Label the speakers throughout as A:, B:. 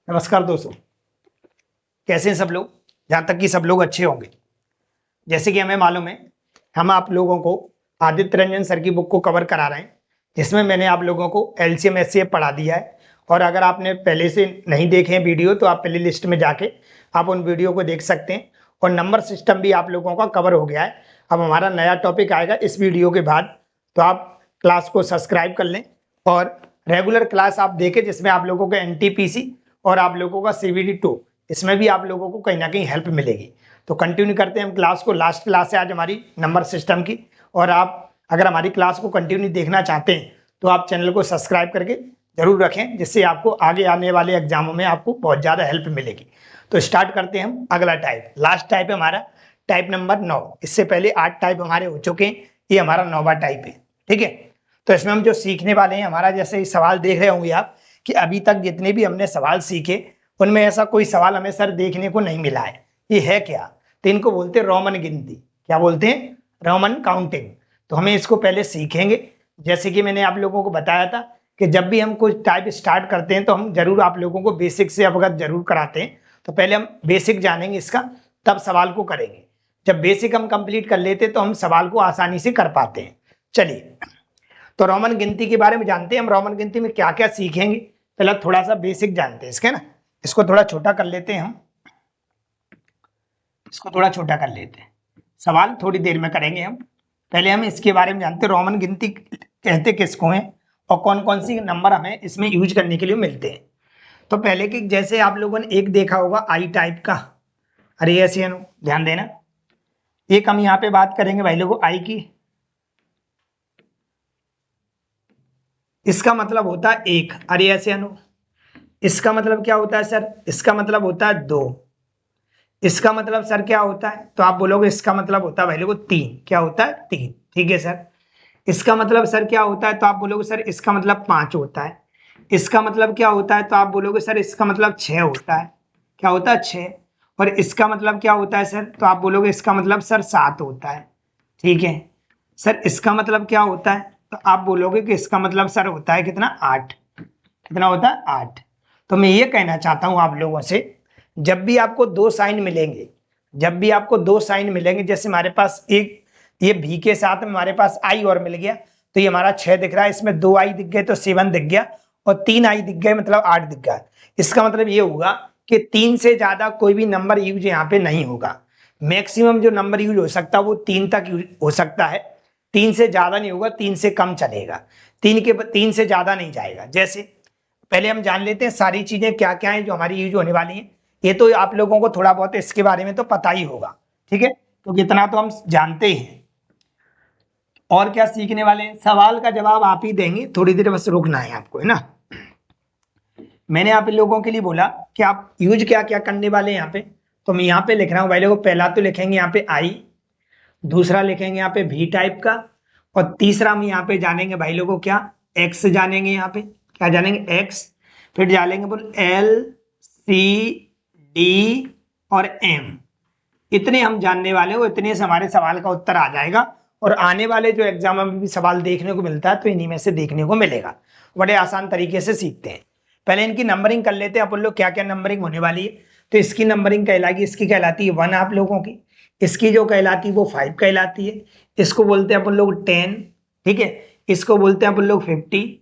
A: नमस्कार दोस्तों, कैसे हैं सब लोग। जहाँ तक कि सब लोग अच्छे होंगे। जैसे कि हमें मालूम है, हम आप लोगों को आदित्य रंजन सर की बुक को कवर करा रहे हैं, जिसमें मैंने आप लोगों को एलसीएम एचसीएफ पढ़ा दिया है। और अगर आपने पहले से नहीं देखे हैं वीडियो तो आप प्ले लिस्ट में जाके आप उन वीडियो को देख सकते हैं। और नंबर सिस्टम भी आप लोगों का कवर हो गया है। अब हमारा नया टॉपिक आएगा इस वीडियो के बाद, तो आप क्लास को सब्सक्राइब कर लें और रेगुलर क्लास आप देखें, जिसमें आप लोगों को एनटीपीसी और आप लोगों का CBD2 इसमें भी आप लोगों को कहीं ना कहीं हेल्प मिलेगी। तो कंटिन्यू करते हैं हम क्लास को। लास्ट क्लास है आज हमारी नंबर सिस्टम की। और आप अगर हमारी क्लास को कंटिन्यू देखना चाहते हैं तो आप चैनल को सब्सक्राइब करके जरूर रखें, जिससे आपको आगे आने वाले एग्जामों में आपको बहुत ज़्यादा हेल्प मिलेगी। तो स्टार्ट करते हैं हम अगला टाइप। लास्ट टाइप है हमारा टाइप नंबर 9। इससे पहले 8 टाइप हमारे हो चुके हैं, ये हमारा 9वां टाइप है। ठीक है, तो इसमें हम जो सीखने वाले हैं, हमारा जैसे सवाल देख रहे होंगे आप कि अभी तक जितने भी हमने सवाल सीखे उनमें ऐसा कोई सवाल हमें सर देखने को नहीं मिला है। ये है क्या? तो इनको बोलते हैं रोमन गिनती। क्या बोलते हैं? Roman counting. तो हमें इसको पहले सीखेंगे। जैसे कि मैंने आप लोगों को बताया था कि जब भी हम कुछ टाइप स्टार्ट करते हैं तो हम जरूर आप लोगों को बेसिक से अवगत जरूर कराते हैं। तो पहले हम बेसिक जानेंगे इसका, तब सवाल को करेंगे। जब बेसिक हम कंप्लीट कर लेते तो हम सवाल को आसानी से कर पाते हैं। चलिए, तो रोमन गिनती के बारे में जानते हैं हम। रोमन गिनती में क्या क्या सीखेंगे, पहले थोड़ा सा बेसिक जानते हैं इसके ना। इसको थोड़ा छोटा कर लेते हैं हम, इसको थोड़ा छोटा कर लेते हैं, सवाल थोड़ी देर में करेंगे हम। पहले हम इसके बारे में जानते हैं, रोमन गिनती कहते किसको हैं और कौन कौन सी नंबर हमें इसमें यूज करने के लिए मिलते हैं। तो पहले की जैसे आप लोगों ने एक देखा होगा आई टाइप का, अरे ऐसे ध्यान देना। एक हम यहाँ पे बात करेंगे भाई लोगों आई की। इसका मतलब होता है एक, अरे ऐसे इसका मतलब क्या होता है सर? इसका मतलब होता है 2। इसका मतलब सर क्या होता है? तो आप बोलोगे इसका मतलब होता है भाई लोगों 3। क्या होता है? 3। ठीक है सर। इसका मतलब सर क्या होता है? तो आप बोलोगे सर इसका मतलब 5 होता है। इसका मतलब क्या होता है? तो आप बोलोगे सर इसका मतलब 6 होता है। क्या होता है? 6। और इसका मतलब क्या होता है सर? तो आप बोलोगे इसका मतलब सर 7 होता है। ठीक है सर। इसका मतलब क्या होता है? तो आप बोलोगे कि इसका मतलब सर होता है कितना? 8। कितना होता है? 8। तो मैं ये कहना चाहता हूं आप लोगों से, जब भी आपको दो साइन मिलेंगे, जब भी आपको दो साइन मिलेंगे, जैसे हमारे पास एक ये भी के साथ में हमारे पास आई और मिल गया, तो ये हमारा 6 दिख रहा है। इसमें 2 आई दिख गए तो 7 दिख गया, और 3 आई दिख गए मतलब 8 दिख गया। इसका मतलब ये होगा कि 3 से ज्यादा कोई भी नंबर यूज यहाँ पे नहीं होगा। मैक्सिमम जो नंबर यूज हो सकता है वो 3 तक यूज हो सकता है। 3 से ज्यादा नहीं होगा, 3 से कम चलेगा। 3 से ज्यादा नहीं जाएगा। जैसे पहले हम जान लेते हैं सारी चीजें क्या क्या है जो हमारी यूज होने वाली है। ये तो आप लोगों को थोड़ा बहुत इसके बारे में तो पता ही होगा। ठीक है, तो इतना तो हम जानते ही हैं। और क्या सीखने वाले हैं? सवाल का जवाब आप ही देंगे, थोड़ी देर बस रुकना है आपको, है ना। मैंने आप लोगों के लिए बोला कि आप यूज क्या क्या करने वाले हैं यहाँ पे। तो मैं यहाँ पे लिख रहा हूँ भाई लोगों, पहला तो लिखेंगे यहाँ पे आई, दूसरा लिखेंगे यहाँ पे भी टाइप का, और तीसरा हम यहाँ पे जानेंगे भाई लोगों क्या? एक्स जानेंगे। यहाँ पे क्या जानेंगे? एक्स। फिर जानेंगे बोल एल सी डी और एम। इतने हम जानने वाले हो, इतने से हमारे सवाल का उत्तर आ जाएगा। और आने वाले जो एग्जाम में भी सवाल देखने को मिलता है तो इन्हीं में से देखने को मिलेगा। बड़े आसान तरीके से सीखते हैं। पहले इनकी नंबरिंग कर लेते हैं अपन लोग, क्या क्या नंबरिंग होने वाली है। तो इसकी नंबरिंग कहलाएगी, इसकी कहलाती है 1 आप लोगों की। इसकी जो कहलाती है वो 5 कहलाती है। इसको बोलते हैं अपन लोग 10। ठीक है, इसको बोलते हैं अपन लोग 50।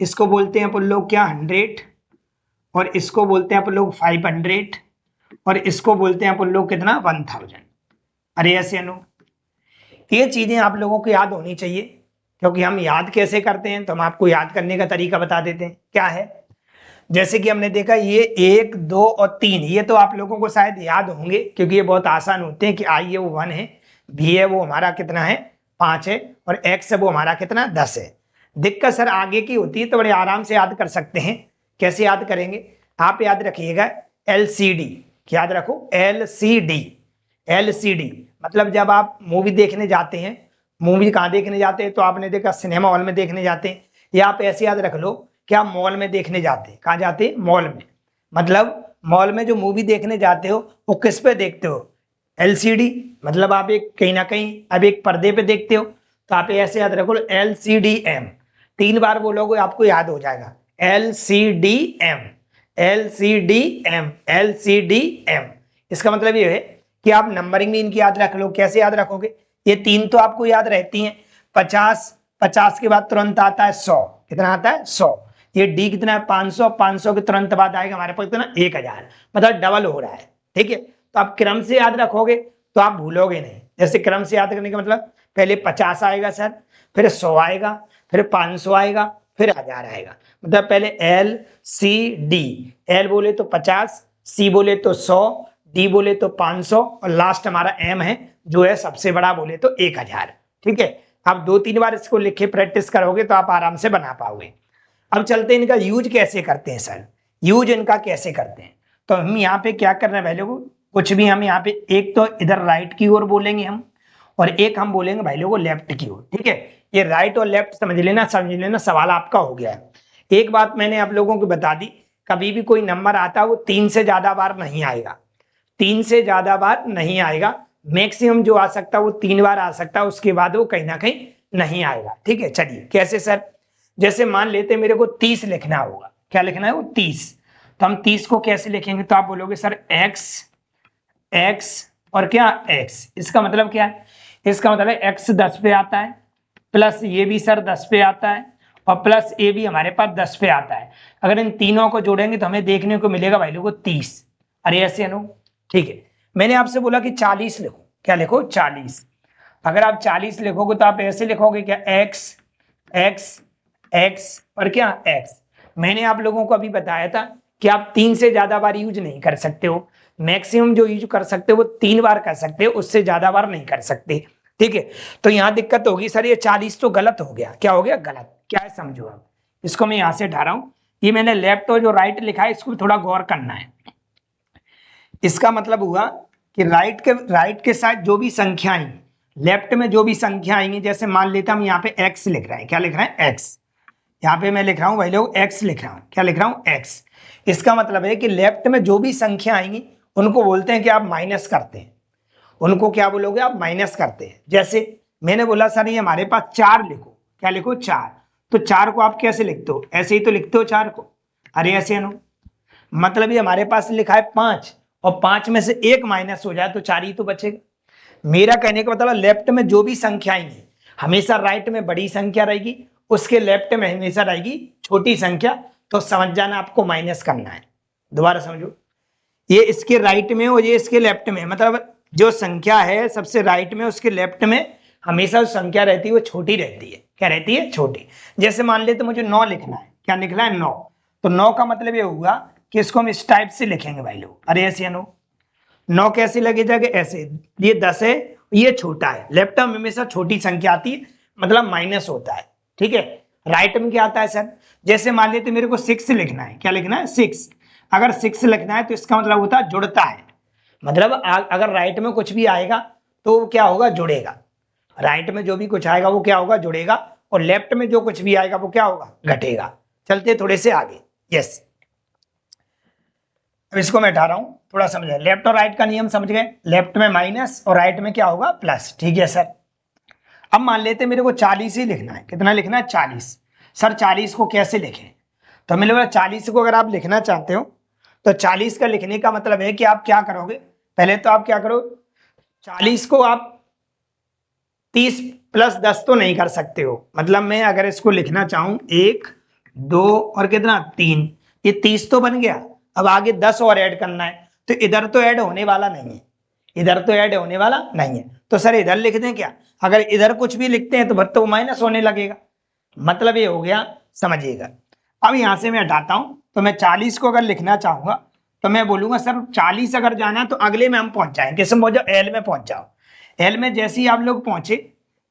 A: इसको बोलते हैं अपन लोग क्या? 100। और इसको बोलते हैं अपन लोग 500। और इसको बोलते हैं अपन लोग कितना? 1000। अरे ऐसे ये चीजें आप लोगों को याद होनी चाहिए, क्योंकि हम याद कैसे करते हैं तो हम आपको याद करने का तरीका बता देते हैं। क्या है? जैसे कि हमने देखा ये 1 2 और 3, ये तो आप लोगों को शायद याद होंगे क्योंकि ये बहुत आसान होते हैं कि आई है वो 1 है, भी है वो हमारा कितना है? 5 है, और एक्स है वो हमारा कितना? 10 है। दिक्कत सर आगे की होती है, तो बड़े आराम से याद कर सकते हैं। कैसे याद करेंगे? आप याद रखिएगा LCD। याद रखो LCD। LCD मतलब जब आप मूवी देखने जाते हैं, मूवी कहाँ देखने जाते हैं? तो आपने देखा सिनेमा हॉल में देखने जाते हैं, या आप ऐसे याद रख लो क्या मॉल में देखने जाते हैं। कहाँ जाते हैं? मॉल में। मतलब मॉल में जो मूवी देखने जाते हो वो किस पे देखते हो? LCD। मतलब आप एक कहीं ना कहीं अब एक पर्दे पे देखते हो, तो आप ऐसे याद रखो LCDM। 3 बार बोलोगे आपको याद हो जाएगा LCDM। LCDM, LCDM। इसका मतलब ये है कि आप नंबरिंग भी इनकी याद रख लो। कैसे याद रखोगे? ये तीन तो आपको याद रहती हैं। 50, 50 के बाद तुरंत आता है 100। कितना आता है? 100। ये डी कितना है? 500, 500 के तुरंत बाद आएगा हमारे पास कितना? 1000। मतलब डबल हो रहा है। ठीक है, तो आप क्रम से याद रखोगे तो आप भूलोगे नहीं। जैसे क्रम से याद करने का मतलब पहले 50 आएगा सर, फिर 100 आएगा, फिर 500 आएगा, फिर 1000 आएगा। मतलब पहले LCD, L बोले तो 50, C बोले तो 100, D बोले तो 500 और लास्ट हमारा M है जो है सबसे बड़ा बोले तो 1000। ठीक है, आप 2-3 बार इसको लिख के प्रैक्टिस करोगे तो आप आराम से बना पाओगे। अब चलते हैं इनका यूज कैसे करते हैं सर। यूज इनका कैसे करते हैं, तो हम यहाँ पे क्या कर रहे हैं भाई लोगों, कुछ भी हम यहाँ पे एक तो इधर राइट की ओर बोलेंगे हम, और एक हम बोलेंगे भाई लोगों लेफ्ट की ओर। ठीक है, ये राइट और लेफ्ट समझ लेना, सवाल आपका हो गया है। एक बात मैंने आप लोगों को बता दी, कभी भी कोई नंबर आता है वो 3 से ज्यादा बार नहीं आएगा। 3 से ज्यादा बार नहीं आएगा, मैक्सिमम जो आ सकता है वो 3 बार आ सकता है, उसके बाद वो कहीं ना कहीं नहीं आएगा। ठीक है, चलिए कैसे सर। जैसे मान लेते मेरे को 30 लिखना होगा। क्या लिखना है? वो 30। तो हम 30 को कैसे लिखेंगे? तो आप बोलोगे सर x, x और क्या x। इसका मतलब क्या है? इसका मतलब है x 10 पे आता है, प्लस ये भी सर 10 पे आता है, और प्लस ये भी हमारे पास 10 पे आता है। अगर इन तीनों को जोड़ेंगे तो हमें देखने को मिलेगा भाई लोगों 30। अरे ऐसे नो। ठीक है, मैंने आपसे बोला कि 40 लिखो। क्या लिखो? 40। अगर आप 40 लिखोगे तो आप ऐसे लिखोगे क्या? x, x, x और क्या x। मैंने आप लोगों को अभी बताया था कि आप 3 से ज्यादा बार यूज नहीं कर सकते हो। मैक्सिमम जो यूज कर सकते हो वो 3 बार कर सकते हो, उससे ज्यादा बार नहीं कर सकते। ठीक है, तो यहाँ दिक्कत होगी सर, ये 40 तो गलत हो गया। क्या हो गया? गलत। क्या है समझो आप, इसको मैं यहाँ से हटा रहा हूँ। ये मैंने लेफ्ट और जो राइट लिखा है इसको थोड़ा गौर करना है। इसका मतलब हुआ कि राइट के साथ जो भी संख्या आएंगी, लेफ्ट में जो भी संख्या आएंगी, जैसे मान लेते हम यहाँ पे x लिख रहे हैं। क्या लिख रहे हैं? x। यहाँ पे मैं लिख रहा हूँ भाई लोग x लिख रहा हूँ। क्या लिख रहा हूँ? x। इसका मतलब है कि लेफ्ट में जो भी संख्या आएंगी उनको बोलते हैं कि आप माइनस करते हैं। उनको क्या बोलोगे? आप माइनस करते हैं। जैसे मैंने बोला सर ये हमारे पास 4 लिखो। क्या लिखो? 4। तो 4 को आप कैसे लिखते हो? ऐसे ही तो लिखते हो 4 को। अरे ऐसे नो, मतलब ये हमारे पास लिखा है 5, और 5 में से 1 माइनस हो जाए तो 4 ही तो बचेगा। मेरा कहने का मतलब लेफ्ट में जो भी संख्या आएंगी हमेशा राइट में बड़ी संख्या रहेगी, उसके लेफ्ट में हमेशा रहेगी छोटी संख्या। तो समझ जाना आपको माइनस करना है। दोबारा समझो, ये इसके राइट में और ये इसके लेफ्ट में, मतलब जो संख्या है सबसे राइट में उसके लेफ्ट में हमेशा जो संख्या रहती है वो छोटी रहती है। क्या रहती है? छोटी। जैसे मान लेते मुझे 9 लिखना है। क्या लिखना है? 9। तो 9 का मतलब ये हुआ कि इसको हम इस टाइप से लिखेंगे भाई लोग। अरे ऐसे 9 कैसे लगे जाएगा? ऐसे। ये 10 है, ये छोटा है। लेफ्ट में हमेशा छोटी संख्या आती है, मतलब माइनस होता है। ठीक है, राइट में क्या आता है सर? जैसे मान लेते मेरे को 6 लिखना है। क्या लिखना है? 6। अगर 6 लिखना है तो इसका मतलब होता है जुड़ता है। मतलब अगर राइट में कुछ भी आएगा तो वो क्या होगा? जुड़ेगा। राइट में जो भी कुछ आएगा वो क्या होगा? जुड़ेगा। और लेफ्ट में जो कुछ भी आएगा वो क्या होगा? घटेगा। चलते थोड़े से आगे। यस, अब इसको मैं हटा रहा हूं, थोड़ा समझे। लेफ्ट और राइट का नियम समझ गए। लेफ्ट में माइनस और राइट में क्या होगा? प्लस। ठीक है सर। अब मान लेते मेरे को 40 ही लिखना है। कितना लिखना है? 40। सर 40 को कैसे लिखें? तो मैंने बोला 40 को अगर आप लिखना चाहते हो तो 40 का लिखने का मतलब है कि आप क्या करोगे? पहले तो आप क्या करो, 40 को आप 30 + 10 तो नहीं कर सकते हो। मतलब मैं अगर इसको लिखना चाहूं 1, 2 और कितना 3, ये 30 तो बन गया। अब आगे 10 और ऐड करना है, तो इधर तो ऐड होने वाला नहीं है। इधर तो ऐड होने वाला नहीं है, तो सर इधर लिख दें क्या? अगर इधर कुछ भी लिखते हैं तो माइनस होने लगेगा। मतलब ये हो गया, समझिएगा। अब यहां से मैं हटाता हूं, तो मैं 40 को अगर लिखना चाहूंगा तो मैं बोलूंगा सर 40 अगर जाना तो अगले में हम पहुंच जाएंगे। किस में पहुंच जाओ? एल में पहुंच जाओ। एल में जैसे ही आप लोग पहुंचे,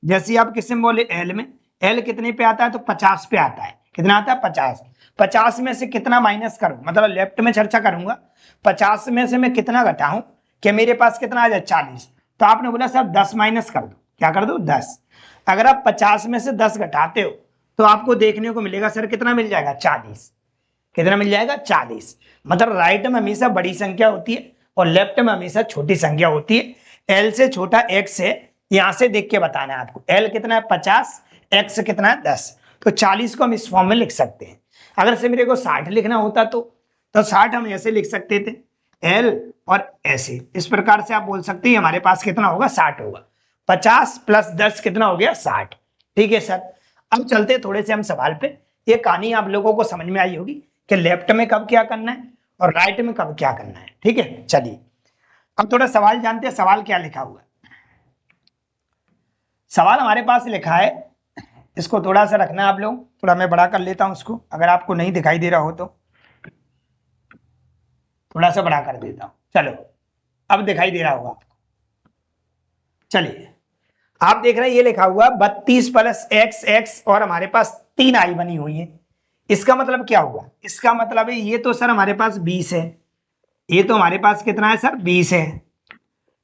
A: जैसे ही आप किस में बोले? एल में। एल कितने पे आता है? तो 50 पे आता है। कितना आता है? 50। 50 में से कितना माइनस करूं? मतलब लेफ्ट में चर्चा करूंगा। 50 में से मैं कितना घटाऊं कि मेरे पास कितना आ जाए? 40। तो आपने बोला सर 10 माइनस कर दो। क्या कर दो? 10। अगर आप 50 में से 10 घटाते हो तो आपको देखने को मिलेगा सर कितना मिल जाएगा? 40। कितना मिल जाएगा? 40। मतलब राइट में हमेशा बड़ी संख्या होती है और लेफ्ट में हमेशा छोटी संख्या होती है। एल से छोटा x है, यहां से देख के बताना है आपको। एल कितना है? 50, x कितना है? 10। तो 40 को हम इस फॉर्म में लिख सकते हैं। अगर से मेरे को 60 लिखना होता तो तो 60 हम ऐसे लिख सकते थे, L और ऐसे, इस प्रकार से आप बोल सकते हैं हमारे पास कितना होगा, 60 होगा। 50 + 10 कितना हो गया, 60। ठीक है सर। अब चलते थोड़े से हम सवाल पे। ये कहानी आप लोगों को समझ में आई होगी कि लेफ्ट में कब क्या करना है और राइट में कब क्या करना है। ठीक है, चलिए अब थोड़ा सवाल जानते हैं। सवाल क्या लिखा हुआ है? सवाल हमारे पास लिखा है, इसको थोड़ा सा रखना आप लोग, थोड़ा मैं बड़ा कर लेता हूं इसको, अगर आपको नहीं दिखाई दे रहा हो तो थोड़ा सा बड़ा कर देता हूं। चलो अब दिखाई दे रहा होगा आपको। चलिए आप देख रहे हैं ये लिखा हुआ 32 + x और हमारे पास 3 i बनी हुई है। इसका मतलब क्या हुआ? इसका मतलब है ये तो सर हमारे पास 20 है, ये तो हमारे पास कितना है सर, 20 है।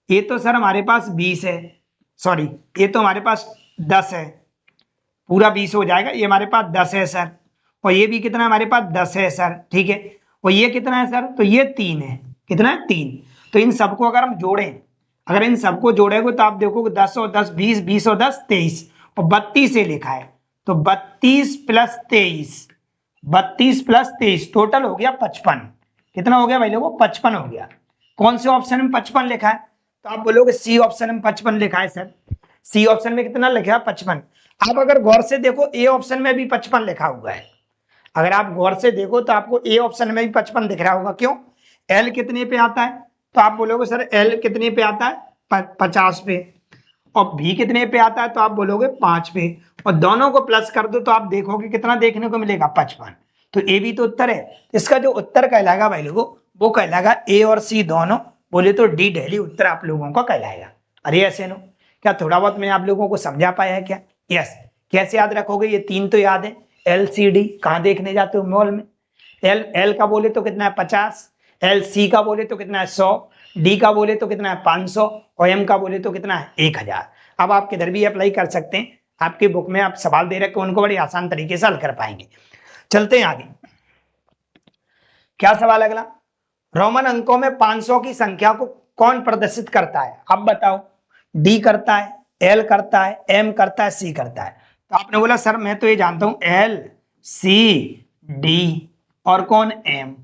A: ये तो सर हमारे पास 20 है, सॉरी ये तो हमारे पास 10 है, पूरा 20 हो जाएगा। ये हमारे पास 10 है सर, और ये भी कितना है हमारे पास 10 है सर। ठीक है, और ये कितना है सर, तो ये 3 है। कितना है, 3। तो इन सबको अगर हम जोड़ें, अगर इन सबको जोड़ेंगे तो आप देखोगे 10 और 10 20, 20 और 10 23, और 32 से लिखा है। तो 32 + 23, 32 + 23 टोटल हो गया 55। कितना हो गया भाई लोगों, 55 हो गया। कौन से ऑप्शन में 55 लिखा है? तो आप बोलोगे सी ऑप्शन में 55 लिखा है सर। सी ऑप्शन में कितना लिखा है, 55। आप अगर गौर से देखो ए ऑप्शन में भी 55 लिखा हुआ है। अगर आप गौर से देखो तो आपको ए ऑप्शन में भी 55 दिख रहा होगा। क्यों? एल कितने पे आता है? तो आप बोलोगे सर एल कितने पे आता है, 50 पे। और भी कितने पे आता है? तो आप बोलोगे 5 पे। और दोनों को प्लस कर दो तो आप देखोगे कितना देखने को मिलेगा, 55। तो ए भी तो उत्तर है। इसका जो उत्तर कहलाएगा भाई लोगों, वो कहलाएगा ए और सी दोनों, बोले तो डी दिल्ली उत्तर आप लोगों का कहलाएगा। अरे ऐसे नो, क्या थोड़ा बहुत मैं आप लोगों को समझा पाया है क्या? यस। कैसे याद रखोगे? ये 3 तो याद है, एल सी डी। कहां देखने जाते हो, मॉल में। एल का बोले तो कितना है, 50। एल सी का बोले तो कितना है, 100। डी का बोले तो कितना है, 500। और एम का बोले तो कितना है, 1000। अब आप किधर भी अप्लाई कर सकते हैं, आपकी बुक में आप सवाल दे रखे उनको बड़ी आसान तरीके से हल कर पाएंगे। चलते हैं आगे। क्या सवाल अगला? रोमन अंकों में 500 की संख्या को कौन प्रदर्शित करता है? अब बताओ। डी करता है, एल करता है, एम करता है, सी करता है। तो आपने बोला सर मैं तो ये जानता हूं एल, सी, डी और कौन, एम।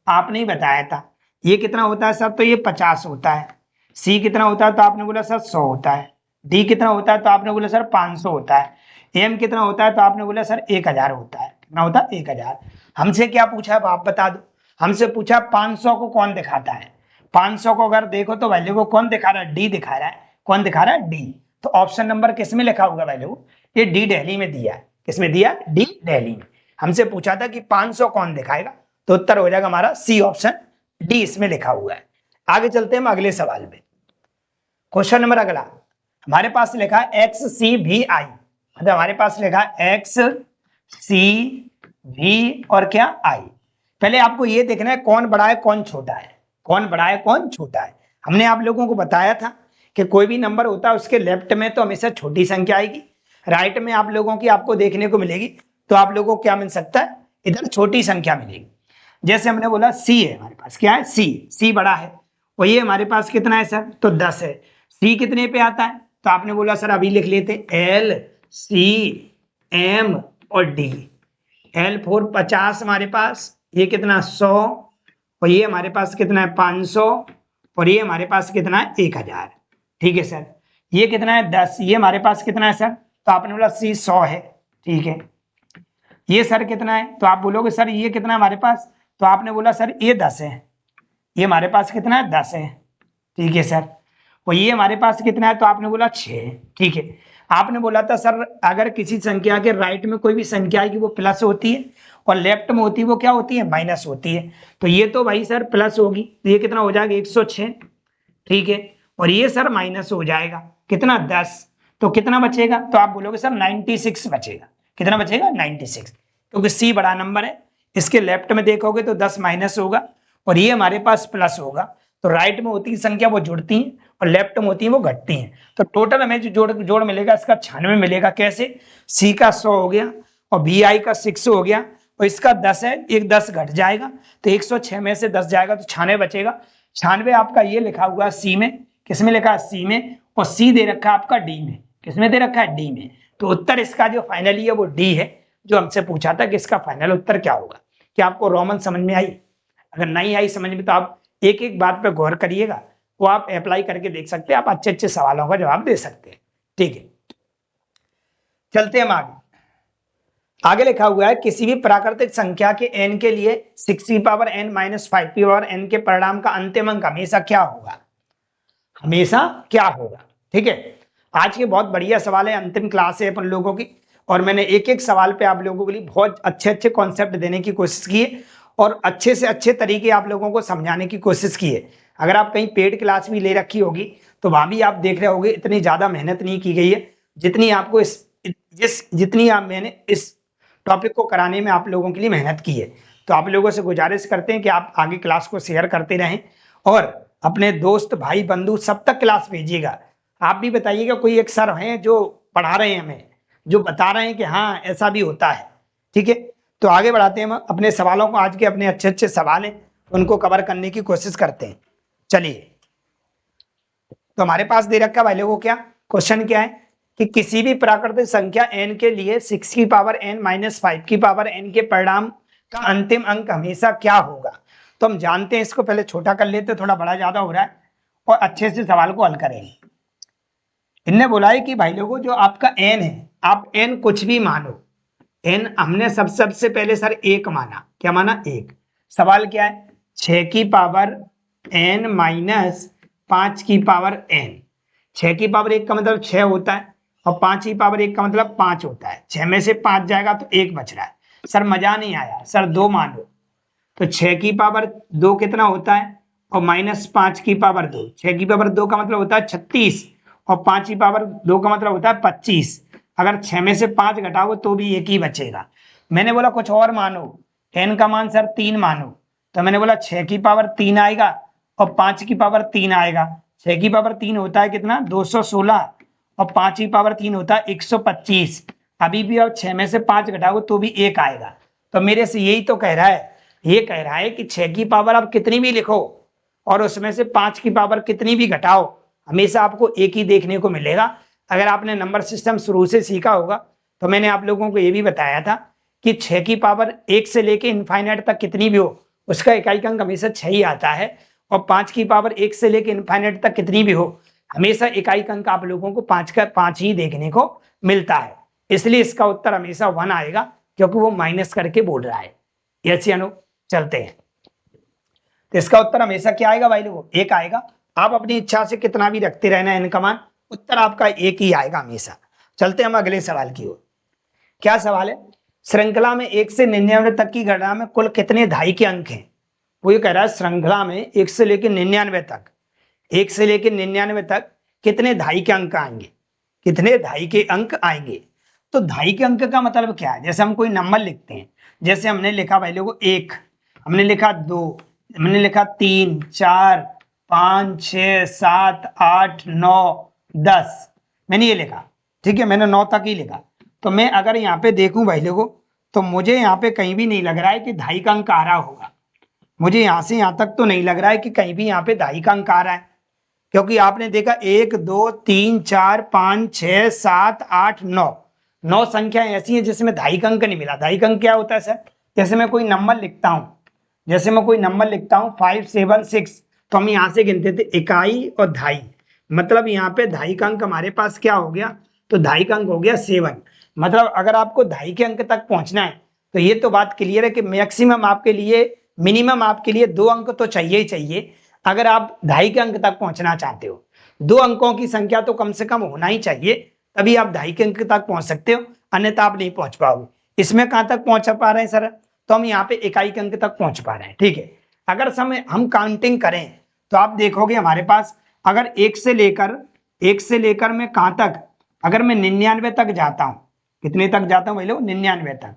A: आपने ही बताया था। ये कितना होता है सर? तो ये 50 होता है। सी कितना होता है? तो आपने बोला सर 100 होता है। डी कितना होता है? तो आपने बोला सर 500 होता है। एम कितना होता है? तो आपने बोला सर 1000 होता है। कितना होता है? 1000। हमसे क्या पूछा है आप बता दो। हमसे पूछा 500 को कौन दिखाता है। 500 को अगर देखो तो वैल्यू को कौन दिखा रहा है, डी दिखा रहा है। कौन दिखा रहा है? डी। तो ऑप्शन नंबर किस में लिखा होगा वैल्यू? ये डी दिल्ली में दिया है। किसमें दिया? डी दिल्ली में। हमसे पूछा था कि 500 कौन दिखाएगा, तो उत्तर हो जाएगा हमारा सी ऑप्शन, डी इसमें लिखा हुआ है। आगे चलते हैं हम अगले सवाल में। क्वेश्चन नंबर अगला हमारे पास लिखा है एक्स सी वी आई, मतलब हमारे पास लिखा है एक्स सी वी और क्या, आई। पहले आपको ये देखना है कौन बड़ा है कौन छोटा है, कौन बड़ा है कौन छोटा है। हमने आप लोगों को बताया था कि कोई भी नंबर होता है उसके लेफ्ट में तो हमेशा छोटी संख्या आएगी, राइट में आप लोगों की आपको देखने को मिलेगी तो आप लोगों को क्या मिल सकता है, इधर छोटी संख्या मिलेगी। जैसे हमने बोला सी है हमारे पास, क्या है, सी बड़ा है। और ये हमारे पास कितना है सर, तो 10 है। सी कितने पे आता है? तो आपने बोला सर अभी लिख लेते, एल सी एम और डी। एल 4 50 हमारे पास, ये कितना 100, और ये हमारे पास कितना है 500, और ये हमारे पास कितना है 1000। ठीक है सर। ये कितना है 10, ये हमारे पास कितना है सर, तो आपने बोला सी 100 है। ठीक है। ये सर कितना है, तो आप बोलोगे सर ये कितना है हमारे पास, तो आपने बोला सर ये 10 है। ये हमारे पास कितना है 10 है। ठीक है सर। और ये हमारे पास कितना है, तो आपने बोला 6। ठीक है। आपने बोला था सर अगर किसी संख्या के राइट में कोई भी संख्या है कि वो प्लस होती है और लेफ्ट में होती है वो क्या होती है, माइनस होती है। तो ये तो भाई सर प्लस होगी, तो ये कितना हो जाएगा 106। ठीक है। और ये सर माइनस हो जाएगा कितना 10, तो कितना बचेगा, तो आप बोलोगे सर 96 बचेगा। कितना बचेगा 96, क्योंकि सी बड़ा नंबर है। इसके लेफ्ट में देखोगे तो 10 माइनस होगा और ये हमारे पास प्लस होगा। तो राइट में होती है संख्या वो जुड़ती है और लेफ्ट में होती है वो घटती हैं। तो टोटल हमें जो जोड़ मिलेगा इसका 96 मिलेगा। कैसे, सी का 100 हो गया और बी आई का 6 हो गया और इसका 10 है, एक 10 घट जाएगा तो 106 में से 10 जाएगा तो 96 बचेगा। 96 आपका ये लिखा हुआ है सी में, किसमें लिखा है सी में, और सी दे रखा है आपका डी में। किसमें दे रखा है, डी में। तो उत्तर इसका जो फाइनली है वो डी है। जो हमसे पूछा था कि इसका फाइनल उत्तर क्या होगा। क्या आपको रोमन समझ में आई? अगर नहीं आई समझ में तो आप एक एक बात पे गौर करिएगा, वो आप अप्लाई करके देख सकते हैं, आप अच्छे अच्छे सवालों का जवाब दे सकते हैं। ठीक है, चलते हैं हम आगे। आगे लिखा हुआ है किसी भी प्राकृतिक संख्या के n के लिए 6 की पावर n माइनस 5 की पावर n के परिणाम का अंतिम अंक हमेशा क्या होगा, हमेशा क्या होगा। ठीक है, आज के बहुत बढ़िया सवाल है, अंतिम क्लास है अपन लोगों की, और मैंने एक एक सवाल पे आप लोगों के लिए बहुत अच्छे अच्छे कॉन्सेप्ट देने की कोशिश की है और अच्छे से अच्छे तरीके आप लोगों को समझाने की कोशिश की है। अगर आप कहीं पेड क्लास भी ले रखी होगी तो वहां भी आप देख रहे होंगे इतनी ज्यादा मेहनत नहीं की गई है जितनी आपको जितनी आप मैंने इस टॉपिक को कराने में आप लोगों के लिए मेहनत की है। तो आप लोगों से गुजारिश करते हैं कि आप आगे क्लास को शेयर करते रहें और अपने दोस्त भाई बंधु सब तक क्लास भेजिएगा। आप भी बताइएगा कोई एक सर हैं जो पढ़ा रहे हैं हमें, जो बता रहे हैं कि हाँ ऐसा भी होता है। ठीक है, तो आगे बढ़ाते हैं हम अपने सवालों को, आज के अपने अच्छे अच्छे सवाल हैं उनको कवर करने की कोशिश करते हैं। चलिए, तो हमारे पास दे रखा भाई लोगों क्या क्वेश्चन क्या है कि किसी भी प्राकृतिक संख्या n के लिए 6 की पावर n माइनस 5 की पावर n के परिणाम का अंतिम अंक हमेशा क्या होगा। तो हम जानते हैं, इसको पहले छोटा कर लेते, थोड़ा बड़ा ज्यादा हो रहा है, और अच्छे से सवाल को हल करेंगे। इनने बोला है कि भाई लोगों जो आपका n है, आप n कुछ भी मानो, n हमने सबसे पहले सर एक माना, क्या माना एक। सवाल क्या है 6 की पावर n माइनस 5 की पावर n। 6 की पावर 1 का मतलब 6 होता है और 5 की पावर 1 का मतलब 5 होता है। 6 में से 5 जाएगा तो 1 बच रहा है। सर मजा नहीं आया, सर 2 मान लो, तो 6 की पावर 2 कितना होता है और माइनस 5 की पावर 2। 6 की पावर 2 का मतलब होता है 36 और 5 की पावर 2 का मतलब होता है 25। अगर 6 में से 5 घटाओ तो भी एक ही बचेगा। मैंने बोला कुछ और मानो, n का मान सर 3 मानो, तो मैंने बोला 6 की पावर 3 आएगा और 5 की पावर 3 आएगा। 6 की पावर 3 होता है कितना 216 और 5 की पावर 3 होता है 125। अभी भी और 6 में से 5 घटाओ तो भी एक आएगा। तो मेरे से यही तो कह रहा है, ये कह रहा है कि 6 की पावर आप कितनी भी लिखो और उसमें से 5 की पावर कितनी भी घटाओ, हमेशा आपको एक ही देखने को मिलेगा। अगर आपने नंबर सिस्टम शुरू से सीखा होगा तो मैंने आप लोगों को ये भी बताया था कि 6 की पावर 1 से लेके इनफाइनाइट तक कितनी भी हो उसका इकाई अंक हमेशा 6 ही आता है, और 5 की पावर 1 से लेके इनफाइनाइट तक कितनी भी हो हमेशा इकाई अंक आप लोगों को 5 का 5 ही देखने को मिलता है। इसलिए इसका उत्तर हमेशा 1 आएगा, क्योंकि वो माइनस करके बोल रहा है। यस या नो, चलते हैं। तो इसका उत्तर हमेशा क्या आएगा भाई लोगों, 1 आएगा। आप अपनी इच्छा से कितना भी रखते रहना n का मान, उत्तर आपका 1 ही आएगा हमेशा। चलते हम अगले सवाल की ओर। क्या सवाल है, श्रृंखला में 1 से 99 तक की गणना में कुल कितने धाई के अंक हैं। वो ये कह रहा है श्रृंखला में 1 से लेकर 99 तक, 1 से लेकर 99 तक कितने धाई के अंक आएंगे, कितने धाई के अंक आएंगे। तो धाई के अंक का मतलब क्या है, जैसे हम कोई नंबर लिखते हैं, जैसे हमने लिखा भाई लोगों 1, हमने लिखा 2, हमने लिखा 3, 4, 5, 6, 7, 8, 9, 10, मैंने ये लिखा। ठीक है, मैंने 9 तक ही लिखा। तो मैं अगर यहाँ पे देखूं भाई लोगों तो मुझे यहाँ पे कहीं भी नहीं लग रहा है कि धाई का अंक आ रहा होगा। मुझे यहाँ से यहाँ तक तो नहीं लग रहा है कि कहीं भी यहाँ पे धाई का अंक आ रहा है, क्योंकि आपने देखा 1, 2, 3, 4, 5, 6, 7, 8, 9 संख्या ऐसी हैं जिसमें धाई का अंक नहीं मिला। धाई का अंक क्या होता है सर, जैसे मैं कोई नंबर लिखता हूँ, जैसे मैं कोई नंबर लिखता हूँ 5, 7, 6, तो हम यहाँ से गिनते थे इकाई और धाई, मतलब यहाँ पे धाई का अंक हमारे पास क्या हो गया, तो धाई का अंक हो गया 7। मतलब अगर आपको धाई के अंक तक पहुंचना है तो ये तो बात क्लियर है कि मैक्सिमम आपके लिए, मिनिमम आपके लिए 2 अंक तो चाहिए ही चाहिए। अगर आप धाई के अंक तक पहुंचना चाहते हो, 2 अंकों की संख्या तो कम से कम होना ही चाहिए, तभी आप धाई के अंक तक पहुंच सकते हो, अन्यथा आप नहीं पहुंच पाओगे। इसमें कहां तक पहुंच पा रहे हैं सर, तो हम यहाँ पे इकाई के अंक तक पहुंच पा रहे हैं। ठीक है, अगर समय हम काउंटिंग करें तो आप देखोगे हमारे पास अगर 1 से लेकर मैं कहां तक, अगर मैं 99 तक जाता हूं, कितने तक जाता हूं भाई लोग, 99 तक।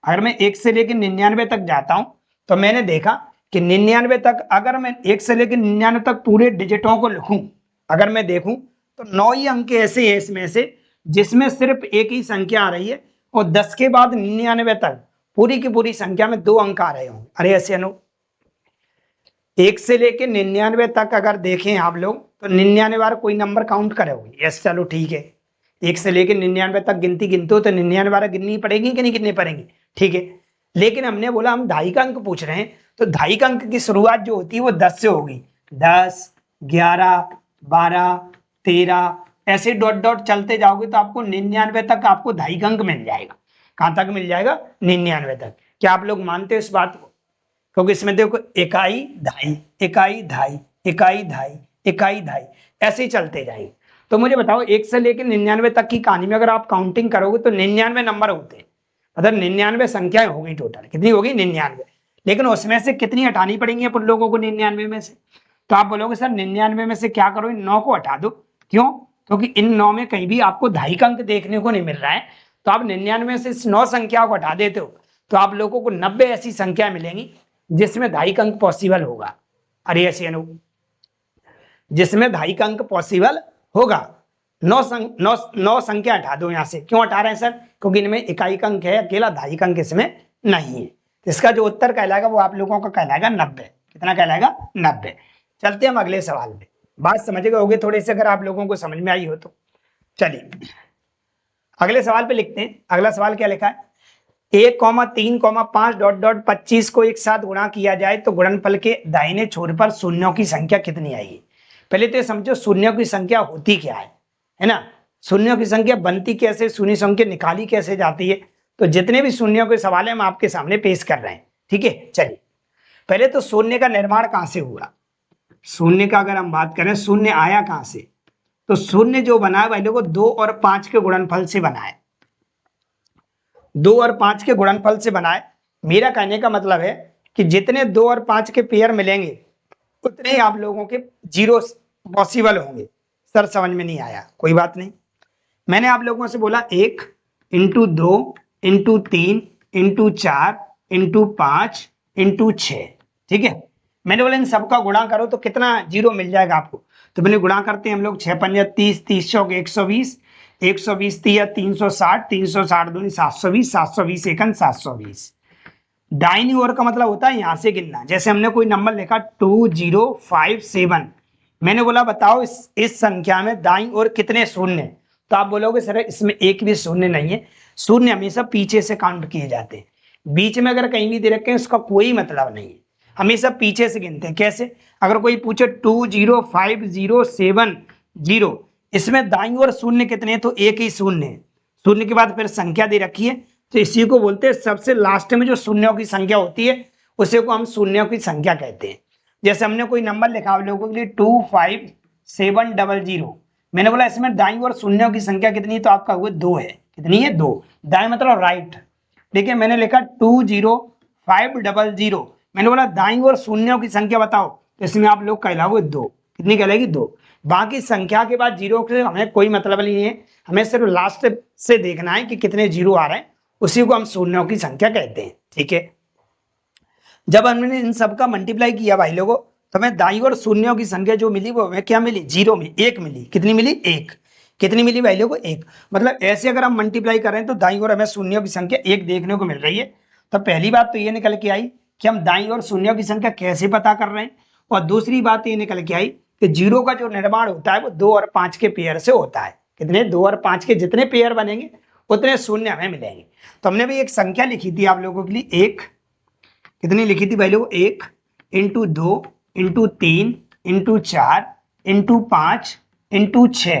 A: अगर मैं 1 से लेकर 99 तक जाता हूं तो मैंने देखा कि 99 तक, अगर मैं 1 से लेकर 99 तक पूरे डिजिटों को लिखूं, अगर मैं देखूं तो 9 ही अंक ऐसे हैं इसमें से जिसमें सिर्फ एक ही संख्या आ रही है, और 10 के बाद 99 तक पूरी की पूरी संख्या में 2 अंक आ रहे होंगे। अरे ऐसे अनु 1 से लेकर 99 तक अगर देखें आप लोग तो 99 बार कोई नंबर काउंट करोगे। यस चलो ठीक है, 1 से लेकर 99 तक गिनती गिनते हो तो 99 बार गिननी पड़ेगी कि नहीं गिननी पड़ेगी। ठीक है, लेकिन हमने बोला हम धाई का अंक पूछ रहे हैं, तो दहाई अंक की शुरुआत जो होती है वो 10 से होगी। 10, 11, 12, 13 ऐसे डॉट डॉट चलते जाओगे तो आपको 99 तक आपको दहाई अंक मिल जाएगा। कहां तक मिल जाएगा? 99 तक। क्या आप लोग मानते हो इस बात को? क्योंकि इसमें देखो इकाई दहाई, इकाई दहाई, इकाई दहाई, इकाई दहाई ऐसे ही चलते जाएंगे। तो मुझे बताओ 1 से लेकर 99 तक की कहानी में अगर आप काउंटिंग करोगे तो 99 नंबर होते हैं, मतलब 99 संख्याएं होगी टोटल। कितनी होगी? 99। लेकिन उसमें से कितनी हटानी पड़ेंगी अपन लोगों को 99 में से? तो आप बोलोगे सर 99 में से क्या करो, इन 9 को हटा दो। क्यों? क्योंकि इन 9 में कहीं भी आपको दहाई का अंक देखने को नहीं मिल रहा है। तो आप 99 में से इस 9 संख्याओं को हटा देते हो तो आप लोगों को 90 ऐसी संख्या मिलेंगी जिसमें दहाई का अंक पॉसिबल होगा। अरे ऐसे जिसमें दहाई का अंक पॉसिबल होगा। 9 संख्या हटा दो यहां से। क्यों हटा रहे हैं सर? क्योंकि इनमें इकाई का अंक है, अकेला दहाई का अंक इसमें नहीं है। तो इसका जो उत्तर कहलाएगा वो आप लोगों का कहलाएगा 90। कितना कहलाएगा? 90। चलते हैं हम अगले सवाल पे। बात समझ गए होगे थोड़े से, अगर आप लोगों को समझ में आई हो तो। चलिए अगले सवाल पे लिखते हैं। अगला सवाल क्या लिखा है? 1,3,5 को एक साथ गुणा किया जाए तो गुणनफल के दाहिने छोर पर शून्यों की संख्या कितनी आएगी? पहले तो ये समझो शून्यों की संख्या होती क्या है ना? शून्यों की संख्या बनती कैसे, शून्य संख्या निकाली कैसे जाती है? तो जितने भी शून्यों के सवाल है हम आपके सामने पेश कर रहे हैं। ठीक है, चलिए पहले तो शून्य का निर्माण कहां से हुआ? शून्य का अगर हम बात करें, शून्य आया कहां से? तो शून्य जो बना है पहले को 2 और 5 के गुणनफल से बना है। 2 और 5 के गुणनफल से बना है। मेरा कहने का मतलब है कि जितने 2 और 5 के पेयर मिलेंगे उतने ही आप लोगों के जीरो पॉसिबल होंगे। सर समझ में नहीं आया, कोई बात नहीं। मैंने आप लोगों से बोला 1 into 2 into 3 into 4 into 5 into 6। ठीक है, मैंने बोला इन सबका गुणा करो तो कितना जीरो मिल जाएगा आपको। तो मैंने गुणा करते हैं हम लोग। 6 पंजा 30, 30 चौक 120, 120 तिया 360, 360 दूनी 720, 720 एकन 720। दाहिनी ओर का मतलब होता है यहां से गिनना। जैसे हमने कोई नंबर लिखा 2057, मैंने बोला बताओ इस संख्या में दाईं ओर कितने शून्य? तो आप बोलोगे सर इसमें एक भी शून्य नहीं है। शून्य हमेशा पीछे से काउंट किए जाते हैं। बीच में अगर कहीं भी दे रखे हैं उसका कोई मतलब नहीं है, हमेशा पीछे से गिनते हैं। कैसे? अगर कोई पूछे 205,070, इसमें दाईं ओर शून्य कितने हैं? तो एक ही शून्य है। शून्य के बाद फिर संख्या दे रखी है, तो इसी को बोलते हैं सबसे लास्ट में जो शून्यों की संख्या होती है उसे को हम शून्यों की संख्या कहते हैं। जैसे हमने कोई नंबर लिखा आप लोगों के लिए 25700, मैंने बोला इसमें दाईं ओर शून्यों की संख्या कितनी है? तो आपका हुआ 2 है। कितनी है? 2। दाएं मतलब राइट। देखिए मैंने लिखा 20500, मैंने बोला दाईं ओर शून्यों की संख्या बताओ, तो इसमें आप लोग कहलाओगे 2। कितनी कहलाएगी? 2। बाकी संख्या के बाद जीरो से हमें कोई मतलब नहीं है, हमें सिर्फ लास्ट से देखना है कि कितने जीरो आ रहे हैं, उसी को हम शून्यों की संख्या कहते हैं। ठीक है, जब हमने इन सबका मल्टीप्लाई किया भाई लोगों तो हमें दाईं ओर शून्यों की संख्या जो मिली वो हमें क्या मिली? जीरो में 1 मिली। कितनी मिली? 1। कितनी मिली भाई लोगों? 1। मतलब ऐसे अगर हम मल्टीप्लाई करें तो दाईं ओर हमें शून्यों की संख्या 1 देखने को मिल रही है। तो पहली बात तो ये निकल के आई कि हम दाईं ओर शून्यों की संख्या कैसे पता कर रहे हैं, और दूसरी बात ये निकल के आई कि जीरो का जो निर्माण होता है वो 2 और 5 के पेयर से होता है। कितने? 2 और 5 के जितने पेयर बनेंगे उतने शून्य हमें मिलेंगे। तो हमने भी एक संख्या लिखी थी आप लोगों के लिए, 1। कितनी लिखी थी भाई लोग? 1 into 2 into 3 into 4 into 5 into 6।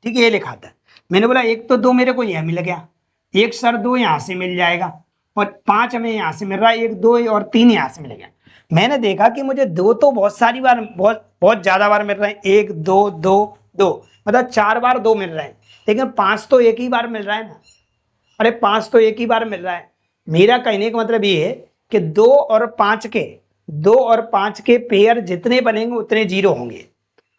A: ठीक है, ये लिखा था। मैंने बोला 1 तो 2 मेरे को यह मिल गया, 1 सर 2 यहां से मिल जाएगा, और 5 हमें यहां से मिल रहा है, 1 2 और 3 यहां से मिल गया। मैंने देखा कि मुझे 2 तो बहुत सारी बार बहुत ज्यादा बार मिल रहे हैं, 1 2 2 2, मतलब 4 बार 2 मिल रहे हैं, लेकिन 5 तो एक ही बार मिल रहा है ना। अरे 5 तो एक ही बार मिल रहा है। मेरा कहने का मतलब ये है कि 2 और 5 के पेयर जितने बनेंगे उतने जीरो होंगे।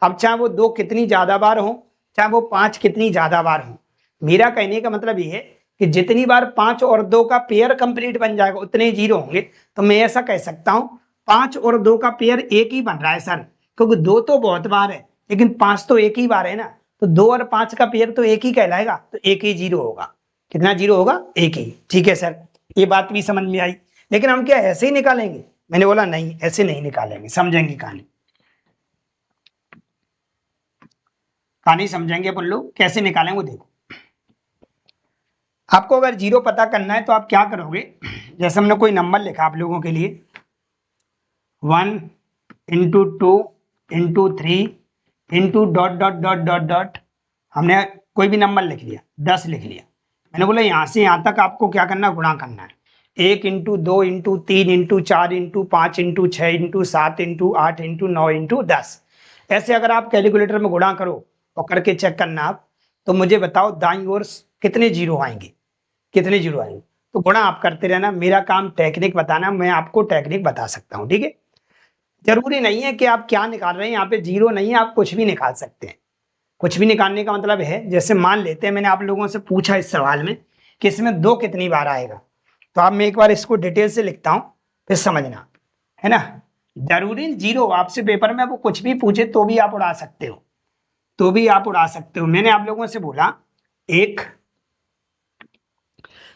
A: अब चाहे वो 2 कितनी ज्यादा बार हो, चाहे वो 5 कितनी ज्यादा बार हो, मेरा कहने का मतलब ये है कि जितनी बार 5 और 2 का पेयर कंप्लीट बन जाएगा उतने जीरो होंगे। तो मैं ऐसा कह सकता हूं 5 और 2 का पेयर एक ही बन रहा है सर, क्योंकि 2 तो बहुत बार है लेकिन 5 तो एक ही बार है ना, तो 2 और 5 का पेयर तो एक ही कहलाएगा, तो एक ही जीरो होगा। कितना जीरो होगा? एक ही। ठीक है सर, ये बात भी समझ में आई। लेकिन हम क्या ऐसे ही निकालेंगे? मैंने बोला नहीं, ऐसे नहीं निकालेंगे, समझेंगे कहानी। कहानी समझेंगे अपन लोग, कैसे निकालेंगे वो देखो। आपको अगर जीरो पता करना है तो आप क्या करोगे, जैसे हमने कोई नंबर लिखा आप लोगों के लिए 1 into 2 into 3 into dot dot dot dot dot, हमने कोई भी नंबर लिख लिया, 10 लिख लिया। मैंने बोला यहाँ से यहाँ तक आपको क्या करना है, गुणा करना है। 1 into 2 into 3 into 4 into 5 into 6 into 7 into 8 into 9 into 10। ऐसे अगर आप कैलकुलेटर में गुणा करो और करके चेक करना आप, तो मुझे बताओ दाईं ओर कितने जीरो आएंगे, कितने जीरो आएंगे। तो गुणा आप करते रहना, मेरा काम टेक्निक बताना, मैं आपको टेक्निक बता सकता हूँ, ठीक है। जरूरी नहीं है कि आप क्या निकाल रहे हैं, यहाँ पे जीरो नहीं है, आप कुछ भी निकाल सकते हैं। कुछ भी निकालने का मतलब है, जैसे मान लेते हैं मैंने आप लोगों से पूछा इस सवाल में कि इसमें 2 कितनी बार आएगा, तो आप मैं एक बार इसको डिटेल से लिखता हूं, फिर समझना, है ना। जरूरी जीरो, आपसे पेपर में वो कुछ भी पूछे तो भी आप उड़ा सकते हो, तो भी आप उड़ा सकते हो। मैंने आप लोगों से बोला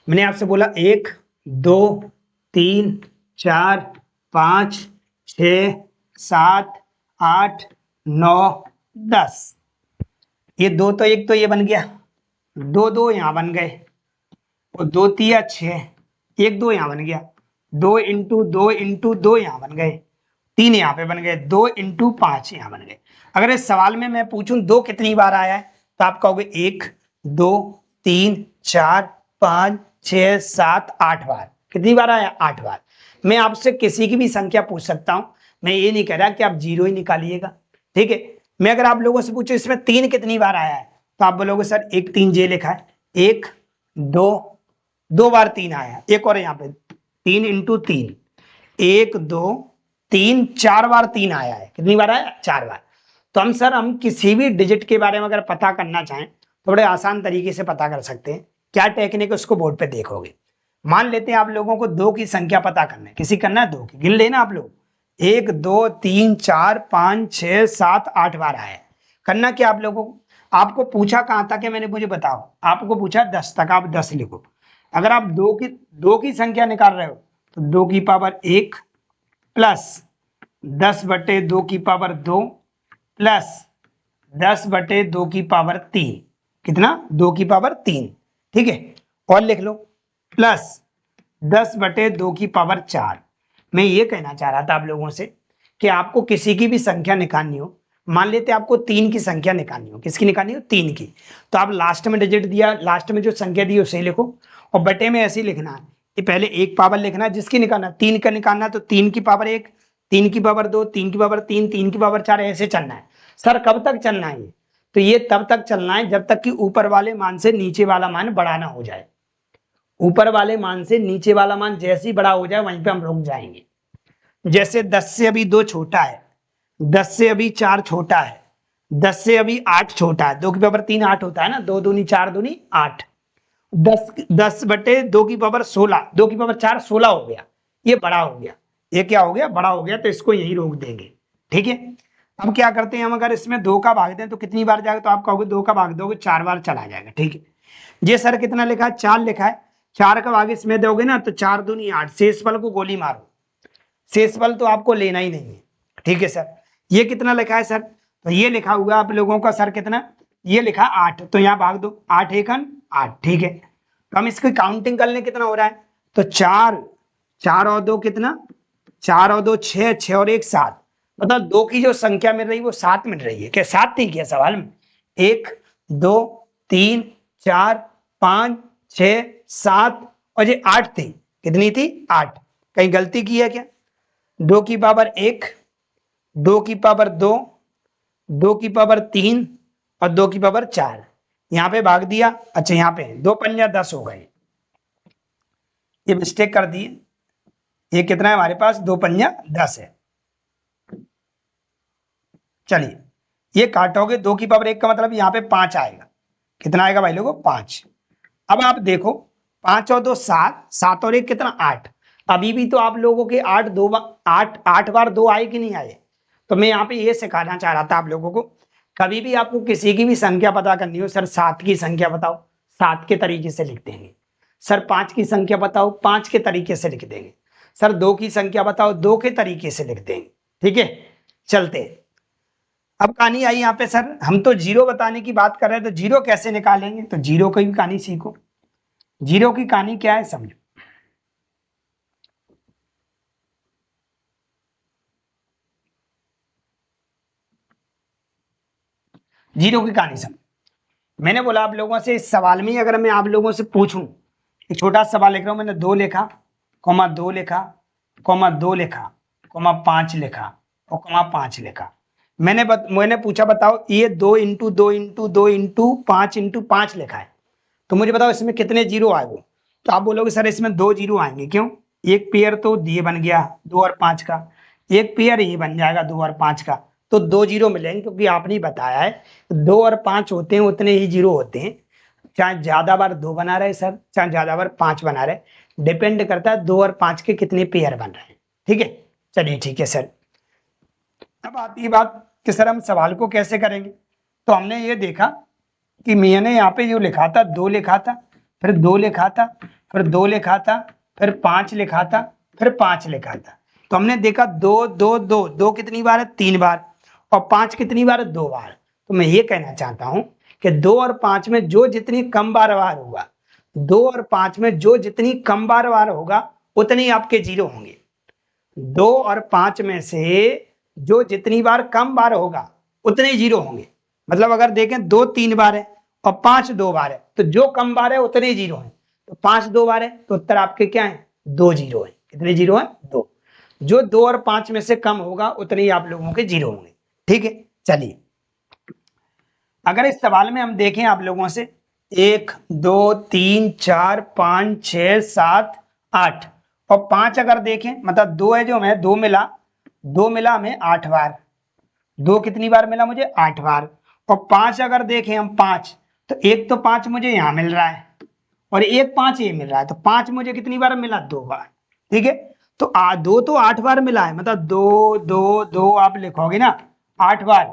A: मैंने आपसे बोला 1 2 3 4 5 6 7 8 9 10। ये 2 तो एक तो ये बन गया, 2 2 यहां बन गए, और 2 तिया 6, 1 2 यहां बन गया, 2 इंटू 2 इंटू 2 यहां बन गए, 3 यहाँ पे बन गए, 2 इंटू 5 यहाँ बन गए। अगर इस सवाल में मैं पूछूं 2 कितनी बार आया है, तो आप कहोगे 1 2 3 4 5 6 7 8 बार। कितनी बार आया, 8 बार। मैं आपसे किसी की भी संख्या पूछ सकता हूं, मैं ये नहीं कह रहा कि आप जीरो ही निकालिएगा, ठीक है। मैं अगर आप लोगों से पूछूं इसमें 3 कितनी बार आया है, तो आप बोलोगे सर 1 3 जे लिखा है, 1 2 2 बार 3 आया, एक और यहाँ पे 3 इंटू 3, 1 2 3 4 बार 3 आया है। कितनी बार आया, 4 बार। तो हम किसी भी डिजिट के बारे में अगर पता करना चाहें तो बड़े आसान तरीके से पता कर सकते हैं। क्या टेक्निक, उसको बोर्ड पे देखोगे। मान लेते हैं आप लोगों को 2 की संख्या पता करना है, किसी करना है 2 की, गिन लेना आप लोग, 1 2 3 4 5 6 7 8 बार आया है। करना क्या आप लोगों को, आपको पूछा कहां तक है, मैंने मुझे बताओ, आपको पूछा 10 तक, आप 10 लिखो। अगर आप 2 की संख्या निकाल रहे हो तो 2 की पावर 1 प्लस 10/2 की पावर 2 प्लस 10/2 की पावर 3, कितना, 2 की पावर 3, ठीक है। और लिख लो प्लस 10/2 की पावर 4। मैं ये कहना चाह रहा था आप लोगों से कि आपको किसी की भी संख्या निकालनी हो, मान लेते आपको 3 की संख्या निकालनी हो, किसकी निकालनी हो, 3 की, तो आप लास्ट में डिजिट दिया, लास्ट में जो संख्या दी उसे लिखो, और बटे में ऐसे ही लिखना है कि पहले एक पावर लिखना है, जिसकी निकालना 3 का निकालना, तो 3 की पावर 1 3 की पावर 2 3 की पावर 3 3 की पावर 4, ऐसे चलना है। सर कब तक चलना है ये, तो ये तब तक चलना है जब तक कि ऊपर वाले मान से नीचे वाला मान बड़ा ना हो जाए। ऊपर वाले मान से नीचे वाला मान जैसे ही बड़ा हो जाए वहीं पे हम रुक जाएंगे। जैसे 10 से अभी 2 छोटा है, 10 से अभी 4 छोटा है, 10 से अभी 8 छोटा है, 2 की पावर 3 8 होता है ना, 2 दूनी 4 दूनी 8, 10/2 की पावर 16, 2 की पावर 4 16 हो गया, ये बड़ा हो गया, ये क्या हो गया, बड़ा हो गया, तो इसको यही रोक देंगे, ठीक है। अब क्या करते हैं हम, अगर इसमें 2 का भाग दें तो कितनी बार जाएगा, तो आप कहोगे 2 का भाग दोगे 4 बार चला जाएगा, ठीक है। ये सर कितना लिखा है, 4 लिखा है, 4 का भाग इसमें दोगे ना तो 4 दूनी 8, शेषफल को गोली मारो, शेषफल तो आपको लेना ही नहीं है, ठीक है सर। ये कितना लिखा है सर, तो ये लिखा हुआ आप लोगों का सर कितना, ये लिखा 8, तो यहाँ भाग दो, 8 एकन 8, ठीक है। तो हम इसकी काउंटिंग कर लें कितना हो रहा है, तो 4 4 और 2 कितना, 4 और 2 6 6 और 1 7, मतलब 2 की जो संख्या मिल रही है वो 7 मिल रही है, क्या 7 थी क्या सवाल में, 1 2 3 4 5 6 7 और ये 8 थी, कितनी थी 8, कहीं गलती की है क्या, 2 की पावर 1 2 की पावर 2 2 की पावर 3 और 2 की पावर 4, यहां पे भाग दिया, अच्छा यहाँ पे 2 पंजा 10 हो गए, ये मिस्टेक कर दी, ये कितना है हमारे पास, 2 पंजा 10 है। चलिए ये काटोगे, 2 की पावर 1 का मतलब यहाँ पे 5 आएगा, कितना आएगा भाई लोगों, 5। अब आप देखो 5 और 2 7, 7 और 1 कितना 8, अभी भी तो आप लोगों के 8 बार 2 आए कि नहीं आए। तो मैं यहाँ पे ये सिखाना चाह रहा था आप लोगों को, कभी भी आपको किसी की भी संख्या पता करनी हो, सर 7 की संख्या बताओ, 7 के तरीके से लिख देंगे, सर 5 की संख्या बताओ, 5 के तरीके से लिख देंगे, सर 2 की संख्या बताओ, 2 के तरीके से लिख देंगे, ठीक है। चलते अब कहानी आई यहाँ पे, सर हम तो जीरो बताने की बात कर रहे हैं, तो जीरो कैसे निकालेंगे, तो जीरो की भी कहानी सीखो। जीरो की कहानी क्या है समझो, जीरो की कहानी समझ। मैंने बोला आप लोगों से इस सवाल में अगर मैं आप लोगों से पूछूं, एक छोटा सवाल लिख रहा हूं, मैंने 2 लिखा, कॉमा 2 लिखा, कॉमा 2 लिखा, कॉमा 5 लिखा और कॉमा 5 लिखा। मैंने पूछा बताओ ये 2 इंटू 2 इंटू 2 इंटू 5 इंटू 5 लिखा है, तो मुझे बताओ इसमें कितने जीरो आए वो। तो आप बोलोगे सर इसमें 2 जीरो आएंगे, क्यों? एक पेयर तो ये बन गया 2 और 5 का, एक पेयर ये बन जाएगा 2 और 5 का, तो 2 जीरो मिलेंगे, क्योंकि आपने ही बताया है 2 और 5 होते हैं उतने ही जीरो होते हैं, चाहे ज्यादा बार 2 बना रहे सर, चाहे ज्यादा बार 5 बना रहे, डिपेंड करता है 2 और 5 के कितने पेयर बन रहे हैं। ठीक है, चलिए ठीक है सर। अब आती है बात कि सर हम सवाल को कैसे करेंगे। तो हमने ये देखा कि मैंने यहाँ पे जो लिखा था 2 लिखा था, फिर 2 लिखा था, फिर 2 लिखा था, फिर 5 लिखा था, फिर 5 लिखा था। तो हमने देखा 2 2 2 2 कितनी बार है? 3 बार, और 5 कितनी बार है? 2 बार। तो मैं ये कहना चाहता हूं कि 2 और 5 में जो जितनी कम बार होगा, 2 और 5 में जो जितनी कम बार होगा उतने ही आपके जीरो होंगे। 2 और 5 में से जो जितनी बार कम बार होगा उतने ही जीरो होंगे। मतलब अगर देखें 2 3 बार है और 5 2 बार है, तो जो कम बार है उतने ही जीरो है। तो 5 2 बार है तो उत्तर आपके क्या है? 2 जीरो है। कितने जीरो है? 2। जो 2 और 5 में से कम होगा उतने ही आप लोगों के जीरो होंगे। ठीक है, चलिए अगर इस सवाल में हम देखें आप लोगों से 1 2 3 4 5 6 7 8 और 5 अगर देखें, मतलब 2 है जो हमें 2 मिला हमें 8 बार, 2 कितनी बार मिला मुझे? 8 बार। और 5 अगर देखें हम 5, तो एक तो 5 मुझे यहां मिल रहा है और एक 5 ये मिल रहा है, तो 5 मुझे कितनी बार मिला? 2 बार। ठीक है, तो 2 तो 8 बार मिला है, मतलब 2 2 2 आप लिखोगे ना 8 बार,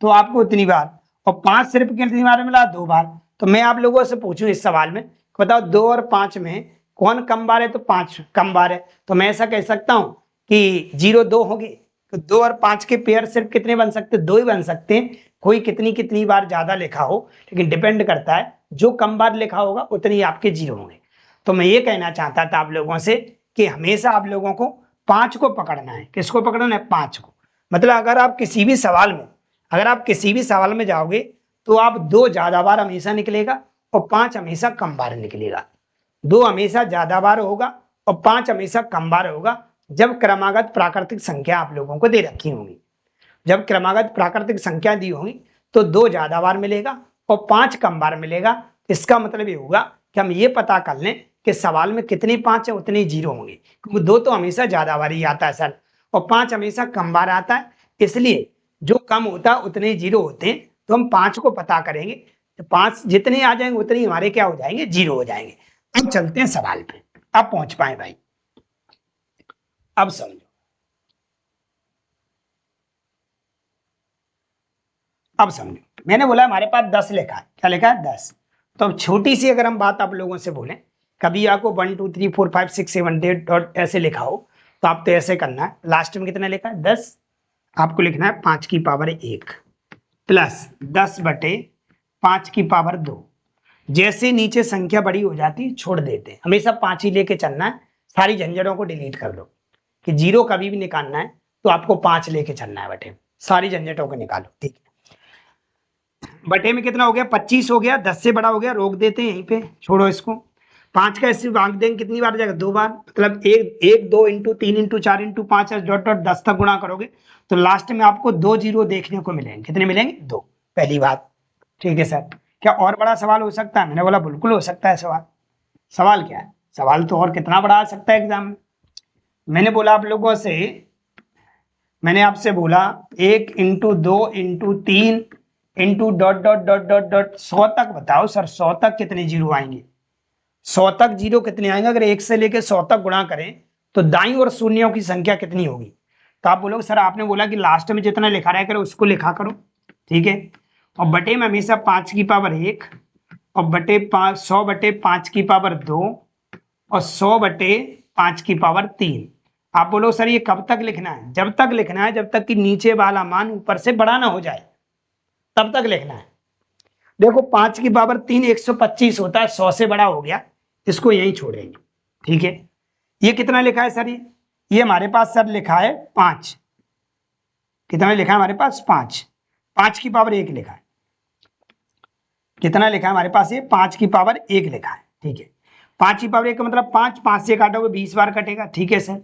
A: तो आपको उतनी बार। और 5 सिर्फ कितनी बार मिला? 2 बार। तो मैं आप लोगों से पूछूं इस सवाल में, बताओ 2 और 5 में कौन कम बार है? तो 5 कम बार है। तो मैं ऐसा कह सकता हूं कि 0 2 होंगे। तो 2 और 5 के पेयर सिर्फ कितने बन सकते? 2 ही बन सकते हैं। कोई कितनी कितनी बार ज्यादा लिखा हो, लेकिन डिपेंड करता है जो कम बार लिखा होगा उतने ही आपके जीरो होंगे। तो मैं ये कहना चाहता था आप लोगों से कि हमेशा आप लोगों को 5 को पकड़ना है। किसको पकड़ना है? 5 को। मतलब अगर आप किसी भी सवाल में जाओगे तो आप 2 ज्यादा बार हमेशा निकलेगा और 5 हमेशा कम बार निकलेगा। 2 हमेशा ज्यादा बार होगा और 5 हमेशा कम बार होगा, जब क्रमागत प्राकृतिक संख्या आप लोगों को दे रखी होंगी। जब क्रमागत प्राकृतिक संख्या दी होगी तो 2 ज्यादा बार मिलेगा और 5 कम बार मिलेगा। इसका मतलब ये होगा कि हम ये पता कर लें कि सवाल में कितनी 5 है उतने जीरो होंगे, क्योंकि 2 तो हमेशा ज्यादा बार ही आता है सर और 5 हमेशा कम बार आता है, इसलिए जो कम होता है उतने जीरो होते हैं। तो हम 5 को पता करेंगे, तो 5 जितने आ जाएंगे उतने हमारे क्या हो जाएंगे? जीरो हो जाएंगे। अब चलते हैं सवाल पे, अब पहुंच पाए भाई। अब समझो, अब समझो मैंने बोला हमारे पास 10 लिखा है। क्या लिखा है? 10। तो अब छोटी सी अगर हम बात आप लोगों से बोलें, कभी आपको 1 2 3 4 5 6 7 8 डॉट ऐसे लिखा हो, तो आप तो ऐसे करना है, लास्ट में कितना लिखा है? 10। आपको लिखना है 5 की पावर 1 प्लस 10 बटे 5 की पावर 2। जैसे नीचे संख्या बड़ी हो जाती है छोड़ देते हैं, हमेशा 5 ही लेके चलना है। सारी झंझटों को डिलीट कर दो कि जीरो कभी भी निकालना है तो आपको 5 लेके चलना है बटे, सारी झंझटों को निकालो। ठीक है, बटे में कितना हो गया? 25 हो गया, 10 से बड़ा हो गया, रोक देते हैं यहीं पे, छोड़ो इसको। 5 का ऐसे भाग देंगे कितनी बार जाएगा? 2 बार। मतलब 1 2 into 3 into 4 into 5 dot dot 10 तक गुणा करोगे तो लास्ट में आपको 2 जीरो देखने को मिलेंगे। कितने मिलेंगे? 2। पहली बात। ठीक है सर, क्या और बड़ा सवाल हो सकता है? मैंने बोला बिल्कुल हो सकता है सवाल। सवाल क्या है? सवाल तो और कितना बड़ा आ सकता है एग्जाम में। मैंने बोला आप लोगों से, मैंने आपसे बोला 1 into 2 into 3 into dot dot dot dot dot 100 तक बताओ सर, 100 तक कितने जीरो आएंगे? 100 तक जीरो कितने आएंगे? अगर 1 से लेकर 100 तक गुणा करें तो दाईं और शून्यों की संख्या कितनी होगी? तो आप बोलोगे सर आपने बोला कि लास्ट में जितना लिखा रहा करो उसको लिखा करो। ठीक है, और बटे में हमेशा 5 की पावर 1 और बटे 100 बटे 5 की पावर 2 और 100 बटे 5 की पावर 3। आप बोलो सर ये कब तक लिखना है? जब तक लिखना है जब तक कि नीचे वाला मान ऊपर से बड़ा ना हो जाए, तब तक लिखना है। देखो 5 की पावर 3 125 होता है, 100 से बड़ा हो गया, इसको यही छोड़ेंगे। ठीक है, ये कितना लिखा है सर? ये हमारे पास सर लिखा है 5। कितना लिखा है हमारे पास? 5। 5 की पावर 1 लिखा है। कितना लिखा है हमारे पास, ये 5 की पावर 1 लिखा है, ठीक है। 5 की पावर 1 का मतलब 5, 5 से काटोगे 20 बार कटेगा, ठीक है सर।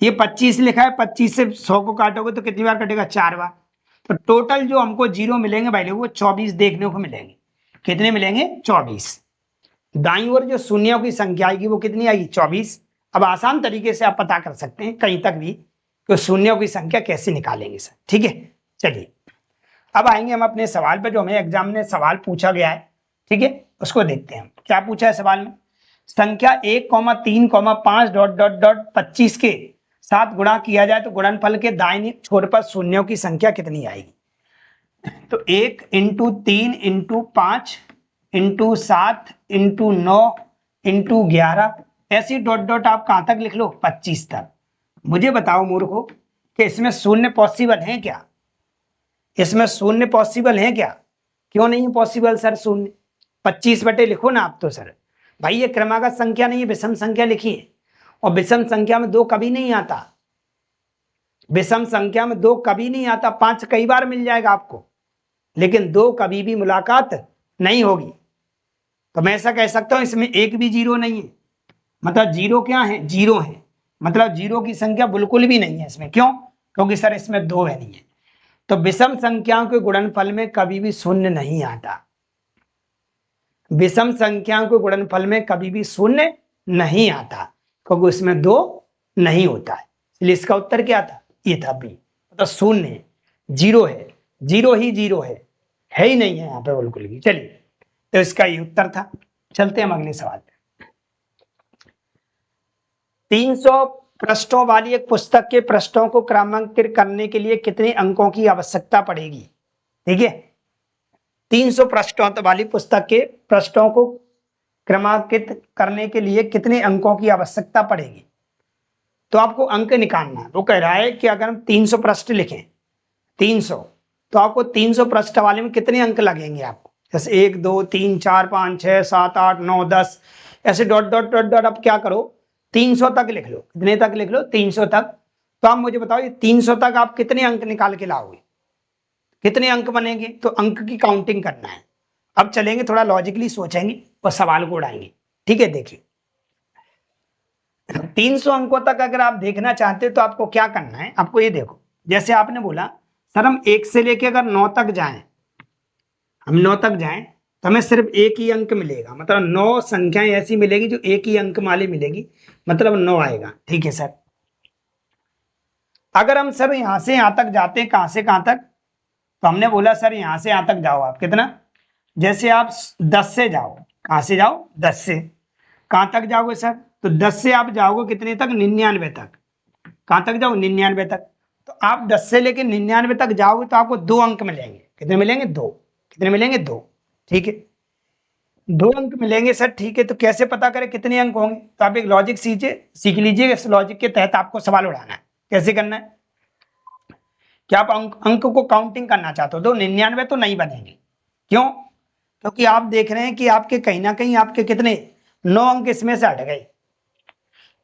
A: ये 25 लिखा है, 25 से 100 को काटोगे तो कितनी बार कटेगा, 4 बार। तो टोटल जो हमको जीरो मिलेंगे भाई लोग वो 24 देखने को मिलेंगे। कितने मिलेंगे, 24। दाईं ओर जो शून्यों की संख्या आएगी वो कितनी आएगी, 24। अब आसान तरीके से आप पता कर सकते हैं कहीं तक भी कि शून्यों की संख्या कैसे निकालेंगे सर, ठीक है। चलिए अब आएंगे हम अपने सवाल पर, जो हमें एग्जाम में सवाल पूछा गया है, ठीक है, उसको देखते हैं हम क्या पूछा है सवाल में। संख्या 1,3,5 डॉट डॉट डॉट 25 के साथ गुणा किया जाए तो गुणनफल के दाहिने छोर पर शून्यों की संख्या कितनी आएगी। तो 1 into 3 into 5 into 7 into 9 into 11 ऐसी डॉट डॉट आप कहां तक लिख लो, 25 तक। मुझे बताओ मूर्खों कि इसमें शून्य पॉसिबल है क्या, इसमें शून्य पॉसिबल है क्या, क्यों नहीं है पॉसिबल सर शून्य। 25 बटे लिखो ना आप तो सर, भाई ये क्रमागत संख्या नहीं है, विषम संख्या लिखिए। और विषम संख्या में 2 कभी नहीं आता, विषम संख्या में 2 कभी नहीं आता। 5 कई बार मिल जाएगा आपको, लेकिन 2 कभी भी मुलाकात नहीं होगी। तो मैं ऐसा कह सकता हूं इसमें एक भी जीरो नहीं है, मतलब जीरो क्या है, जीरो है, मतलब जीरो की संख्या बिल्कुल भी नहीं है इसमें। क्यों, क्योंकि सर इसमें 2 है नहीं है। तो विषम संख्याओं के गुणनफल में कभी भी शून्य नहीं आता, विषम संख्याओं के गुणनफल में कभी भी शून्य नहीं आता, क्योंकि उसमें 2 नहीं होता है। इसलिए इसका उत्तर क्या था, ये था बी, मतलब शून्य, जीरो है, जीरो ही जीरो है ही नहीं है यहाँ पे बिल्कुल भी। चलिए तो इसका ये उत्तर था। चलते हैं हम अगले सवाल पे। 300 पृष्ठों वाली एक पुस्तक के पृष्ठों को क्रमांकित करने के लिए कितने अंकों की आवश्यकता पड़ेगी, ठीक है। 300 पृष्ठों वाली पुस्तक के पृष्ठों को क्रमांकित करने के लिए कितने अंकों की आवश्यकता पड़ेगी। तो आपको अंक निकालना है। वो कह रहा है कि अगर हम 300 पृष्ठ लिखें, 300, तो आपको 300 पृष्ठ वाले में कितने अंक लगेंगे आपको, जैसे 1 2 3 4 5 6 7 8 9 10 ऐसे डॉट डॉट डॉट डॉट। आप क्या करो, 300 तक लिख लो। कितने तक लिख लो, 300 तक। तो आप मुझे बताओ ये 300 तक आप कितने अंक निकाल के लाओगे, कितने अंक बनेंगे। तो अंक की काउंटिंग करना है। अब चलेंगे थोड़ा लॉजिकली सोचेंगे और सवाल को उड़ाएंगे, ठीक है। देखिए 300 अंकों तक अगर आप देखना चाहते हो तो आपको क्या करना है, आपको ये देखो, जैसे आपने बोला सर हम 1 से लेके अगर 9 तक जाएं, हम 9 तक जाएं तो हमें सिर्फ एक ही अंक मिलेगा, मतलब 9 संख्याएं ऐसी मिलेगी जो एक ही अंक वाली मिलेगी, मतलब 9 आएगा, ठीक है सर। अगर हम सर यहां से यहां तक जाते हैं, कहां से कहां तक, तो हमने बोला सर यहां से यहां तक जाओ आप, कितना, जैसे आप 10 से जाओ, कहां से जाओ, 10 से, कहां तक जाओगे सर, तो 10 से आप जाओगे कितने तक, 99 तक। कहां तक जाओ, 99 तक। तो आप 10 से लेके 99 तक जाओगे तो आपको 2 अंक मिलेंगे। कितने मिलेंगे, 2। कितने मिलेंगे, 2, ठीक है, 2 अंक मिलेंगे सर, ठीक है। तो कैसे पता करें कितने अंक होंगे, तो आप एक लॉजिक सीख लीजिए। इस लॉजिक के तहत आपको सवाल उड़ाना है। कैसे करना है, क्या आप अंक को काउंटिंग करना चाहते हो तो 99 तो नहीं बनेंगे। क्यों, क्योंकि आप देख रहे हैं कि आपके कहीं ना कहीं आपके कितने 9 अंक इसमें से हट गए।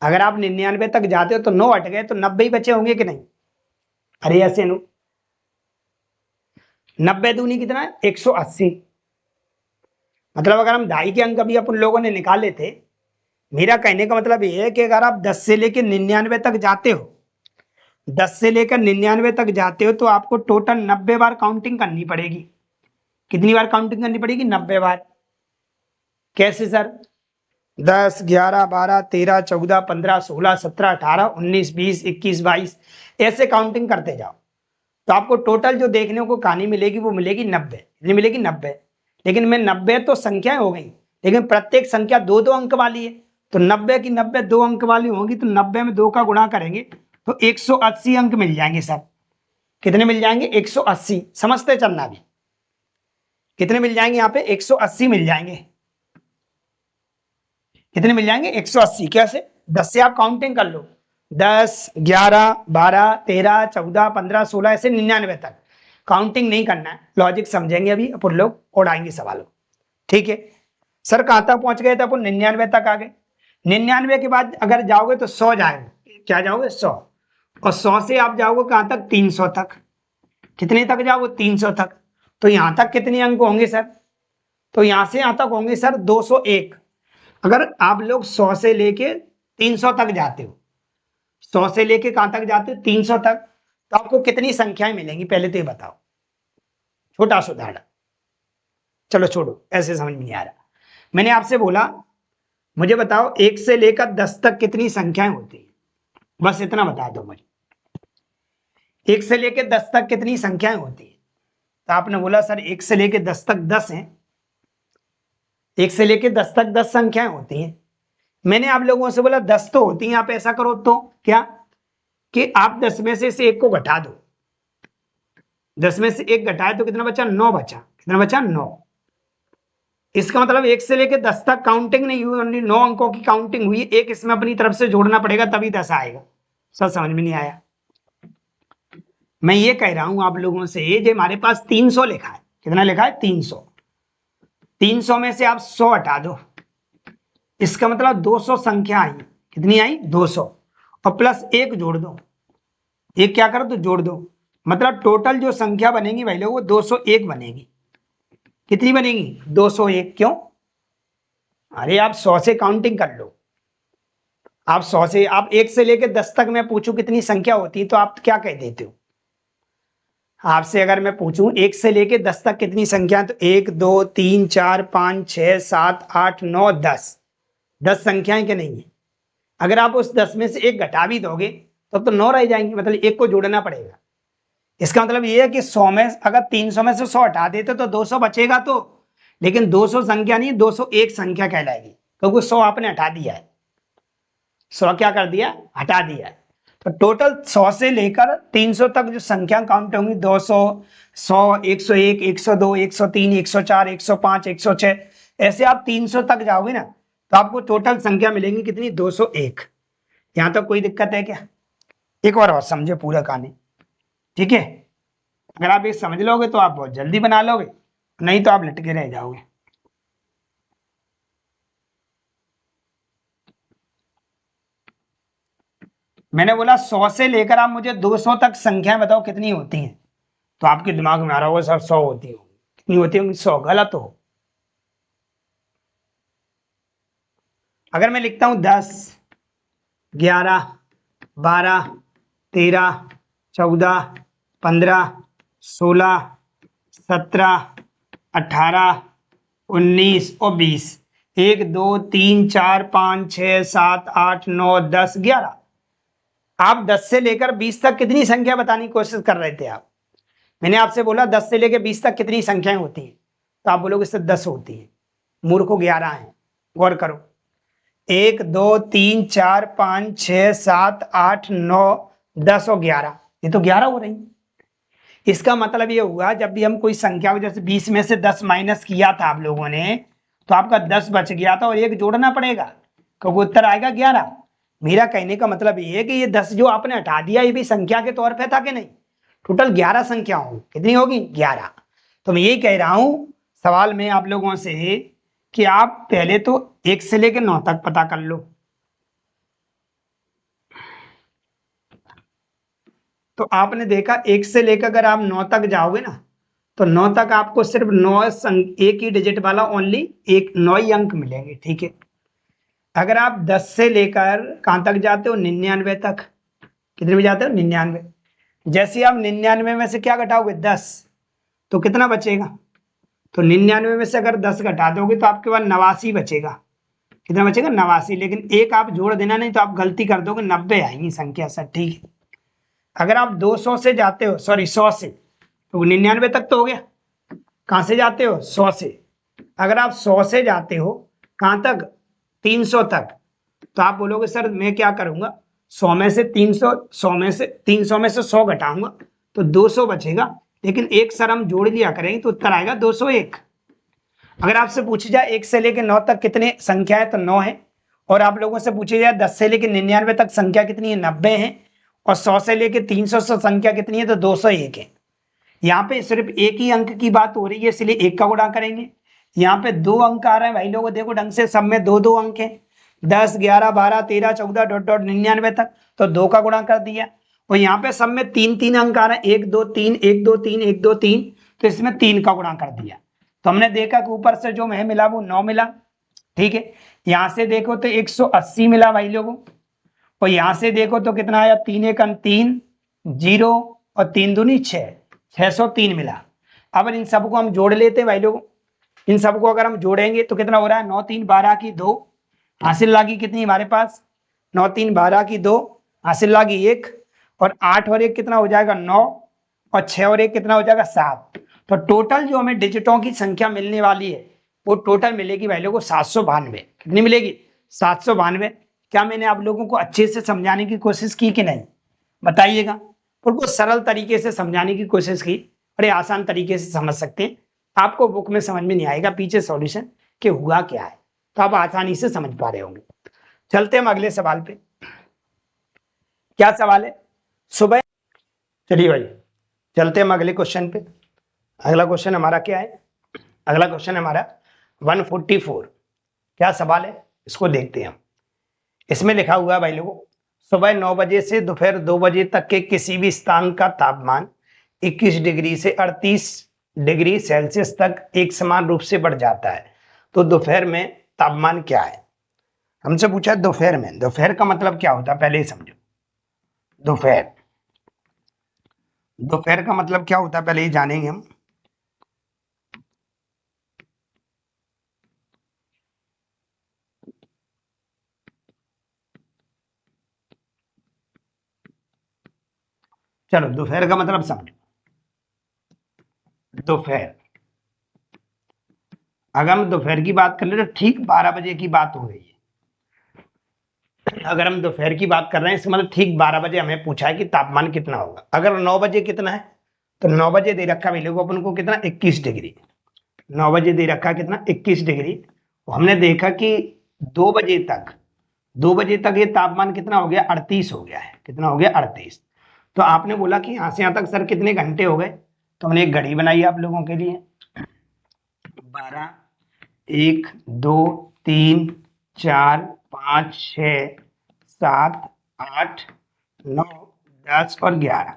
A: अगर आप 99 तक जाते हो तो 9 हट गए तो 90 ही बचे होंगे कि नहीं। अरे ऐसे नो, 90 दूनी कितना है, 180। मतलब अगर हम 2.5 के अंक अभी अपन लोगों ने निकाले थे, मेरा कहने का मतलब ये है कि अगर आप 10 से लेकर 99 तक जाते हो, 10 से लेकर 99 तक जाते हो तो आपको टोटल 90 बार काउंटिंग करनी पड़ेगी। कितनी बार काउंटिंग करनी पड़ेगी, 90 बार। कैसे सर, 10 11 12 13 14 15 16 17 18 19 20 21 22 ऐसे काउंटिंग करते जाओ तो आपको टोटल जो देखने को कहानी मिलेगी वो मिलेगी 90। कितनी मिलेगी, 90। लेकिन मैं 90 तो संख्याएं हो गई, लेकिन प्रत्येक संख्या 2-2 अंक वाली है। तो 90 की 90 2 अंक वाली होंगी तो 90 में 2 का गुणा करेंगे तो 180 अंक मिल जाएंगे सर। कितने मिल जाएंगे, 180। समझते चलना भी, कितने मिल जाएंगे यहाँ पे, 180 मिल जाएंगे। कितने मिल जाएंगे, 180। कैसे, 10 से आप काउंटिंग कर लो, 10 11 12 13 14 15 16 ऐसे 99 तक काउंटिंग नहीं करना है। लॉजिक समझेंगे अभी अपन लोग, उड़ाएंगे सवालों, ठीक है। सर कहां तक पहुंच गए थे अपन, 99 तक आ गए। 99 के बाद अगर जाओगे तो 100 जाएंगे, क्या जाओगे, 100। और 100 से आप जाओगे कहां तक, 300 तक। कितने तक जाओगे, 300 तक। तो यहां तक कितने अंक होंगे सर, तो यहां से यहां तक होंगे सर 201। अगर आप लोग 100 से लेके 300 तक जाते हो, 100 से लेके कहां तक जाते हो 300 तक, तो आपको कितनी संख्याएं मिलेंगी पहले तो ये बताओ। छोटा सा उदाहरण, चलो छोड़ो ऐसे समझ में नहीं आ रहा। मैंने आपसे बोला मुझे बताओ 1 से लेकर 10 तक कितनी संख्याएं होती है, बस इतना बता दो मुझे। 1 से लेकर 10 तक कितनी संख्याएं होती है, तो आपने बोला सर 1 से लेकर 10 तक 10 हैं। 1 से लेकर 10 तक 10 संख्याएं होती हैं। मैंने आप लोगों से बोला 10 तो होती हैं, आप ऐसा करो तो क्या कि आप 10 में से इस एक को घटा दो। 10 में से एक घटाए तो कितना बचा, 9 बचा। कितना बचा, 9। इसका मतलब 1 से लेकर 10 तक काउंटिंग नहीं हुई, ओनली 9 अंकों की काउंटिंग हुई। एक इसमें अपनी तरफ से जोड़ना पड़ेगा तभी 10 आएगा। सब समझ में नहीं आया। मैं ये कह रहा हूं आप लोगों से, ये हमारे पास 300 लिखा है। कितना लिखा है, 300। 300 में से आप 100 हटा दो, इसका मतलब 200 संख्या आई। कितनी आई, 200, और प्लस 1 जोड़ दो। एक क्या करो तो जोड़ दो, मतलब टोटल जो संख्या बनेगी भाई लोग वो 201 बनेगी। कितनी बनेगी, 201। क्यों, अरे आप 100 से काउंटिंग कर लो। आप 100 से, आप 1 से लेकर 10 तक मैं पूछूं कितनी संख्या होती है तो आप क्या कह देते हो। आपसे अगर मैं पूछूं 1 से लेकर 10 तक कितनी संख्या, तो 1 2 3 4 5 6 7 8 9 10, 10 संख्याएं क्या नहीं है। अगर आप उस 10 में से एक घटा भी दोगे तो 9 रह जाएंगी, मतलब एक को जोड़ना पड़ेगा। इसका मतलब ये है कि 100 में अगर 300 में से 100 हटा देते तो 200 बचेगा, तो लेकिन 200 संख्या नहीं, 201 संख्या कहलाएगी, क्योंकि 100 आपने हटा दिया है। 100 क्या कर दिया, हटा दिया है। तो टोटल 100 से लेकर 300 तक जो संख्या काउंट होंगी, 200, 100, 101, 102, 103, 104, 105, 106, ऐसे आप 300 तक जाओगे ना तो आपको टोटल संख्या मिलेंगी कितनी, 201। यहां तक कोई दिक्कत है क्या, एक बार और समझे पूरा कहानी, ठीक है। अगर आप ये समझ लोगे तो आप बहुत जल्दी बना लोगे, नहीं तो आप लटके रह जाओगे। मैंने बोला 100 से लेकर आप मुझे 200 तक संख्याएं बताओ कितनी होती हैं, तो आपके दिमाग में आ रहा होगा सर 100 होती होगी। कितनी होती होंगी, 100। गलत हो। अगर मैं लिखता हूं 10, 11, 12, 13, 14, 15, 16, 17, 18, 19 और 20, 1 2 3 4 5 6 7 8 9 10 11, आप 10 से लेकर 20 तक कितनी संख्या बताने की कोशिश कर रहे थे आप। मैंने आपसे बोला 10 से लेकर 20 तक कितनी संख्याएं होती हैं, तो आप बोलोगे इससे 10 होती हैं। मूर्खों 11 हैं, गौर करो। 1 2 3 4 5 6 7 8 9 10 और 11, ये तो 11 हो रही। इसका मतलब ये हुआ जब भी हम कोई संख्या को, जैसे 20 में से 10 माइनस किया था आप लोगों ने, तो आपका 10 बच गया था और एक जोड़ना पड़ेगा, क्योंकि उत्तर आएगा 11। मेरा कहने का मतलब ये है कि ये 10 जो आपने हटा दिया ये भी संख्या के तौर पे था कि नहीं। टोटल 11 संख्या होगी। कितनी होगी, 11। तो मैं यही कह रहा हूं सवाल में आप लोगों से कि आप पहले तो 1 से लेकर 9 तक पता कर लो। तो आपने देखा 1 से लेकर अगर आप 9 तक जाओगे ना, तो 9 तक आपको सिर्फ 9 एक ही डिजिट वाला ओनली एक 9 ही अंक मिलेंगे, ठीक है। अगर आप 10 से लेकर कहां तक जाते हो, 99 तक। कितने में जाते हो, 99। जैसे आप 99 में से क्या घटाओगे, 10, तो कितना बचेगा, तो 99 में से अगर 10 घटा दोगे तो आपके पास 89 बचेगा। कितना बचेगा, 89। लेकिन एक आप जोड़ देना, नहीं तो आप गलती कर दोगे, 90 आएंगी संख्या सर, ठीक है। अगर आप 200 से जाते हो, सॉरी 100 से, तो 99 तक तो हो गया। कहां से जाते हो, 100 से। अगर आप 100 से जाते हो कहां तक, 300 तक, तो आप बोलोगे सर मैं क्या करूंगा, 100 में से 300, 100 में से 300 में से 100 घटाऊंगा तो 200 बचेगा, लेकिन एक सर हम जोड़ लिया करेंगे तो उत्तर आएगा 201। अगर आपसे पूछी जाए 1 से लेकर 9 तक कितने संख्या है, तो 9 है। और आप लोगों से पूछी जाए 10 से लेकर 99 तक संख्या कितनी है, 90 है। और 100 से लेकर 300 संख्या कितनी है, तो 201 है। यहाँ पे सिर्फ एक ही अंक की बात हो रही है, इसलिए एक का गुणा करेंगे। यहाँ पे 2 अंक आ रहे हैं भाई लोगों, देखो ढंग से, सब में 2 2 अंक है, 10 11 12 13 14 डॉट डॉट 99 तक, तो 2 का गुणा कर दिया। और यहाँ पे सब में 3 3 अंक आ रहे हैं, 1 2 3 1 2 3 1 2 3, तो इसमें 3 का गुणा कर दिया। तो हमने देखा कि ऊपर से जो हमें मिला वो 9 मिला, ठीक है। यहां से देखो तो 180 मिला भाई लोगों, और यहां से देखो तो कितना आया, 3 एकम 3, 0 और 3 दूनी 6, 603 मिला। अब इन सबको हम जोड़ लेते हैं भाई लोगों, इन सबको अगर हम जोड़ेंगे तो कितना हो रहा है, 9 3 12 की 2, हासिल लागी कितनी हमारे पास, 9 3 12 की 2, हासिल लागी 1, और 8 और 1 कितना हो जाएगा 9, और 6 और 1 कितना हो जाएगा 7। तो टोटल जो हमें डिजिटों की संख्या मिलने वाली है वो टोटल मिलेगी भाई लोगों 792। कितनी मिलेगी, 792। क्या मैंने आप लोगों को अच्छे से समझाने की कोशिश की कि नहीं, बताइएगा। बिल्कुल सरल तरीके से समझाने की कोशिश की, बड़े आसान तरीके से समझ सकते हैं। आपको बुक में समझ में नहीं आएगा पीछे सॉल्यूशन कि हुआ क्या है, तो आप आसानी से समझ पा रहे होंगे। चलते हम अगले सवाल पे। क्या सवाल है सुबह, चलिए भाई चलते हम अगले क्वेश्चन पे। अगला क्वेश्चन हमारा क्या है, अगला क्वेश्चन हमारा 144। क्या सवाल है इसको देखते हैं हम। इसमें लिखा हुआ है भाई लोगों, सुबह 9 बजे से दोपहर 2 बजे तक के किसी भी स्थान का तापमान 21 डिग्री से 38 डिग्री सेल्सियस तक एक समान रूप से बढ़ जाता है, तो दोपहर में तापमान क्या है। हमसे पूछा है दोपहर में, दोपहर का मतलब क्या होता है पहले ही समझो। दोपहर, दोपहर का मतलब क्या होता है पहले ही जानेंगे हम। चलो दोपहर का मतलब समझो। दोपहर, अगर हम दोपहर की बात कर ले तो ठीक 12 बजे की बात हो रही है। अगर हम दोपहर की बात कर रहे हैं इसका मतलब ठीक 12 बजे हमें पूछा है कि तापमान कितना होगा। अगर 9 बजे कितना है, तो 9 बजे दे रखा है अपन को कितना, 21 डिग्री। 9 बजे दे रखा है कितना, 21 डिग्री। हमने देखा कि 2 बजे तक, 2 बजे तक ये तापमान कितना हो गया, 38 हो गया है। कितना हो गया, 38। तो आपने बोला कि यहां से यहां तक सर कितने घंटे हो गए, तो हमने एक घड़ी बनाई आप लोगों के लिए। 12, 1 2 3 4 5 6 7 8 9 10 और 11।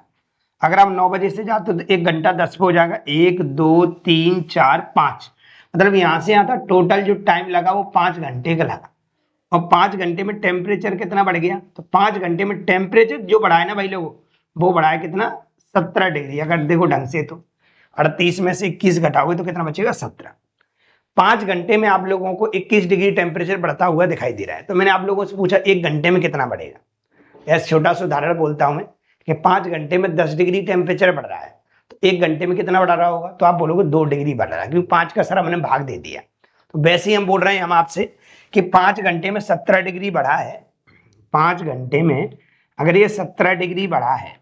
A: अगर हम 9 बजे से जाते तो 1 घंटा 10 पे हो जाएगा, 1 2 3 4 5। मतलब यहां से यहां तक टोटल जो टाइम लगा वो 5 घंटे का लगा। और 5 घंटे में टेम्परेचर कितना बढ़ गया, तो 5 घंटे में टेम्परेचर जो बढ़ा है ना भाई लोगों, वो बढ़ा है कितना, 17 डिग्री। अगर देखो ढंग से तो 38 में से 21 घटाओगे तो कितना बचेगा, 17। 5 घंटे में आप लोगों को 21 डिग्री टेम्परेचर बढ़ता हुआ दिखाई दे रहा है। तो मैंने आप लोगों से पूछा 1 घंटे में कितना बढ़ेगा। ऐसा छोटा सा उदाहरण बोलता हूं मैं कि 5 घंटे में 10 डिग्री टेम्परेचर बढ़ रहा है, तो 1 घंटे में कितना बढ़ रहा होगा, तो आप बोलोगे 2 डिग्री बढ़ रहा है, क्योंकि 5 का सर हमने भाग दे दिया। तो वैसे ही हम बोल रहे हैं हम आपसे कि 5 घंटे में 17 डिग्री बढ़ा है। 5 घंटे में अगर ये 17 डिग्री बढ़ा है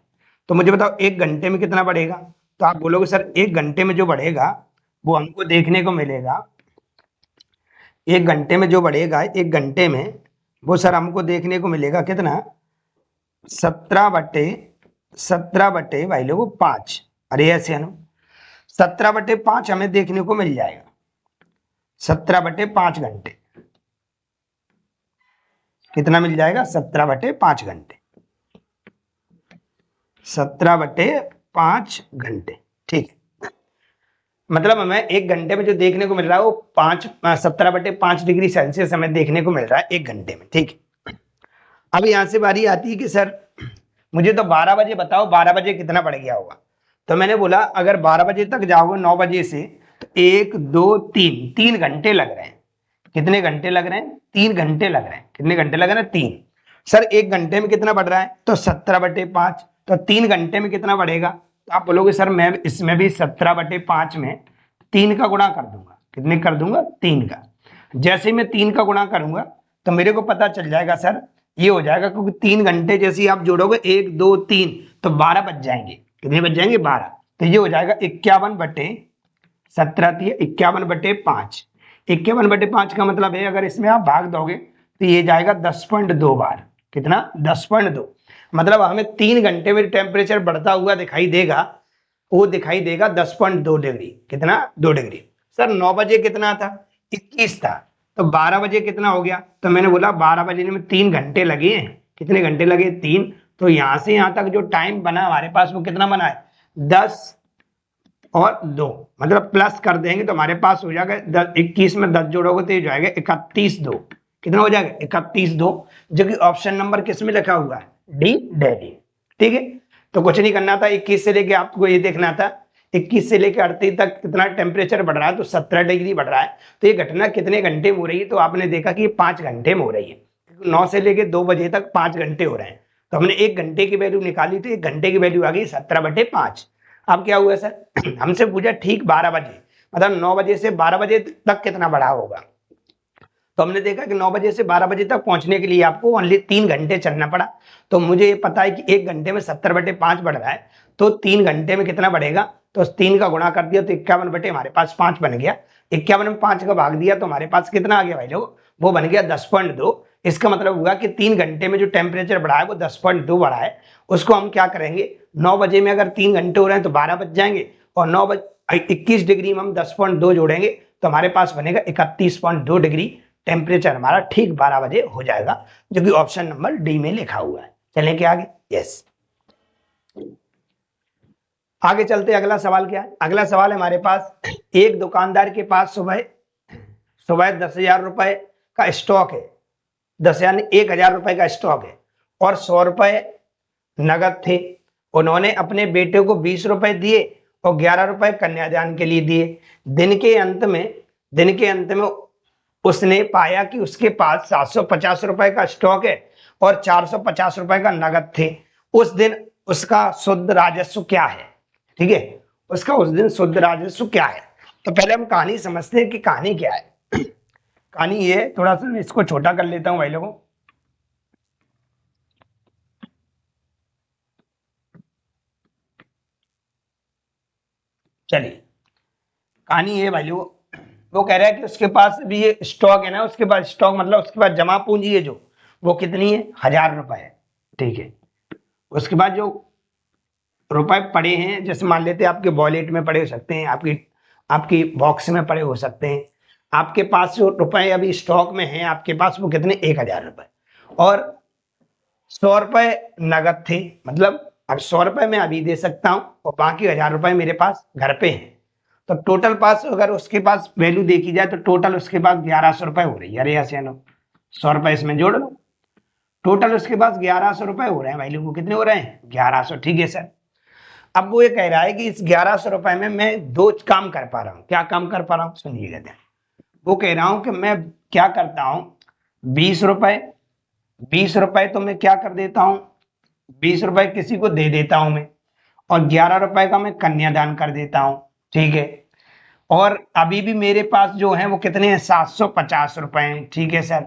A: तो मुझे बताओ 1 घंटे में कितना बढ़ेगा। तो आप बोलोगे सर 1 घंटे में जो बढ़ेगा वो हमको देखने को मिलेगा, 1 घंटे में जो बढ़ेगा 1 घंटे में वो सर हमको देखने को मिलेगा कितना, 17/17 भाई लोगों 5। अरे ऐसे है ना, 17/5 हमें देखने को मिल जाएगा। 17/5 घंटे कितना मिल जाएगा, 17/5 घंटे। 17/5 घंटे, ठीक है। मतलब हमें 1 घंटे में जो देखने को मिल रहा है वो 17/5 डिग्री सेल्सियस हमें देखने को मिल रहा है 1 घंटे में, ठीक है। अब यहां से बारी आती है कि सर मुझे तो 12 बजे बताओ, 12 बजे कितना बढ़ गया होगा। तो मैंने बोला अगर 12 बजे तक जाओगे 9 बजे से तो 1 2 3 घंटे लग रहे हैं। कितने घंटे लग रहे हैं, 3 घंटे लग रहे हैं। कितने घंटे लग रहे हैं, 3। सर 1 घंटे में कितना बढ़ रहा है, तो 17/5। तो 3 घंटे में कितना बढ़ेगा, तो आप बोलोगे सर मैं इसमें भी 17/5 में 3 का गुणा कर दूंगा। कितने कर दूंगा, 3 का। जैसे मैं 3 का गुणा करूंगा तो मेरे को पता चल जाएगा सर ये हो जाएगा, क्योंकि 3 घंटे जैसे ही आप जोड़ोगे 1 2 3 तो 12 बच जाएंगे। कितने बच जाएंगे, 12। तो ये हो जाएगा 51/17 51/5। 51/5 का मतलब है अगर इसमें आप भाग दोगे तो ये जाएगा 10.2 बार। कितना, 10.2। मतलब हमें 3 घंटे में टेम्परेचर बढ़ता हुआ दिखाई देगा, वो दिखाई देगा 10.2 डिग्री। कितना, 2 डिग्री। सर 9 बजे कितना था, 21 था, तो 12 बजे कितना हो गया। तो मैंने बोला 12 बजे में 3 घंटे लगे हैं। कितने घंटे लगे, 3। तो यहां से यहां तक जो टाइम बना हमारे पास वो कितना बना है, 10 और 2, मतलब प्लस कर देंगे तो हमारे पास हो जाएगा 21 में 10 जोड़ोगे तो ये जो आएगा 31 2। कितना हो जाएगा 31 2, जो कि ऑप्शन नंबर किस में लिखा हुआ है, डी दिल्ली। ठीक है, तो कुछ नहीं करना था, 21 से लेके आपको ये देखना था 21 से लेकर 38 तक कितना टेम्परेचर बढ़ रहा है, तो 17 डिग्री बढ़ रहा है। तो ये घटना कितने घंटे में हो रही है, तो आपने देखा कि ये 5 घंटे में हो रही है। 9 से लेके 2 बजे तक 5 घंटे हो रहे हैं, तो हमने 1 घंटे की वैल्यू निकाली, तो 1 घंटे की वैल्यू आ गई 17/5। अब क्या हुआ सर, हमसे पूछा ठीक 12 बजे, मतलब 9 बजे से 12 बजे तक कितना बढ़ा होगा। तो हमने देखा कि 9 बजे से 12 बजे तक पहुंचने के लिए आपको ओनली 3 घंटे चलना पड़ा। तो मुझे ये पता है कि 1 घंटे में 70/5 बढ़ रहा है, तो 3 घंटे में कितना बढ़ेगा, तो 3 का गुणा कर दिया तो 51 बटे हमारे पास 5 बन गया। 51 में 5 का भाग दिया तो हमारे पास कितना आ गया भाई लोग, वो बन गया 10.2। इसका मतलब हुआ कि 3 घंटे में जो टेम्परेचर बढ़ा है वो 10.2 बढ़ा है। उसको हम क्या करेंगे, 9 बजे में अगर 3 घंटे हो रहे हैं तो 12 बज जाएंगे, और 9 बजे 21 डिग्री में हम 10.2 जोड़ेंगे तो हमारे पास बनेगा 31.2 डिग्री। टेम्परेचर हमारा ठीक 12 बजे हो जाएगा, जो कि ऑप्शन नंबर डी में लिखा हुआ है। चलें क्या आगे, यस। आगे चलते, अगला सवाल क्या है। अगला सवाल है हमारे पास, एक दुकानदार के पास सुबह सुबह 10,000 रुपए का स्टॉक है, 10 यानी 1,000 रुपए का स्टॉक है, और 100 रुपए नगद थे। उन्होंने अपने बेटे को 20 रुपए दिए और 11 रुपए कन्यादान के लिए दिए। दिन के अंत में उसने पाया कि उसके पास 750 रुपए का स्टॉक है और 450 रुपए का नगद थे। उस दिन उसका शुद्ध राजस्व क्या है, ठीक है, उसका उस दिन शुद्ध राजस्व क्या है। तो पहले हम कहानी समझते हैं कि कहानी क्या है। कहानी ये, थोड़ा सा मैं इसको छोटा कर लेता हूं भाई लोगों। चलिए, कहानी ये भाई लोगों, वो कह रहा है कि उसके पास भी ये स्टॉक है ना, उसके पास स्टॉक मतलब उसके पास जमा पूंजी है जो, वो कितनी है, 1,000 रुपए है। ठीक है, उसके बाद जो रुपए पड़े हैं, जैसे मान लेते हैं आपके वॉलेट में पड़े हो सकते हैं, आपकी आपकी बॉक्स में पड़े हो सकते हैं। आपके पास जो रुपए अभी स्टॉक में हैं आपके पास, वो कितने, 1,000 रुपए, और 100 रुपए नगद थे। मतलब अब 100 रुपए मैं अभी दे सकता हूं और बाकी 1,000 रुपए मेरे पास घर पे हैं। तो टोटल पास अगर उसके पास वैल्यू देखी जाए तो टोटल उसके पास 1,100 रुपए हो रही है। अरे ऐसे 100 रुपए इसमें जोड़ लो, टोटल उसके पास 1,100 रुपए हो रहे हैं भाई लोगों, कितने हो रहे हैं, 1,100। ठीक है सर, अब वो ये कह रहा है कि इस 1,100 रुपए में मैं 2 काम कर पा रहा हूं। क्या काम कर पा रहा हूं, सुनिएगा ध्यान। वो कह रहा हूं कि मैं क्या करता हूं, 20 रुपए 20 रुपए तो मैं क्या कर देता हूं, 20 रुपए किसी को दे देता हूं मैं, और 11 रुपए का मैं कन्यादान कर देता हूं। ठीक है, और अभी भी मेरे पास जो है वो कितने हैं, 750 रुपए हैं। ठीक है सर,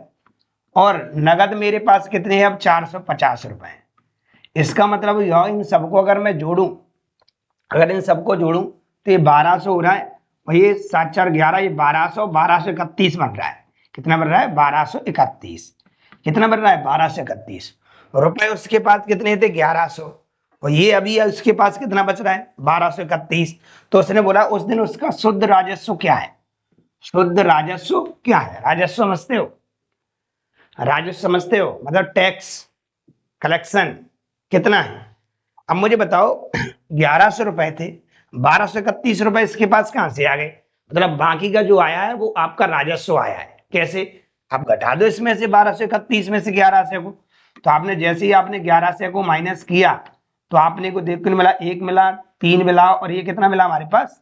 A: और नगद मेरे पास कितने हैं अब, 450 रुपए हैं। इसका मतलब यह, इन सबको अगर मैं जोड़ूं, अगर इन सबको जोड़ूं तो ये 1,200 हो रहा है, और ये 7 4 11, ये 1,200 1,231 बन रहा है। कितना बन रहा है, 1,231। कितना बन रहा है, 1,231 रुपए। उसके पास कितने थे, 1,100, और ये अभी उसके पास कितना बच रहा है, 1,231। तो उसने बोला उस दिन उसका शुद्ध राजस्व क्या है। शुद्ध राजस्व क्या है, राजस्व समझते हो, राजस्व समझते हो, मतलब टैक्स कलेक्शन कितना है। अब मुझे बताओ, 1,100 रुपए थे, 1,231 रुपए इसके पास कहां से आ गए। मतलब बाकी का जो आया है वो आपका राजस्व आया है। कैसे, आप घटा दो इसमें से 1,231 में से 1,100 को। तो आपने जैसे ही आपने 1,100 को माइनस किया तो आपने को देखने मिला, 1 मिला, 3 मिला, और ये कितना मिला हमारे पास,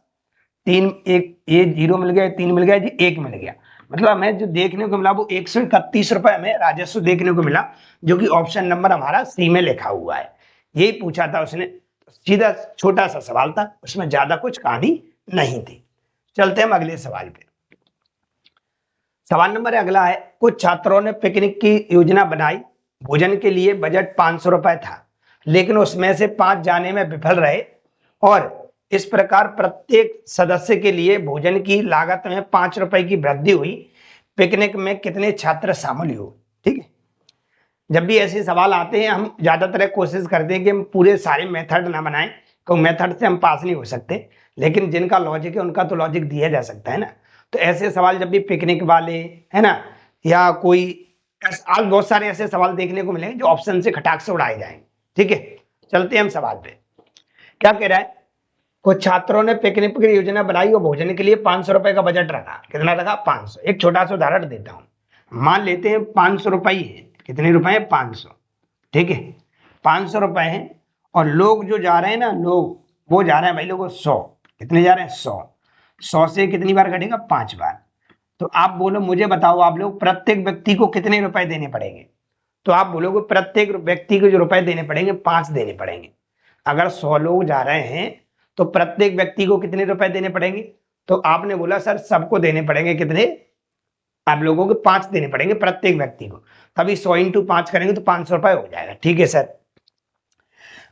A: 3, 1, ये 0 मिल गया, 3 मिल गया जी, 1 मिल गया। मतलब हमें जो देखने को मिला वो 131 रुपए हमें राजस्व देखने को मिला, जो कि ऑप्शन नंबर हमारा सी में लिखा हुआ है। यही पूछा था उसने, सीधा छोटा सा सवाल था, उसमें ज्यादा कुछ कहानी नहीं थी। चलते हैं अगले सवाल पे। सवाल नंबर अगला है, कुछ छात्रों ने पिकनिक की योजना बनाई। भोजन के लिए बजट 500 रुपए था, लेकिन उसमें से 5 जाने में विफल रहे, और इस प्रकार प्रत्येक सदस्य के लिए भोजन की लागत में 5 रुपए की वृद्धि हुई। पिकनिक में कितने छात्र शामिल हुए। ठीक है, जब भी ऐसे सवाल आते हैं हम ज्यादातर कोशिश करते हैं कि हम पूरे सारे मेथड ना बनाएं, क्योंकि मेथड से हम पास नहीं हो सकते, लेकिन जिनका लॉजिक है उनका तो लॉजिक दिया जा सकता है ना। तो ऐसे सवाल जब भी पिकनिक वाले, है ना, या कोई, आज बहुत सारे ऐसे सवाल देखने को मिलेंगे जो ऑप्शन से खटाक से उड़ाए जाएंगे। ठीक है, चलते हैं हम सवाल पे। क्या कह रहा है, कुछ छात्रों ने पिकनिक की योजना बनाई और भोजन के लिए 500 रुपए का बजट रखा। कितना रखा? 500। एक छोटा सा उदाहरण देता हूं। मान लेते हैं 500 रुपए है। कितने रुपए है? 500। ठीक है, 500 रुपए है और लोग जो जा रहे हैं ना, लोग वो जा रहे हैं भाई लोगों 100। कितने जा रहे हैं? 100। 100 से कितनी बार कटेगा? 5 बार। तो आप बोलो, मुझे बताओ आप लोग प्रत्येक व्यक्ति को कितने रुपए देने पड़ेंगे? तो आप बोलोगे प्रत्येक व्यक्ति को जो रुपए देने पड़ेंगे 5 देने पड़ेंगे। अगर 100 लोग जा रहे हैं तो प्रत्येक व्यक्ति को कितने रुपए देने पड़ेंगे? तो आपने बोला सर सबको देने पड़ेंगे कितने? आप लोगों को 5 देने पड़ेंगे प्रत्येक व्यक्ति को। तभी 100 × 5 करेंगे तो 500 रुपए हो जाएगा। ठीक है सर।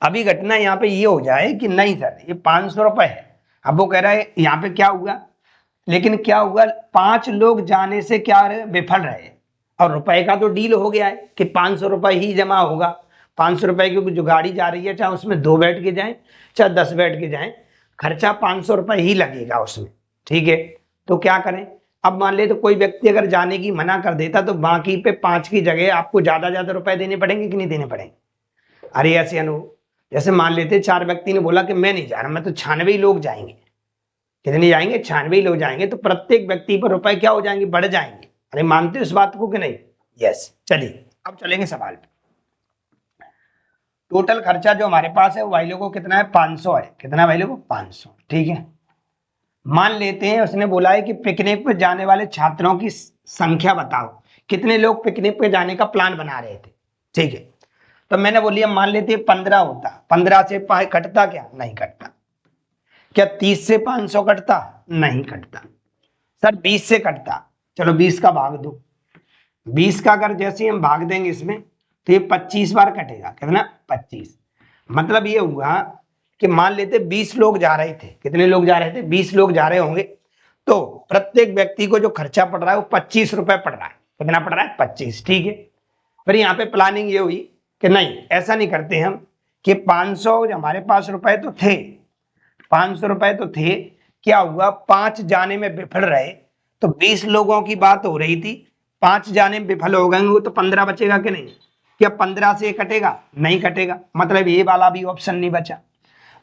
A: अभी घटना यहाँ पे ये हो जाए कि नहीं सर ये 500 रुपए है। अब वो कह रहा है यहाँ पे क्या हुआ, लेकिन क्या हुआ, 5 लोग जाने से क्या विफल रहे और रुपए का तो डील हो गया है कि 500 रुपए ही जमा होगा। 500 रुपए की जो गाड़ी जा रही है, चाहे उसमें 2 बैठ के जाएं चाहे 10 बैठ के जाएं, खर्चा 500 रुपए ही लगेगा उसमें। ठीक है, तो क्या करें? अब मान ले तो कोई व्यक्ति अगर जाने की मना कर देता तो बाकी पे 5 की जगह आपको ज्यादा रुपए देने पड़ेंगे कि नहीं देने पड़ेंगे? अरे ऐसे अनुभव, जैसे मान लेते 4 व्यक्ति ने बोला कि मैं नहीं जा रहा, मैं तो 96 लोग जाएंगे। कितने जाएंगे? 96 लोग जाएंगे। तो प्रत्येक व्यक्ति पर रुपए क्या हो जाएंगे? बढ़ जाएंगे। अरे मानते हो इस बात को कि नहीं? यस। चलिए अब चलेंगे सवाल पे। टोटल खर्चा जो हमारे पास है वो भाई लोगों को कितना है? 500 है। कितना भाई लोगों? 500। ठीक है, मान लेते हैं उसने बोला है कि पिकनिक पे जाने वाले छात्रों की संख्या बताओ। कितने लोग पिकनिक पे जाने का प्लान बना रहे थे? ठीक है, तो मैंने बोली मान लेते हैं 15 होता। 15 से कटता क्या? नहीं कटता। क्या 30 से 500 कटता? नहीं कटता। सर 20 से कटता। चलो 20 का भाग दो। 20 का अगर जैसे हम भाग देंगे इसमें तो ये 25 बार कटेगा। कितना? 25। मतलब ये हुआ कि मान लेते 20 लोग जा रहे थे। कितने लोग जा रहे थे? 20 लोग जा रहे होंगे। तो प्रत्येक व्यक्ति को जो खर्चा पड़ रहा है वो 25 रुपए पड़ रहा है। कितना पड़ रहा है? 25। ठीक है, फिर यहाँ पे प्लानिंग ये हुई कि नहीं ऐसा नहीं करते हम कि 500 हमारे पास रुपए तो थे, 500 रुपए तो थे। क्या हुआ? 5 जाने में विफल रहे। तो 20 लोगों की बात हो रही थी, 5 जाने में विफल हो गए तो 15 बचेगा कि नहीं? क्या 15 से कटेगा? नहीं कटेगा। मतलब ये वाला भी ऑप्शन नहीं बचा।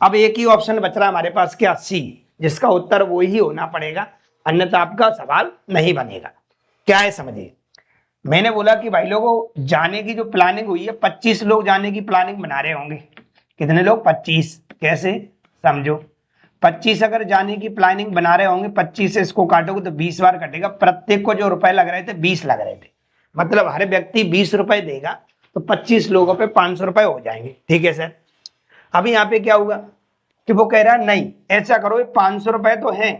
A: अब एक ही ऑप्शन बच रहा है हमारे पास, क्या? सी, जिसका उत्तर वो ही होना पड़ेगा, अन्यथा आपका सवाल नहीं बनेगा। क्या है समझिए। मैंने बोला कि भाई लोगों जाने की जो प्लानिंग हुई है 25 लोग जाने की प्लानिंग बना रहे होंगे। कितने लोग? 25। कैसे? समझो, 25 अगर जाने की प्लानिंग बना रहे होंगे, 25 से इसको काटोगे तो 20 बार कटेगा। प्रत्येक को जो रुपए लग रहे थे 20 लग रहे थे। मतलब हर व्यक्ति 20 रुपए देगा तो 25 लोगों पे 500 रुपए हो जाएंगे। ठीक है सर। अभी यहाँ पे क्या हुआ कि वो कह रहा है नहीं ऐसा करो, 500 रुपए तो है।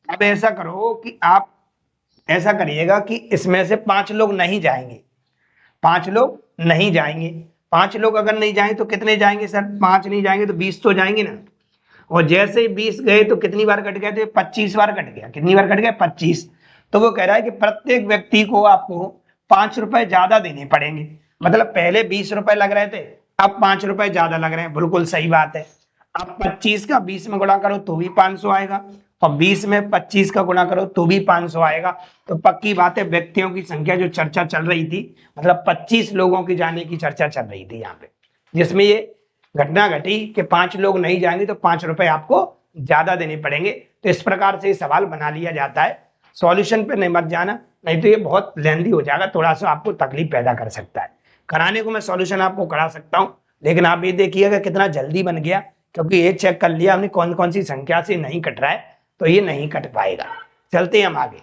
A: अब ऐसा करो कि आप ऐसा करिएगा कि इसमें से 5 लोग नहीं जाएंगे। 5 लोग नहीं जाएंगे। 5 लोग अगर नहीं जाएंगे तो कितने जाएंगे सर? 5 नहीं जाएंगे तो 20 तो जाएंगे ना। और जैसे ही 20 गए तो कितनी बार कट गए थे? 25 बार कट गया। कितनी बार कट गया? 25। तो वो कह रहा है कि प्रत्येक व्यक्ति को आपको 5 रुपए ज्यादा देने पड़ेंगे। मतलब पहले 20 रुपए लग रहे थे, अब 5 रुपए ज्यादा लग रहे हैं। बिल्कुल सही बात है। अब 25 का 20 में गुणा करो तो भी 500 आएगा और 20 में 25 का गुणा करो तो भी 500 आएगा। तो पक्की बात है व्यक्तियों की संख्या जो चर्चा चल रही थी, मतलब 25 लोगों की जाने की चर्चा चल रही थी यहाँ पे, जिसमें ये घटना घटी कि 5 लोग नहीं जाएंगे तो 5 रुपए आपको ज्यादा देने पड़ेंगे। तो इस प्रकार से सवाल बना लिया जाता है। सॉल्यूशन पे नहीं मत जाना, नहीं तो ये बहुत लेंदी हो जाएगा, थोड़ा सा आपको तकलीफ पैदा कर सकता है। कराने को मैं सॉल्यूशन आपको करा सकता हूँ, लेकिन आप ये देखिएगा कितना जल्दी बन गया, क्योंकि ये चेक कर लिया हमने कौन कौन सी संख्या से नहीं कट रहा है, तो ये नहीं कट पाएगा। चलते हैं हम आगे।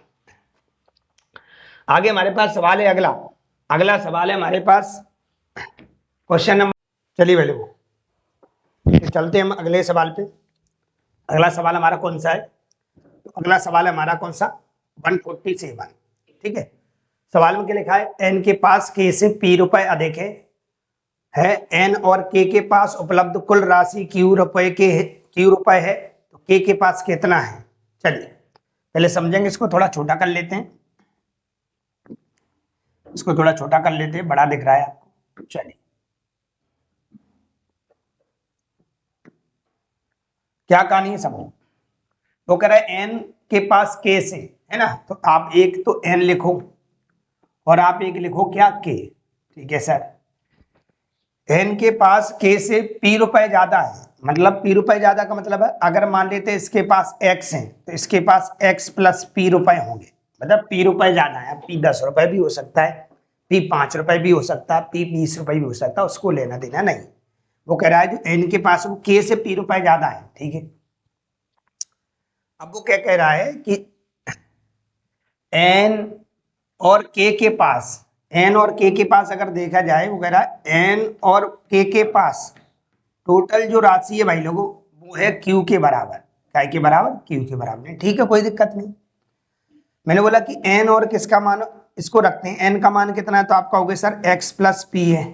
A: आगे हमारे पास सवाल है अगला सवाल है हमारे पास क्वेश्चन नंबर, चलिए पहले वो चलते हैं हम अगले सवाल पे। अगला सवाल हमारा कौन सा है? तो अगला सवाल है हमारा कौन सा? 147। ठीक है, सवाल में क्या लिखा है? एन के पास के से पी रुपए अधिक है एन और के पास उपलब्ध कुल राशि क्यू रुपए है, तो के पास कितना है? चलिए पहले समझेंगे, इसको थोड़ा छोटा कर लेते हैं, इसको थोड़ा छोटा कर लेते हैं, बड़ा दिख रहा है आपको। चलिए क्या कहानी है समझो। तो कह रहा है एन के पास के से, है ना, तो आप एक तो एन लिखो और आप एक लिखो क्या? के। ठीक है सर, एन के पास के से पी रुपए ज्यादा है, मतलब पी रुपए ज्यादा का मतलब है अगर मान लेते इसके पास एक्स है तो इसके पास एक्स प्लस पी रुपए होंगे, मतलब पी रुपए ज्यादा है। पी 10 रुपए भी हो सकता है, पी 5 रुपए भी हो सकता है, पी 20 रुपए भी हो सकता है, उसको लेना देना नहीं। वो कह रहा है जो एन के पास वो के से पी रुपए ज्यादा है, ठीक है। अब वो क्या कह रहा है कि एन और के पास, एन और के पास अगर देखा जाए, वो कह रहा है एन और के पास टोटल जो राशि है भाई लोगों वो है क्यू के बराबर। क्या के बराबर? क्यू के बराबर। ठीक है, कोई दिक्कत नहीं। मैंने बोला कि एन और किसका मान, इसको रखते हैं, एन का मान कितना है तो आप कहोगे सर एक्स प्लस पी है।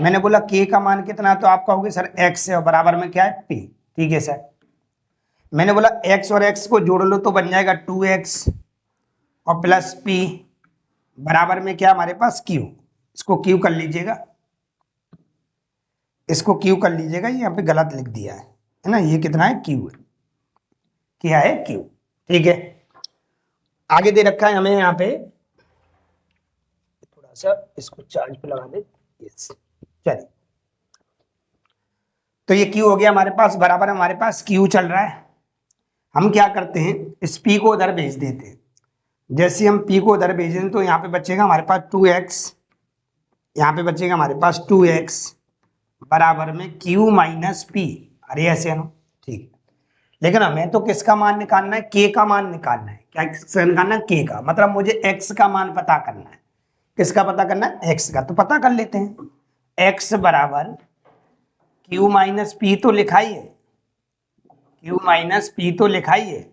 A: मैंने बोला के का मान कितना है तो आप कहोगे सर एक्स है और बराबर में क्या है? पी। ठीक है सर। मैंने बोला एक्स और एक्स को जोड़ लो तो बन जाएगा 2x और प्लस पी बराबर में क्या हमारे पास? क्यू। इसको क्यू कर लीजिएगा, इसको क्यू कर लीजिएगा, ये यहाँ पे गलत लिख दिया है ना, ये कितना है? क्यू है। क्या है? क्यू। ठीक है, आगे दे रखा है हमें यहाँ पे, थोड़ा सा इसको चार्ज पे लगा दे। चलिए, तो ये क्यू हो गया हमारे पास, बराबर हमारे पास क्यू चल रहा है। हम क्या करते हैं, इस पी को उधर भेज देते हैं। जैसे हम पी को उधर भेजें तो यहाँ पे बचेगा हमारे पास 2x, यहाँ पे बचेगा हमारे पास 2x बराबर में q माइनस पी। अरे ऐसे ना, ठीक। लेकिन हमें तो किसका मान निकालना है? k का मान निकालना है। क्या किसका निकालना है? k का। मतलब मुझे x का मान पता करना है। किसका पता करना है? x का। तो पता कर लेते हैं, x बराबर q माइनस पी तो लिखा ही है, q माइनस पी तो लिखा ही है।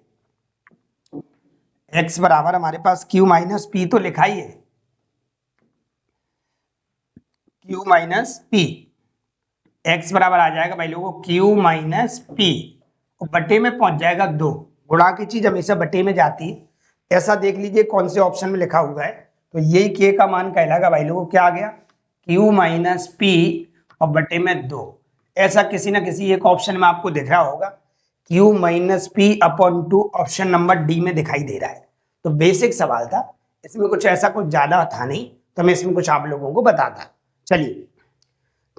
A: x बराबर हमारे पास q माइनस पी तो लिखा ही है, q माइनस पी। x बराबर आ जाएगा भाई लोगों q माइनस पी, बटे में पहुंच जाएगा 2। गुणा की चीज हमेशा बटे में जाती है। ऐसा देख लीजिए कौन से ऑप्शन में लिखा हुआ है, तो यही k का मान कहलाएगा भाई लोगों। क्या आ गया? q माइनस पी और बटे में 2। ऐसा किसी ना किसी एक ऑप्शन में आपको दिख रहा होगा, q minus P upon 2 option number D में दिखाई दे रहा है। तो बेसिक सवाल था, इसमें कुछ ऐसा कुछ ज्यादा था नहीं, तो मैं इसमें कुछ आप लोगों को बताता। चलिए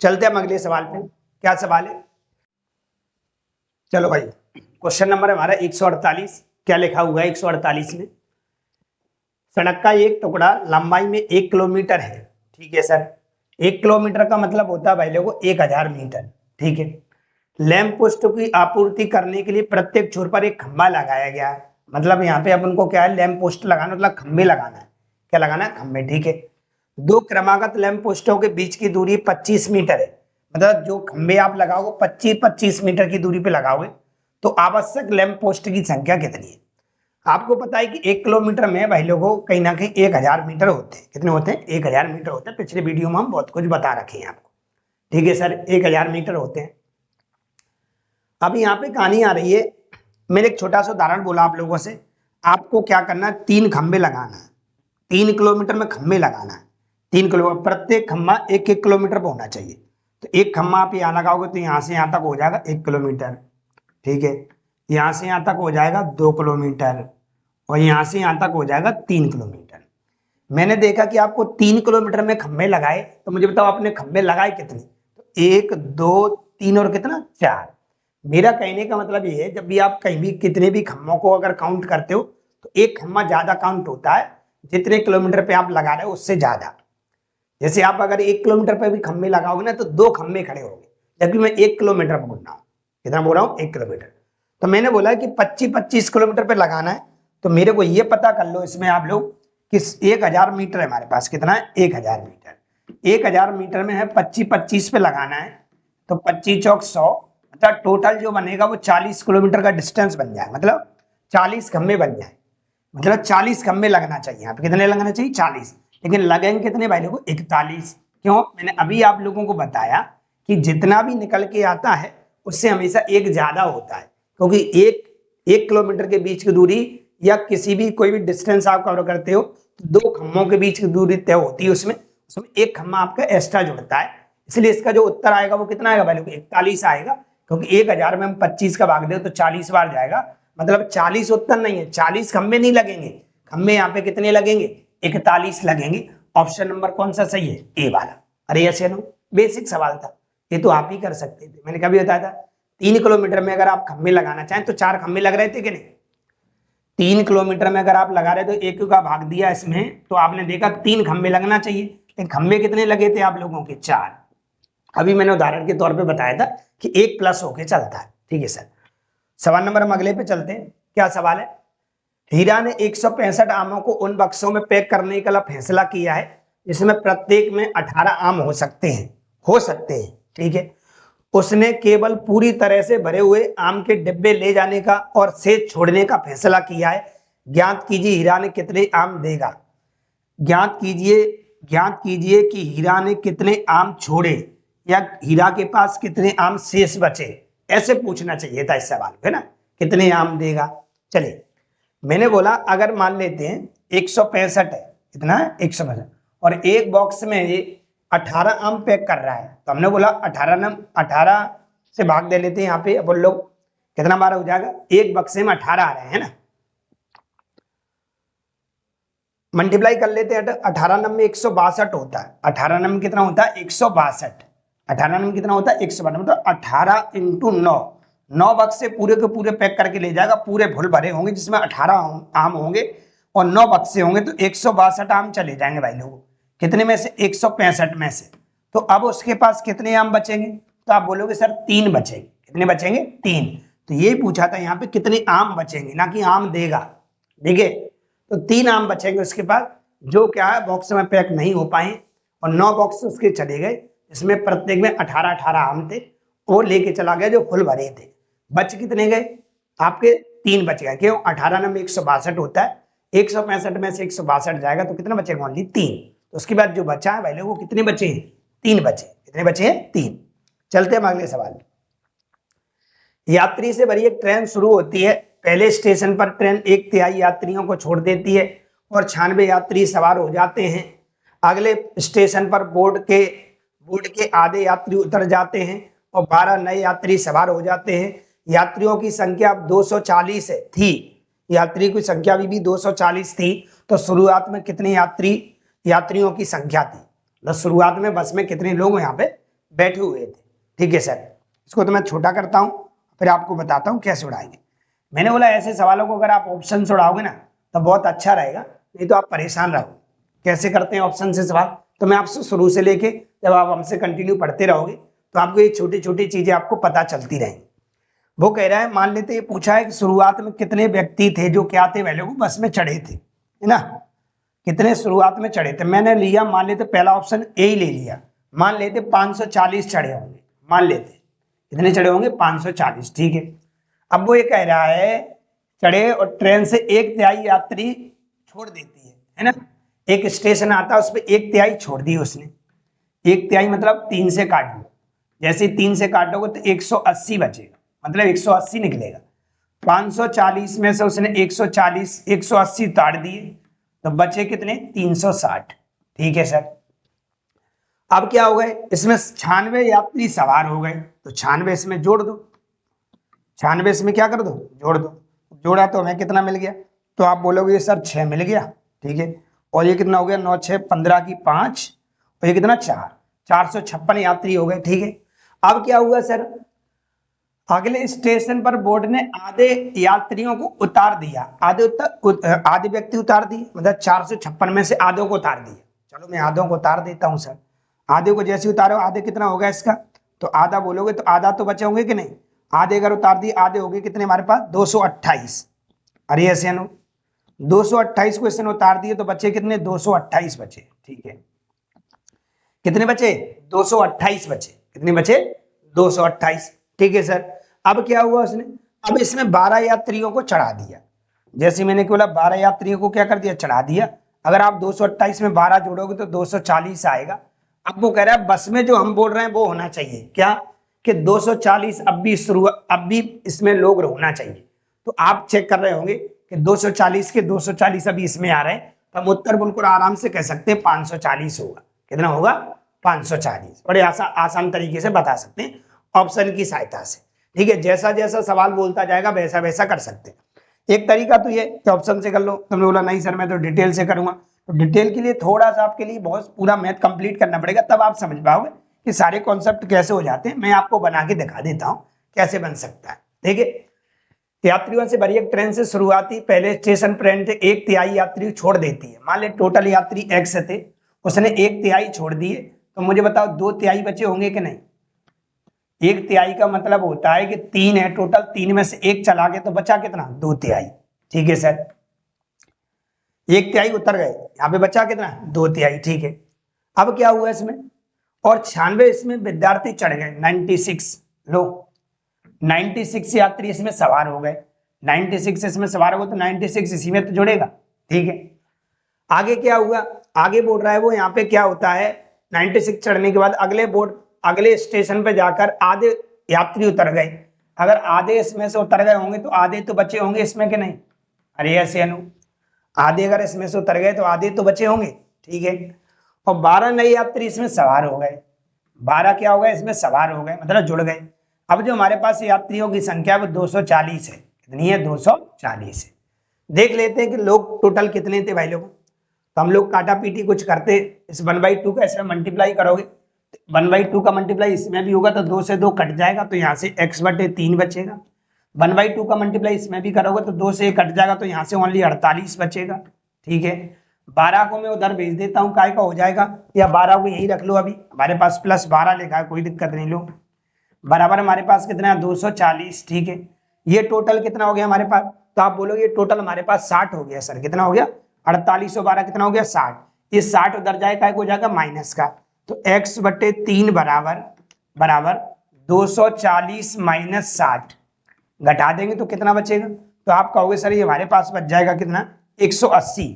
A: चलते हैं अगले सवाल पे। क्या सवाल है? चलो भाई, क्वेश्चन नंबर हमारा 148। क्या लिखा हुआ है 148 में? सड़क का एक टुकड़ा लंबाई में 1 किलोमीटर है। ठीक है सर, 1 किलोमीटर का मतलब होता है भाई लोगों 1000 मीटर। ठीक है, लैंप पोस्ट की आपूर्ति करने के लिए प्रत्येक छोर पर एक खंभा लगाया गया है। मतलब यहाँ पे अपन को क्या है? लैंप पोस्ट लगाना, मतलब खंभे लगाना है। क्या लगाना है? खंभे। ठीक है, 2 क्रमागत लैंप पोस्टों के बीच की दूरी 25 मीटर है। मतलब जो खंभे आप लगाओगे 25 मीटर की दूरी पे लगाओगे, तो आवश्यक लैंप पोस्ट की संख्या कितनी है? आपको पता है कि 1 किलोमीटर में भाई लोगों कहीं ना कहीं 1000 मीटर होते हैं। कितने होते हैं? 1000 मीटर होते हैं। पिछले वीडियो में हम बहुत कुछ बता रखे हैं आपको। ठीक है सर, 1000 मीटर होते हैं। अब यहाँ पे कहानी आ रही है, मैंने एक छोटा सा उदाहरण बोला आप लोगों से। आपको क्या करना है? 3 खंभे लगाना है। 3 किलोमीटर में खंभे लगाना है। 3 किलोमीटर, प्रत्येक खंभा 1-1 किलोमीटर पर होना चाहिए। तो एक खंभा आप यहाँ लगाओगे तो यहाँ से यहाँ तक हो जाएगा 1 किलोमीटर। ठीक है, यहाँ से यहाँ तक हो जाएगा 2 किलोमीटर और यहाँ से यहाँ तक हो जाएगा 3 किलोमीटर। मैंने देखा कि आपको 3 किलोमीटर में खंभे लगाए, तो मुझे बताओ आपने खंभे लगाए कितने? तो 1 2 3 और कितना? 4। मेरा कहने का मतलब ये है, जब भी आप कहीं भी कितने भी खंभों को अगर काउंट करते हो तो एक खंभा ज्यादा काउंट होता है जितने किलोमीटर पे आप लगा रहे हो उससे ज्यादा। जैसे आप अगर 1 किलोमीटर पे भी खंभे लगाओगे ना तो 2 खंभे खड़े होंगे, जबकि मैं 1 किलोमीटर बोल रहा हूँ। कितना बोल रहा हूँ? 1 किलोमीटर। तो मैंने बोला कि 25-25 किलोमीटर पे लगाना है। तो मेरे को ये पता कर लो इसमें आप लोग कि 1000 मीटर है हमारे पास। कितना है? 1000 मीटर। 1000 मीटर में है 25-25 पे लगाना है, तो 25 चौक 100, मतलब टोटल जो बनेगा वो 40 किलोमीटर का डिस्टेंस बन जाए। मतलब 40 खंभे बन जाए, मतलब 40 खंभे लगना चाहिए। यहाँ पे कितने लगना चाहिए? 40। लेकिन लगेंगे कितने भाई लोगों? 41। क्यों? मैंने अभी आप लोगों को बताया कि जितना भी निकल के आता है उससे हमेशा एक ज्यादा होता है, क्योंकि एक किलोमीटर के बीच की दूरी या किसी भी कोई भी डिस्टेंस आप कवर करते हो तो 2 खंभों के बीच की दूरी तय होती है, उसमें एक खंभा आपका एक्स्ट्रा जुड़ता है। इसलिए इसका जो उत्तर आएगा वो कितना आएगा भाई लोग? 41 आएगा, क्योंकि 1000 में हम 25 का भाग दे तो 40 बार जाएगा। मतलब 40 उत्तर नहीं है, 40 खंभे नहीं लगेंगे। खंभे यहाँ पे कितने लगेंगे? 41 लगेंगे। ऑप्शन नंबर कौन सा सही है? ए वाला। अरे यस या नो? बेसिक सवाल था, ये तो आप ही कर सकते थे। मैंने कभी बताया था 3 किलोमीटर में अगर आप खंबे लगाना चाहें तो 4 खंबे लग रहे थे कि नहीं। 3 किलोमीटर में अगर आप लगा रहे तो एक का भाग दिया इसमें तो आपने देखा 3 खंबे लगना चाहिए, लेकिन खंबे कितने लगे थे आप लोगों के? 4। अभी मैंने उदाहरण के तौर पे बताया था कि 1 प्लस होके चलता है। ठीक है सर, सवाल नंबर हम अगले पे चलते हैं। क्या सवाल है? हीरा ने 165 आमों को उन बक्सों में पैक करने का फैसला किया है जिसमें प्रत्येक में 18 आम हो सकते हैं। ठीक है, उसने केवल पूरी तरह से भरे हुए आम के डिब्बे ले जाने का और शेष छोड़ने का फैसला किया है। ज्ञात कीजिए हीरा ने कितने आम देगा। ज्ञात कीजिए कि हीरा ने कितने आम छोड़े या हीरा के पास कितने आम शेष बचे। ऐसे पूछना चाहिए था इस सवाल है ना, कितने आम देगा। चलिए, मैंने बोला अगर मान लेते हैं 165 है, कितना है? 165, और एक बॉक्स में ये 18 आम पैक कर रहा है, तो हमने बोला 18 से भाग दे लेते हैं। यहाँ पे अब लोग कितना बार हो जाएगा? एक बक्से में 18 आ रहे हैं ना, मल्टीप्लाई कर लेते हैं। 18 नंबर 162 होता है। 18 नंबर कितना होता है? 162। 18 नंबर कितना होता है? 162, मतलब 18 इंटू 9। 9 बक्से पूरे के पूरे पैक करके ले जाएगा, पूरे फुल भरे होंगे जिसमें 18 आम होंगे और 9 बक्से होंगे, तो 162 आम चले जाएंगे भाई लोगों। कितने में से? 165 में से। तो अब उसके पास कितने आम बचेंगे? तो आप बोलोगे सर 3 बचेंगे। कितने बचेंगे? 3। तो ये पूछा था यहाँ पे कितने आम बचेंगे, ना कि आम देगा। ठीक है, तो 3 आम बचेंगे उसके पास, जो क्या है बॉक्स में पैक नहीं हो पाए, और 9 बॉक्स उसके चले गए जिसमें प्रत्येक में 18 आम थे, वो लेके चला गया जो फुल भरे थे। बच कितने गए आपके? 3 बच गए। क्यों? 18 नंबर 162 होता है, 165 में से 162 जाएगा तो कितना बचेगा? ओनली 3। तो उसके बाद जो बचा है भाई लोगों, कितने बचे हैं? 3 बचे। कितने बचे हैं? 3। चलते हैं अगले सवाल। यात्री से भरी एक ट्रेन शुरू होती है। पहले स्टेशन पर ट्रेन 1/3 यात्रियों को छोड़ देती है और 96 यात्री सवार हो जाते हैं। अगले स्टेशन पर बोर्ड के आधे यात्री उतर जाते हैं और 12 नए यात्री सवार हो जाते हैं। यात्रियों की संख्या अब 240 थी। यात्री की संख्या भी 240 थी। तो शुरुआत में कितने यात्रियों की संख्या थी? तो शुरुआत में बस में कितने लोग यहाँ पे बैठे हुए थे? ठीक है सर, इसको तो मैं छोटा करता हूँ, फिर आपको बताता हूँ कैसे उड़ाएंगे। मैंने बोला ऐसे सवालों को अगर आप ऑप्शन से उड़ाओगे ना तो बहुत अच्छा रहेगा, नहीं तो आप परेशान रहोगे। कैसे करते हैं ऑप्शन से सवाल, तो मैं आपसे शुरू से लेके जब आप हमसे कंटिन्यू पढ़ते रहोगे तो आपको ये छोटी छोटी चीजें आपको पता चलती रहेंगी। वो कह रहा है, मान लेते ये पूछा है कि शुरुआत में कितने व्यक्ति थे जो क्या थे वैल्यू बस में चढ़े थे, है ना? कितने शुरुआत में चढ़े थे? मैंने लिया, मान लेते पहला ऑप्शन ए ही ले लिया। मान लेते 540 चढ़े होंगे। मान लेते कितने चढ़े होंगे? 540। ठीक है, अब वो ये कह रहा है चढ़े और ट्रेन से 1/3 यात्री छोड़ देती है ना? एक स्टेशन आता है उस पर 1/3 छोड़ दी उसने। 1/3 मतलब 3 से काट लो। जैसे 3 से काटोगे तो 180 बचेगा, मतलब 180 निकलेगा। 540 में से उसने 180 उतार दिए तो बचे कितने? 360। ठीक है सर, अब क्या हो गए? इसमें 96 यात्री सवार हो गए, तो 96 इसमें जोड़ दो। 96 इसमें क्या कर दो? जोड़ दो। जोड़ा तो हमें कितना मिल गया? तो आप बोलोगे सर 6 मिल गया। ठीक है, और ये कितना हो गया? 9 6 15 की 5, और ये कितना? 4। 456 यात्री हो गए। ठीक है, अब क्या हुआ सर? अगले स्टेशन पर बोर्ड ने आधे यात्रियों को उतार दिया। आधे व्यक्ति उतार दिए, मतलब 456 में से आधों को उतार दिया। चलो मैं आधों को उतार देता हूं सर। आधे को जैसे उतारो, आधे कितना होगा इसका? तो आधा बोलोगे तो आधा तो बचे होंगे कि नहीं? आधे अगर उतार दिए, आधे हो गए कितने हमारे पास? 228। अरे ऐसे 228 को इसने उतार दिए तो बचे कितने? 228 बचे। ठीक है, कितने बचे? 228 बचे। कितने बचे? 228। ठीक है सर, अब क्या हुआ उसने? अब इसमें 12 यात्रियों को चढ़ा दिया। जैसे मैंने बोला 12 यात्रियों को क्या कर दिया? चढ़ा दिया। अगर आप 228 में 12 जोड़ोगे तो 240 आएगा। अब वो कह रहा है बस में जो हम बोल रहे हैं वो होना चाहिए क्या? कि 240 अब भी इसमें लोग होना चाहिए। तो आप चेक कर रहे होंगे कि 240 के 240 अभी इसमें आ रहे हैं, तो हम उत्तर बिल्कुल आराम से कह सकते हैं 540 होगा। कितना होगा? 540। बड़े आसान तरीके से बता सकते हैं ऑप्शन की सहायता से। ठीक है, जैसा जैसा सवाल बोलता जाएगा वैसा वैसा कर सकते हैं। एक तरीका तो ये कि ऑप्शन से कर लो। तुमने बोला नहीं सर मैं तो डिटेल से करूंगा, तो डिटेल के लिए थोड़ा सा आपके लिए बहुत पूरा मैथ कंप्लीट करना पड़ेगा, तब आप समझ पाओगे कि सारे कॉन्सेप्ट कैसे हो जाते हैं, मैं आपको बना के दिखा देता हूँ कैसे बन सकता है। ठीक है, यात्रियों से भरी एक ट्रेन से शुरुआती पहले स्टेशन पर एंड 1/3 यात्री छोड़ देती है। मान ले टोटल यात्री एक्स थे, उसने 1/3 छोड़ दिए, तो मुझे बताओ 2/3 बचे होंगे कि नहीं। 1/3 का मतलब होता है कि 3 है टोटल, 3 में से 1 चला गया तो बचा कितना, 2/3। ठीक है सर, 1/3 उतर गए, यहाँ पे बचा कितना, 2/3। ठीक है, अब क्या हुआ इसमें, और 96 इसमें विद्यार्थी चढ़ गए, 96 लो 96 यात्री इसमें सवार हो गए, 96 इसमें सवार हो गए तो 96 इसी में तो जुड़ेगा। ठीक है, आगे क्या हुआ, आगे बोल रहा है वो यहाँ पे क्या होता है, 96 चढ़ने के बाद अगले स्टेशन पे जाकर आधे यात्री उतर गए। अगर आधे इसमें से उतर गए होंगे तो आधे तो बचे होंगे इसमें के नहीं, अरे ऐसे अनु, आधे अगर इसमें से उतर गए तो आधे तो बचे होंगे। ठीक है, और 12 नए यात्री इसमें सवार हो गए, 12 क्या हो गए इसमें सवार हो गए, मतलब जुड़ गए। अब जो हमारे पास यात्रियों की संख्या वो 240 है, कितनी है, 240 है। देख लेते हैं कि लोग टोटल कितने थे भाई लोग, तो हम लोग काटा पीटी कुछ करते, इस 1/2 का इसमें मल्टीप्लाई करोगे, 1/2 का मल्टीप्लाई इसमें भी होगा तो 2 से 2 कट जाएगा, तो यहाँ से x/3 बचेगा। 1/2 का मल्टीप्लाई इसमें भी करोगे तो 2 से 1 कट जाएगा, तो यहाँ से ओनली 48 बचेगा। ठीक है, 12 को मैं उधर भेज देता हूँ, काय का हो जाएगा, या 12 को यही रख लो, अभी हमारे पास +12 लिखा है, कोई दिक्कत नहीं लो, बराबर हमारे पास कितना है, 240। ठीक है, ये टोटल कितना हो गया हमारे पास, तो आप बोलोगे ये टोटल हमारे पास 60 हो गया सर, कितना हो गया, 48 और 12 कितना हो गया, 60। ये 60 उधर जाए काय को हो जाएगा माइनस का, तो x/3 बराबर 240 - 60, घटा देंगे तो कितना बचेगा, तो आप कहोगे सर ये हमारे पास बच जाएगा कितना, 180,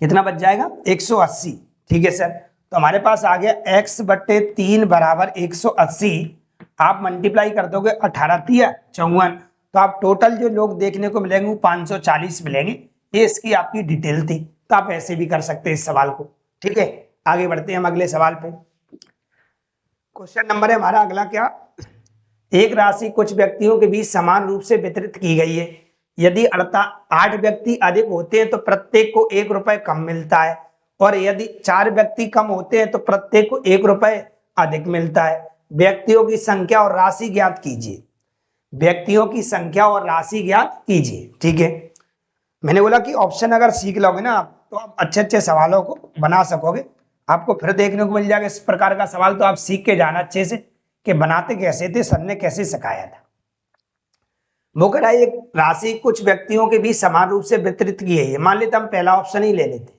A: कितना बच जाएगा, 180। ठीक है सर, तो हमारे पास आ गया x/3 बराबर 180, आप मल्टीप्लाई कर दोगे 18 × 54, तो आप टोटल जो लोग देखने को मिलेंगे वो 540 मिलेंगे। ये इसकी आपकी डिटेल थी, तो आप ऐसे भी कर सकते हैं इस सवाल को। ठीक है, आगे बढ़ते हैं हम अगले सवाल पे। क्वेश्चन नंबर है हमारा अगला क्या, एक राशि कुछ व्यक्तियों के बीच समान रूप से वितरित की गई है। यदि 8 व्यक्ति अधिक होते हैं तो प्रत्येक को 1 रुपए कम मिलता है, और यदि 4 व्यक्ति कम होते हैं तो प्रत्येक को 1 रुपए अधिक मिलता है। व्यक्तियों की संख्या और राशि ज्ञात कीजिए, व्यक्तियों की संख्या और राशि ज्ञात कीजिए। ठीक है, मैंने बोला कि ऑप्शन अगर सीख लोगे ना आप, तो आप अच्छे अच्छे सवालों को बना सकोगे, आपको फिर देखने को मिल जाएगा इस प्रकार का सवाल, तो आप सीख के जाना अच्छे से कि बनाते कैसे थे, सर ने कैसे सिखाया था। वो कह रहा है एक राशि कुछ व्यक्तियों के बीच समान रूप से वितरित की है। मान लेते हम पहला ऑप्शन ही ले लेते,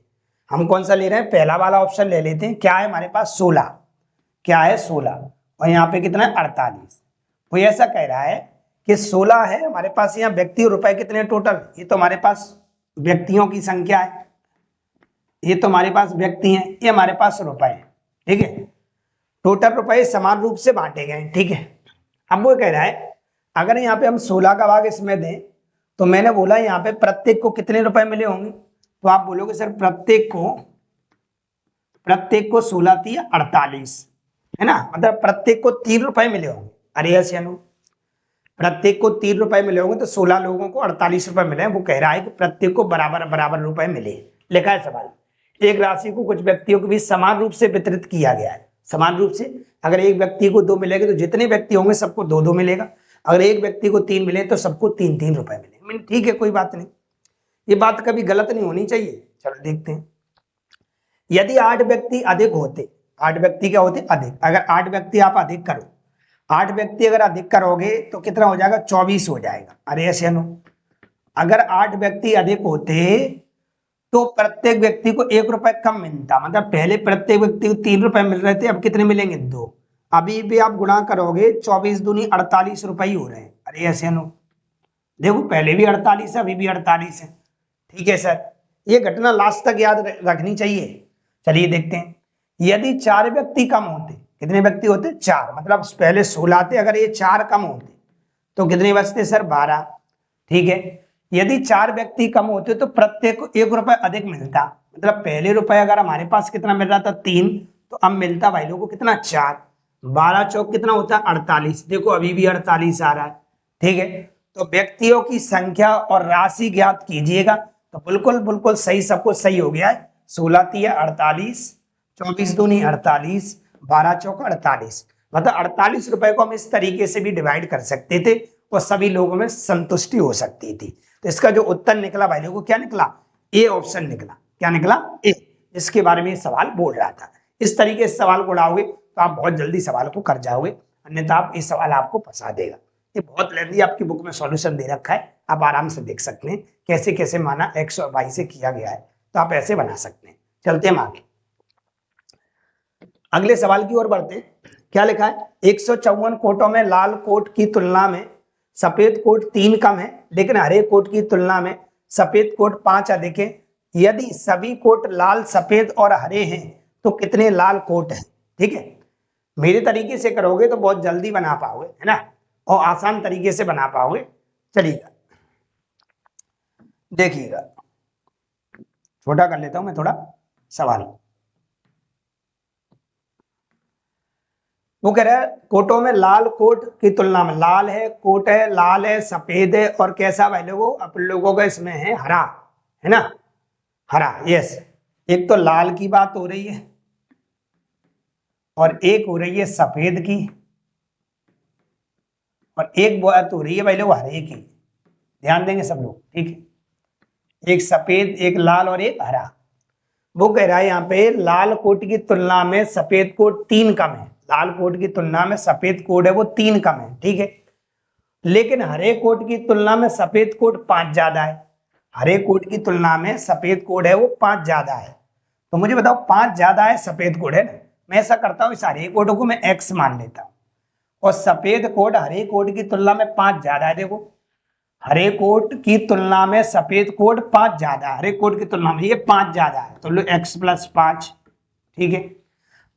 A: हम कौन सा ले रहे हैं, पहला वाला ऑप्शन ले लेते हैं। क्या है हमारे पास, 16, क्या है 16, और यहाँ पे कितना है 48। वो ऐसा कह रहा है कि 16 है हमारे पास, यहाँ व्यक्ति और रुपए कितने टोटल, ये तो हमारे पास व्यक्तियों की संख्या है, ये तो हमारे पास व्यक्ति हैं, ये हमारे पास रुपए हैं। ठीक है, टोटल रुपए समान रूप से बांटे गए। ठीक है, अब वो कह रहा है अगर यहाँ पे हम 16 का भाग इसमें दें, तो मैंने बोला यहाँ पे प्रत्येक को कितने रुपए मिले होंगे, तो आप बोलोगे सर प्रत्येक को 16 × 48 है ना, मतलब प्रत्येक को 3 रुपए मिले होंगे। अरे ऐसे अनु, प्रत्येक को 3 रुपए मिले होंगे तो 16 लोगों को 48 रुपए मिले। वो कह रहा है कि प्रत्येक को बराबर रुपए मिले। लिखा है सवाल, एक राशि को कुछ व्यक्तियों के बीच समान रूप से वितरित किया गया है। समान रूप से, अगर एक व्यक्ति को 2 मिलेगा तो जितने व्यक्ति होंगे सबको 2 मिलेगा, अगर एक व्यक्ति को 3 मिले तो सबको 3 रुपए मिलेंगे। ठीक है, कोई बात नहीं, ये बात कभी गलत नहीं होनी चाहिए। चलो देखते हैं, यदि 8 व्यक्ति अधिक होते, 8 व्यक्ति क्या होते, अधिक, अगर 8 व्यक्ति आप अधिक करो, 8 व्यक्ति अगर अधिक करोगे तो कितना हो जाएगा, 24 हो जाएगा। अरे ऐसे नो, अगर 8 व्यक्ति अधिक होते तो प्रत्येक व्यक्ति को 1 रुपए कम मिलता, मतलब पहले प्रत्येक व्यक्ति को 3 रुपए मिल रहे थे, अब कितने मिलेंगे, 2। अभी भी आप गुणा करोगे 24 दूनी 48 रुपए ही हो रहे हैं। अरे ऐसे नो, देखो पहले भी 48 है, अभी भी 48 है। ठीक है सर, ये घटना लास्ट तक याद रखनी चाहिए। चलिए देखते हैं, यदि 4 व्यक्ति कम होते, कितने व्यक्ति होते, 4, मतलब पहले 16 थे, अगर ये 4 कम होते तो कितने बचते सर, 12। ठीक है, यदि 4 व्यक्ति कम होते तो प्रत्येक को 1 रुपए अधिक मिलता, मतलब पहले रुपए अगर हमारे पास कितना मिल रहा था, 3, तो अब मिलता भाई लोगों को कितना, 4। 12 चौक कितना होता है, 48। देखो अभी भी 48 आ रहा है। ठीक है, तो व्यक्तियों की संख्या और राशि ज्ञात कीजिएगा, तो बिल्कुल सही, सबको सही हो गया है। 16 × 48, 24 दूनी 48, 12 चौका 48, मतलब 48 रुपए को हम इस तरीके से भी डिवाइड कर सकते थे और सभी लोगों में संतुष्टि हो सकती थी। तो इसका जो उत्तर निकला भाई लोगों, क्या निकला? ए ऑप्शन निकला। क्या निकला? ए, इसके बारे में सवाल बोल रहा था। इस तरीके से सवाल को उड़ाओगे तो आप बहुत जल्दी सवाल को कर जाओगे, अन्यथा आप ये सवाल आपको फंसा देगा। ये बहुत लेंदी आपकी बुक में सॉल्यूशन दे रखा है, आप आराम से देख सकते हैं कैसे कैसे माना एक्स और वाई से किया गया है, तो आप ऐसे बना सकते हैं। चलते हैं आगे, अगले सवाल की ओर बढ़ते हैं। क्या लिखा है? 154 कोटों में लाल कोट की तुलना में सफेद कोट 3 कम है, लेकिन हरे कोट की तुलना में सफेद कोट 5 अधिक है। यदि सभी कोट लाल, सफेद और हरे हैं तो कितने लाल कोट हैं? ठीक है, मेरे तरीके से करोगे तो बहुत जल्दी बना पाओगे, है ना, और आसान तरीके से बना पाओगे। चलिएगा देखिएगा, छोटा कर लेता हूं मैं थोड़ा सवाल। वो कह रहा है कोटों में लाल कोट की तुलना में, लाल है, कोट है, लाल है, सफेद है, और कैसा भाई लोगों? अपन लोगों का इसमें है हरा, है ना, हरा। यस, एक तो लाल की बात हो रही है और एक हो रही है सफेद की, और एक बात हो रही है भाई लोग हरे की। ध्यान देंगे सब लोग, ठीक है, एक सफेद, एक लाल और एक हरा। वो कह रहा है यहाँ पे लाल कोट की तुलना में सफेद कोट 3 कम है। लाल कोट की तुलना में सफेद कोट है वो 3 कम है, ठीक है, लेकिन हरे कोट की तुलना में सफेद कोट 5 ज्यादा है। हरे कोट की तुलना में सफेद कोट है वो 5 ज्यादा है। तो मुझे बताओ 5 ज्यादा है, सफेद कोट है ना, मैं ऐसा करता हूँ इस हरे कोट को मैं एक्स मान लेता हूँ, और सफेद कोट हरे कोट की तुलना में 5 ज्यादा है। देखो, हरे कोट की तुलना में सफेद कोट 5 ज्यादा है, हरे कोट की तुलना में ये 5 ज्यादा है, तो लो x+5, ठीक है।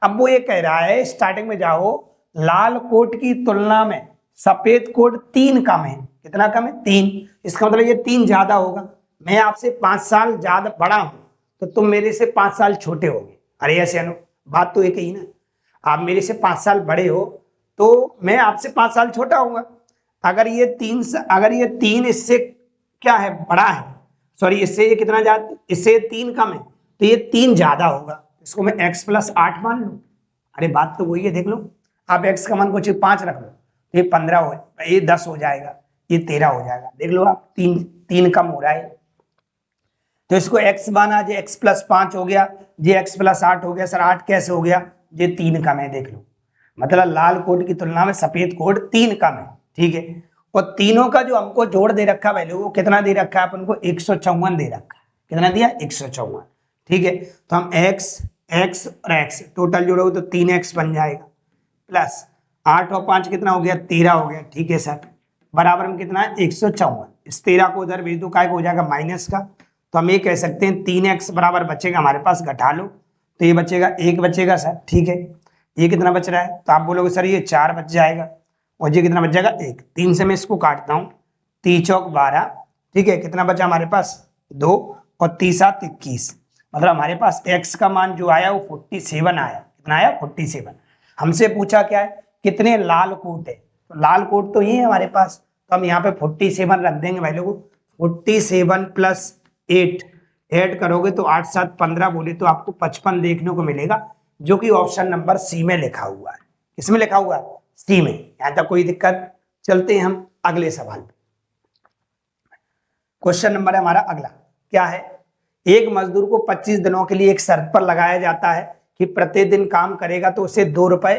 A: अब वो ये कह रहा है स्टार्टिंग में जाओ, लाल कोट की तुलना में सफेद कोट 3 कम है। कितना कम है? 3। इसका मतलब ये 3 ज्यादा होगा। मैं आपसे 5 साल ज्यादा बड़ा हूं तो तुम मेरे से 5 साल छोटे होगे। अरे ऐसे अनु, बात तो एक ही ना, आप मेरे से 5 साल बड़े हो तो मैं आपसे 5 साल छोटा होऊंगा। अगर ये 3 इससे क्या है, बड़ा है, सॉरी इससे ये कितना ज्यादा, इससे 3 कम है, तो ये 3 ज्यादा होगा, इसको मैं x+8 मान लूं। अरे बात तो वही है, देख लो, आप x का मान कुछ 5 रख लो तो ये 15 हो, ये 10 हो जाएगा, ये 13 हो जाएगा। देख लो आप, 3 कम हो रहा है, तो इसको x माना, ये x+5 हो गया, ये x+8 हो गया। सर 8 कैसे हो गया? ये 3 कम है, देख लो, मतलब लाल कोट की तुलना में सफेद कोट 3 कम है, ठीक है। और तीनों का जो हमको जोड़ दे रखा है वो कितना दे रखा है अपन को? 154 दे रखा है। कितना दिया? 154, ठीक है। तो हम x और x टोटल जोड़ोगे तो 3x बन जाएगा, प्लस 8 और 5 कितना हो गया? 13 हो गया, ठीक है सर, बराबर में कितना है? 154। इस 13 को उधर भेज दो, काय को हो जाएगा माइनस का, तो हम ये कह सकते हैं 3x बराबर बचेगा हमारे पास, घटा लो तो ये बचेगा 1 बचेगा सर, ठीक है। ये कितना बच रहा है? तो आप बोलोगे सर ये 4 बच जाएगा, और ये कितना बच जाएगा? 1। 3 से मैं इसको काटता हूँ, 3 चौक 12, ठीक है, कितना बचा हमारे पास? 2, और 3 7 21, मतलब हमारे पास x का मान जो आया वो 47 आया। कितना आया? 47। हमसे पूछा क्या है? कितने लाल कोट है, तो लाल कोट तो ये है हमारे पास, तो हम यहाँ पे 47 रख देंगे भाई लोगों। 47 + 8 ऐड करोगे तो 8 7 15 बोले तो आपको 55 देखने को मिलेगा, जो कि ऑप्शन नंबर सी में लिखा हुआ है। किसमें लिखा हुआ है? सी में। यहां तक कोई दिक्कत? चलते हैं हम अगले सवाल पे। क्वेश्चन नंबर है हमारा अगला, क्या है? एक मजदूर को 25 दिनों के लिए एक शर्त पर लगाया जाता है कि प्रतिदिन काम करेगा तो उसे 2 रुपए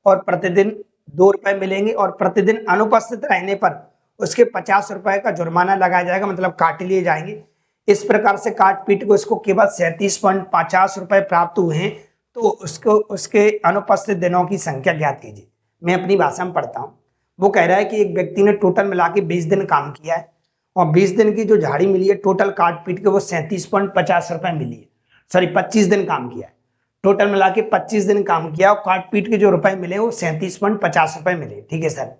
A: और प्रतिदिन 2 रुपए मिलेंगे, और प्रतिदिन अनुपस्थित रहने पर उसके 50 रुपए का जुर्माना लगाया जाएगा, मतलब काट लिए जाएंगे। इस प्रकार से काट पीट को इसको केवल 37.50 रुपए प्राप्त हुए हैं, तो उसको उसके अनुपस्थित दिनों की संख्या ज्ञात कीजिए। मैं अपनी भाषा में पढ़ता हूँ। वो कह रहा है कि एक व्यक्ति ने टोटल मिला के 20 दिन काम किया है, और 20 दिन की जो झाड़ी मिली है टोटल काट पीट के वो 37.50 रुपए मिली है। सॉरी 25 दिन काम किया है, टोटल मिला के 25 दिन काम किया, और काट पीट के जो रुपए मिले वो 37.50 रुपए मिले, ठीक है सर।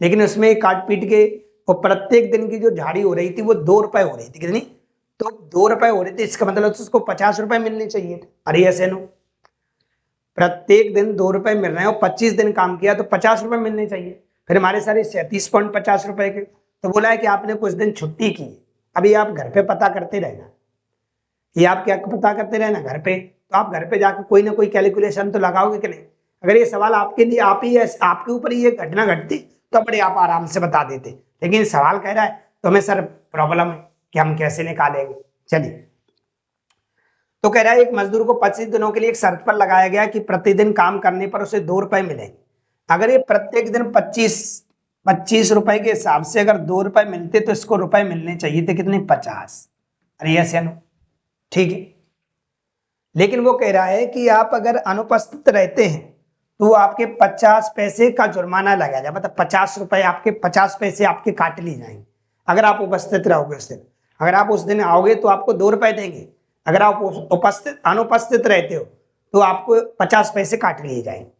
A: लेकिन उसमें काट पीट के और प्रत्येक दिन की जो झाड़ी हो रही थी वो 2 रुपए हो रही थी। कितनी? तो 2 रुपए हो रही थी, इसका मतलब उसको 50 रुपए मिलने चाहिए। अरे ऐसे नो, प्रत्येक दिन 2 रुपए मिल रहे हैं और 25 दिन काम किया तो 50 रुपए मिलने चाहिए। फिर हमारे सारे 37.50 रुपए के, तो बोला है कि आपने कुछ दिन छुट्टी की, अभी आप घर पे पता करते रहना। ये आप क्या पता करते रहना? घर पे। तो आप घर पे जाकर कोई ना कोई कैलकुलेशन तो लगाओगे कि नहीं, अगर ये सवाल आपके लिए आपके ऊपर ये घटना घटती तो बड़े आप आराम से बता देते, लेकिन सवाल कह रहा है तो हमें सर प्रॉब्लम है कि हम कैसे निकालेंगे। चलिए, तो कह रहा है एक मजदूर को 25 दिनों के लिए एक शर्त पर लगाया गया कि प्रतिदिन काम करने पर उसे 2 रुपए मिलेंगे। अगर ये प्रत्येक दिन 25 रुपए के हिसाब से अगर 2 रुपए मिलते तो इसको रुपए मिलने चाहिए थे कितने, 50। अरे यस या नो, ठीक है। लेकिन वो कह रहा है कि आप अगर अनुपस्थित रहते हैं तो आपके 50 पैसे का जुर्माना लगाया जाए, मतलब 50 रुपए आपके 50 पैसे आपके काट लिए जाएंगे अगर आप उपस्थित रहोगे उस दिन। अगर आप उस दिन आओगे तो आपको 2 रुपए देंगे, अगर आप अनुपस्थित रहते हो तो आपको 50 पैसे काट लिए जाएंगे।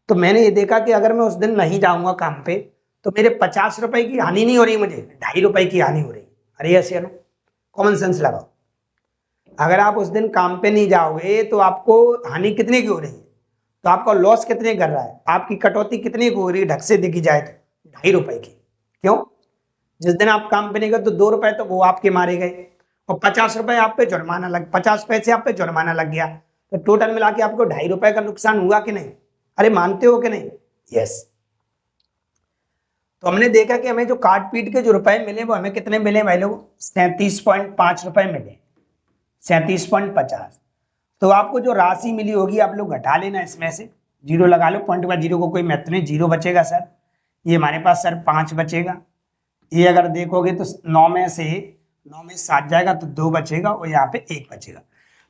A: तो मैंने ये देखा कि अगर मैं उस दिन नहीं जाऊंगा काम पे तो मेरे 50 रुपए की हानि नहीं हो रही, मुझे 2.5 रुपए की हानि हो रही। अरे यस या नो, कॉमन सेंस लगाओ। अगर आप उस दिन काम पे नहीं जाओगे तो आपको हानि कितने की हो रही है, तो आपका लॉस कितने कर रहा है, आपकी कटौती कितनी की हो रही है, ढंग से देखी जाए तो 2.5 रुपए की। क्यों? जिस दिन आप काम पे नहीं गए तो 2 रुपए तो वो आपके मारे गए और 50 रुपए आप पे जुर्माना लग 50 पैसे आप पे जुर्माना लग गया, तो टोटल मिला के आपको 2.5 रुपए का नुकसान हुआ कि नहीं? अरे मानते हो कि नहीं? यस। तो हमने देखा कि हमें जो काट पीट के जो रुपए मिले वो हमें कितने मिले भाई लोग, 37.5 रुपए मिले, 37.50। तो आपको जो राशि मिली होगी आप लोग घटा लेना, इसमें से जीरो लगा लो, पॉइंट का जीरो को कोई महत्व नहीं, जीरो बचेगा सर। ये हमारे पास सर 5 बचेगा, ये अगर देखोगे तो 9 में से 7 जाएगा तो 2 बचेगा और यहाँ पे 1 बचेगा।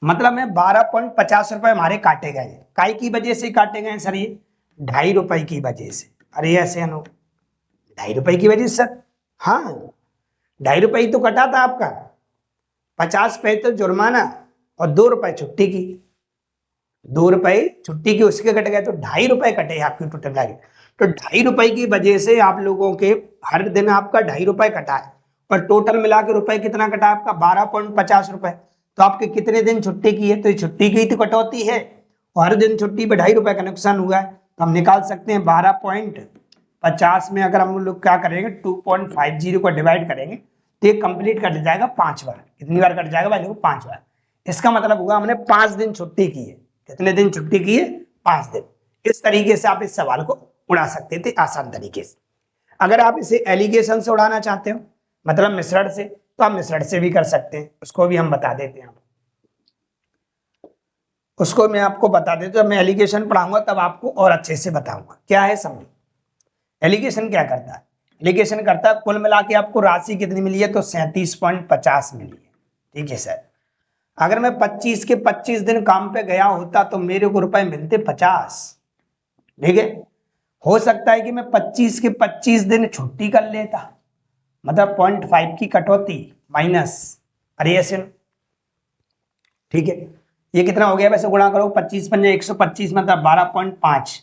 A: मतलब में 12.50 रुपए हमारे काटे गए। काय की वजह से काटे गए सर? ये 2.5 रुपए की वजह से। अरे ऐसे अनु 2.5 रुपए की वजह से सर? हाँ, 2.5 रुपए तो कटा था आपका, 50 पैसे तो जुर्माना और 2 रुपए छुट्टी की, 2 रुपए छुट्टी की उसके कट गए तो 2.5 रुपए कटे आपके टोटल लागे। तो 2.5 रुपए की वजह से आप लोगों के हर दिन आपका 2.5 रुपए कटा है और टोटल मिला के रुपए कितना कटा आपका, 12.50 रुपए। तो आपके कितने दिन छुट्टी की है, तो ये छुट्टी की तो कटौती है और हर दिन छुट्टी पे 2.5 रुपए का नुकसान हुआ है। तो हम निकाल सकते हैं 12.50 में अगर हम लोग क्या करेंगे 2.50 को डिवाइड करेंगे तो ये कंप्लीट कट जाएगा 5 बार। कितनी बार कट जाएगा भाई लोग? 5 बार। इसका मतलब हुआ हमने 5 दिन छुट्टी की है। कितने दिन छुट्टी की है? 5 दिन। इस तरीके से आप इस सवाल को उड़ा सकते थे आसान तरीके से। अगर आप इसे एलिगेशन से उड़ाना चाहते हो, मतलब मिश्रण से, तो आप मिश्रण से भी कर सकते हैं, उसको भी हम बता देते हैं। उसको मैं आपको बता देता हूं, जब मैं एलिगेशन पढ़ाऊंगा तब आपको और अच्छे से बताऊंगा क्या है। समझ एलिगेशन क्या करता है? एलिगेशन करता है कुल मिला के आपको राशि कितनी मिली है, तो 37.50 मिली है। ठीक है सर, अगर मैं 25 के 25 दिन काम पे गया होता तो मेरे को रुपए मिलते 50। ठीक है, हो सकता है कि मैं 25 के 25 दिन छुट्टी कर लेता, मतलब 0.5 की कटौती माइनस। अरे ऐसे, ठीक है, ये कितना हो गया वैसे गुणा करो, 25 पंजे 125 मतलब 12.5।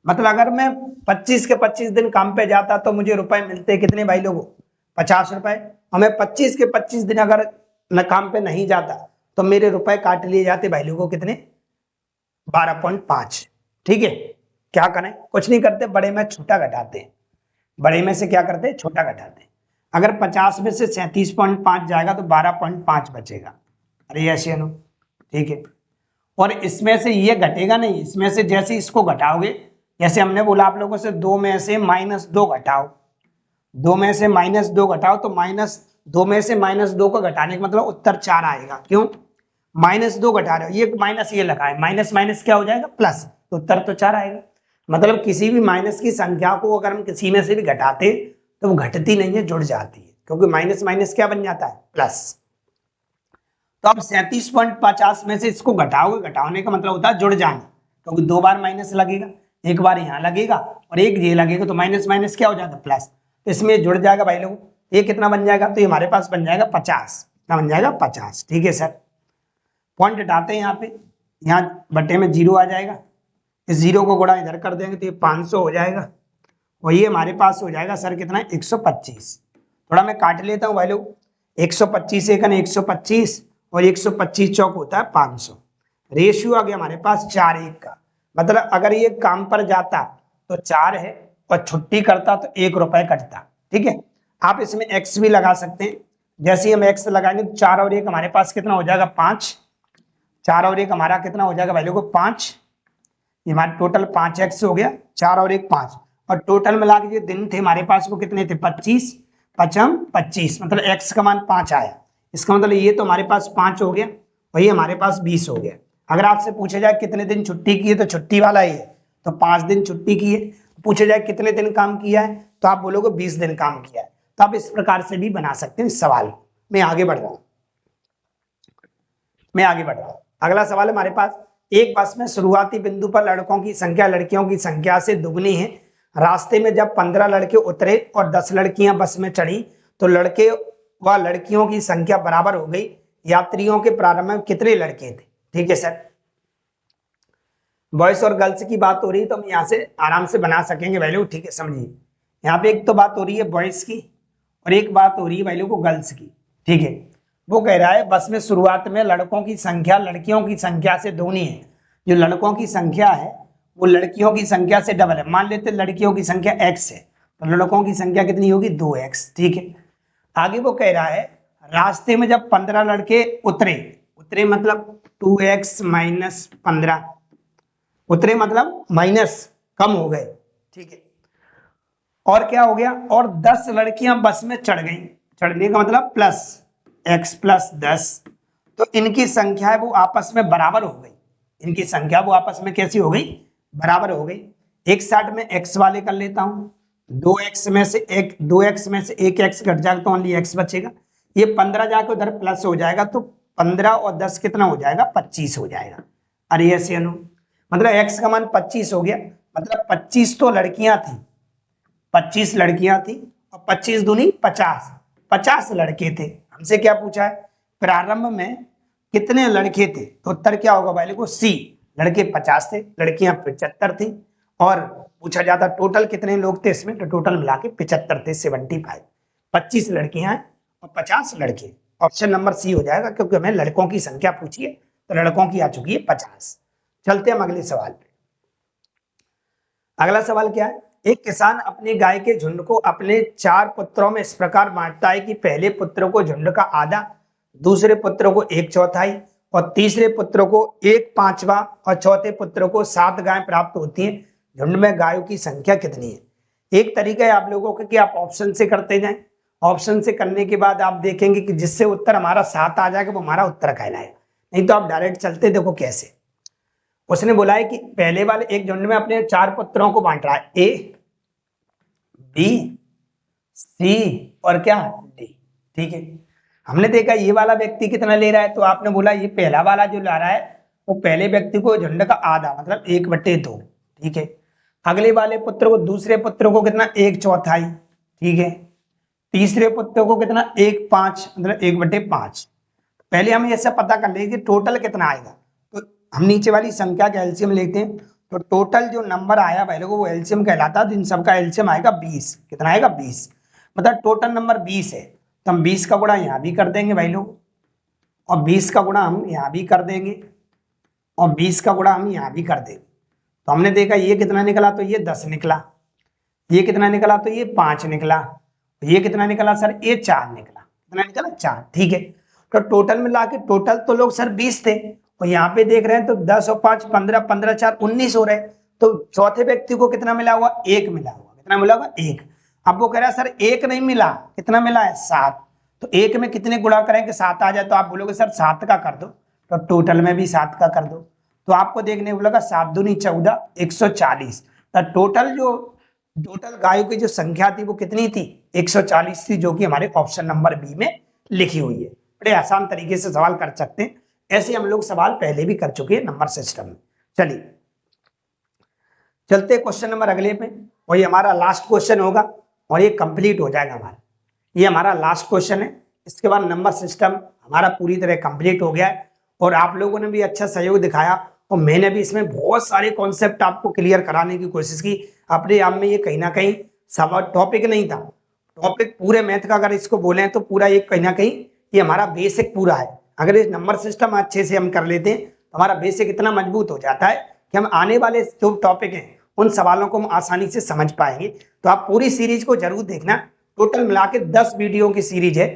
A: मतलब अगर मैं 25 के 25 दिन काम पे जाता तो मुझे रुपए मिलते कितने भाई लोगों, 50 रुपए। और मैं 25 के 25 दिन अगर न काम पे नहीं जाता तो मेरे रुपए काट लिए जाते भाई लोगों कितने, 12.5। ठीक है, क्या करें, कुछ नहीं करते, बड़े में छोटा घटाते हैं। बड़े में से क्या करते हैं, छोटा घटाते हैं। अगर 50 में से 37.5 जाएगा तो 12.5 बचेगा। अरे ऐसे अनु, ठीक है। और इसमें से ये घटेगा नहीं, इसमें से जैसे इसको घटाओगे, जैसे हमने बोला आप लोगों से 2 में से -2 घटाओ, 2 में से -2 घटाओ, तो -2 में से -2 को घटाने का मतलब उत्तर 4 आएगा। क्यों? -2 घटा रहे हो, ये माइनस ये लगा है, माइनस माइनस क्या हो जाएगा, प्लस, तो उत्तर तो 4 आएगा। मतलब किसी भी माइनस की संख्या को अगर हम किसी में से भी घटाते तो वो घटती नहीं है, जुड़ जाती है, क्योंकि माइनस माइनस क्या बन जाता है, प्लस। तो अब 37.50 में से इसको घटाओगे, घटाने का मतलब होता है जुड़ जाना, क्योंकि 2 बार माइनस लगेगा, एक बार यहाँ लगेगा और एक ये लगेगा, तो माइनस माइनस क्या हो जाता है, प्लस। तो इसमें जुड़ जाएगा भाई लोग, ये कितना बन जाएगा, तो ये हमारे पास बन जाएगा 50। कितना बन जाएगा, 50। ठीक है सर, पॉइंट हटाते हैं यहाँ पे, यहाँ बट्टे में 0 आ जाएगा, इस 0 को गुणा इधर कर देंगे तो ये 500 हो जाएगा और ये हमारे पास हो जाएगा सर कितना, 125। थोड़ा मैं काट लेता हूँ भाई लोग, 125 एकन 125 और 125 चौक होता है 500। रेशियो आ गया हमारे पास 4:1 का। मतलब अगर ये काम पर जाता तो 4 है और छुट्टी करता तो 1 रुपए कटता। ठीक है, आप इसमें x भी लगा सकते हैं। जैसे ही हम x लगाएंगे तो 4 और 1 हमारे पास कितना हो जाएगा, 5। 4 और 1 हमारा कितना हो जाएगा भाई लोगों, 5। ये हमारे टोटल 5x हो गया, 4 और 1 5, और टोटल मिला के जो दिन थे हमारे पास वो कितने थे 25, 5 25, मतलब x का मान 5 आया। इसका मतलब ये तो हमारे पास 5 हो गया, वही हमारे पास 20 हो गया। अगर आपसे पूछा जाए कितने दिन छुट्टी की है तो छुट्टी वाला ही है, तो 5 दिन छुट्टी की है। पूछा जाए कितने दिन काम किया है तो आप बोलोगे 20 दिन काम किया है। तो आप इस प्रकार से भी बना सकते हैं इस सवाल को। मैं आगे बढ़ रहा हूं, अगला सवाल हमारे पास, एक बस में शुरुआती बिंदु पर लड़कों की संख्या लड़कियों की संख्या से दुगनी है। रास्ते में जब 15 लड़के उतरे और 10 लड़कियां बस में चढ़ी तो लड़के व लड़कियों की संख्या बराबर हो गई। यात्रियों के प्रारंभ में कितने लड़के थे? ठीक है सर, बॉयज और गर्ल्स की बात हो रही है तो हम यहाँ से आराम से बना सकेंगे वैल्यू। ठीक है, समझिए यहाँ पे एक तो बात हो रही है बॉयज की और एक बात हो रही है वैल्यू को गर्ल्स की। ठीक है, वो कह रहा है बस में शुरुआत में लड़कों की संख्या लड़कियों की संख्या से दोगुनी है। जो लड़कों की संख्या है वो लड़कियों की संख्या से डबल है। मान लेते लड़कियों की संख्या x है तो लड़कों की संख्या कितनी होगी 2x। ठीक है, आगे वो कह रहा है रास्ते में जब 15 लड़के उतरे मतलब 2x माइनस 15, उतरे मतलब माइनस कम हो गए। ठीक है, और क्या हो गया, और 10 लड़कियां बस में चढ़ गई। चढ़ने का मतलब प्लस x प्लस 10, तो इनकी संख्या है वो आपस में बराबर हो गई। इनकी संख्या वो आपस में कैसी हो गई? बराबर हो गई। एक साइड में x वाले कर लेता हूं, 2x में से एक 1x घट जाएगा तो ओनली x बचेगा। ये 15 जाकर उधर प्लस हो जाएगा तो 15 और 10 कितना हो जाएगा? 25 हो जाएगा। अरे ऐसे अनु, मतलब x का मान 25 हो गया, मतलब 25 तो लड़कियां थी, 25 लड़कियां थी और 25 दूनी 50, 50 लड़के थे। हमसे क्या पूछा है? प्रारंभ में कितने लड़के थे? तो उत्तर क्या होगा भाई? को सी, लड़के 50 थे, लड़कियां 75 थी। और पूछा जाता टोटल कितने लोग थे इसमें, तो टोटल मिला के 75 थे, 75। 25 लड़कियां और 50 लड़के, ऑप्शन नंबर सी हो जाएगा क्योंकि हमें लड़कों की संख्या पूछी है तो लड़कों की आ चुकी है 50। चलते हम अगले सवाल पे। अगला सवाल क्या है? एक किसान अपने गाय के झुंड को अपने 4 पुत्रों में इस प्रकार बांटता है कि पहले पुत्र को झुंड का आधा, दूसरे पुत्र को 1/4 और तीसरे पुत्र को 1/5 और चौथे पुत्र को 7 गायें प्राप्त होती हैं। झुंड में गायों की संख्या कितनी है? एक तरीका है आप लोगों का कि आप ऑप्शन से करते जाएं। ऑप्शन से करने के बाद आप देखेंगे कि जिससे उत्तर हमारा 7 आ जाएगा वो हमारा उत्तर कहलाएगा। नहीं तो आप डायरेक्ट चलते देखो कैसे। उसने बोला है कि पहले वाले एक झुंड में अपने 4 पुत्रों को बांट रहा है, ए बी सी और क्या डी। ठीक है, हमने देखा ये वाला व्यक्ति कितना ले रहा है तो आपने बोला ये पहला वाला जो ला रहा है वो पहले व्यक्ति को झुंड का आधा मतलब 1/2। ठीक है, अगले वाले पुत्र को, दूसरे पुत्र को कितना 1/4। ठीक है, तीसरे पुत्र को कितना 1/5 मतलब 1/5। पहले हम ऐसा पता कर लेंगे टोटल कितना आएगा। तो हम नीचे वाली संख्या का एलसीएम लेते हैं तो टोटल जो नंबर आया पहले को वो एलसीएम कहलाता है। तो इन सबका एलसीएम आएगा 20। कितना आएगा? 20, मतलब टोटल नंबर 20 है। तो हम 20 का गुणा यहाँ भी कर देंगे भाई लोग, और 20 का गुणा हम यहाँ भी कर देंगे, और 20 का गुणा हम यहाँ भी कर देंगे। तो हमने देखा ये कितना निकला, तो ये 10 निकला। ये कितना निकला? तो ये 5 निकला। ये कितना निकला सर? ये 4 निकला। कितना निकला? 4। ठीक है, तो टोटल मिला के टोटल तो लोग सर 20 थे और यहाँ पे देख रहे हैं तो 10 और 5 15, 15 4 19 हो रहे। तो चौथे व्यक्ति को कितना मिला हुआ? 1 मिला हुआ। कितना मिला हुआ? 1। अब वो कह रहा है सर 1 नहीं मिला, कितना मिला है? 7। तो 1 में कितने गुणा करें कि 7 आ जाए? तो आप बोलोगे सर 7 का कर दो, तो टोटल में भी 7 का कर दो। तो आपको देखने को बोलेगा 7 दूनी 14, 140। तो टोटल गायों की जो संख्या थी वो कितनी थी? 140 थी, जो कि हमारे ऑप्शन नंबर बी में लिखी हुई है। बड़े आसान तरीके से सवाल कर सकते हैं, ऐसे हम लोग सवाल पहले भी कर चुके हैं नंबर सिस्टम में। चलिए चलते क्वेश्चन नंबर अगले पे, और ये हमारा लास्ट क्वेश्चन होगा और ये कंप्लीट हो जाएगा हमारा। ये हमारा लास्ट क्वेश्चन है, इसके बाद नंबर सिस्टम हमारा पूरी तरह कंप्लीट हो गया है। और आप लोगों ने भी अच्छा सहयोग दिखाया और मैंने भी इसमें बहुत सारे कॉन्सेप्ट आपको क्लियर कराने की कोशिश की। अपने आप में ये कहीं ना कहीं सब टॉपिक नहीं था, टॉपिक पूरे मैथ का अगर इसको बोले तो पूरा ये कहीं ना कहीं ये हमारा बेसिक पूरा है। अगर इस नंबर सिस्टम अच्छे से हम कर लेते हैं तो हमारा बेसिक इतना मजबूत हो जाता है कि हम आने वाले जो टॉपिक हैं उन सवालों को हम आसानी से समझ पाएंगे। तो आप पूरी सीरीज को जरूर देखना, टोटल मिला के 10 वीडियो की सीरीज है।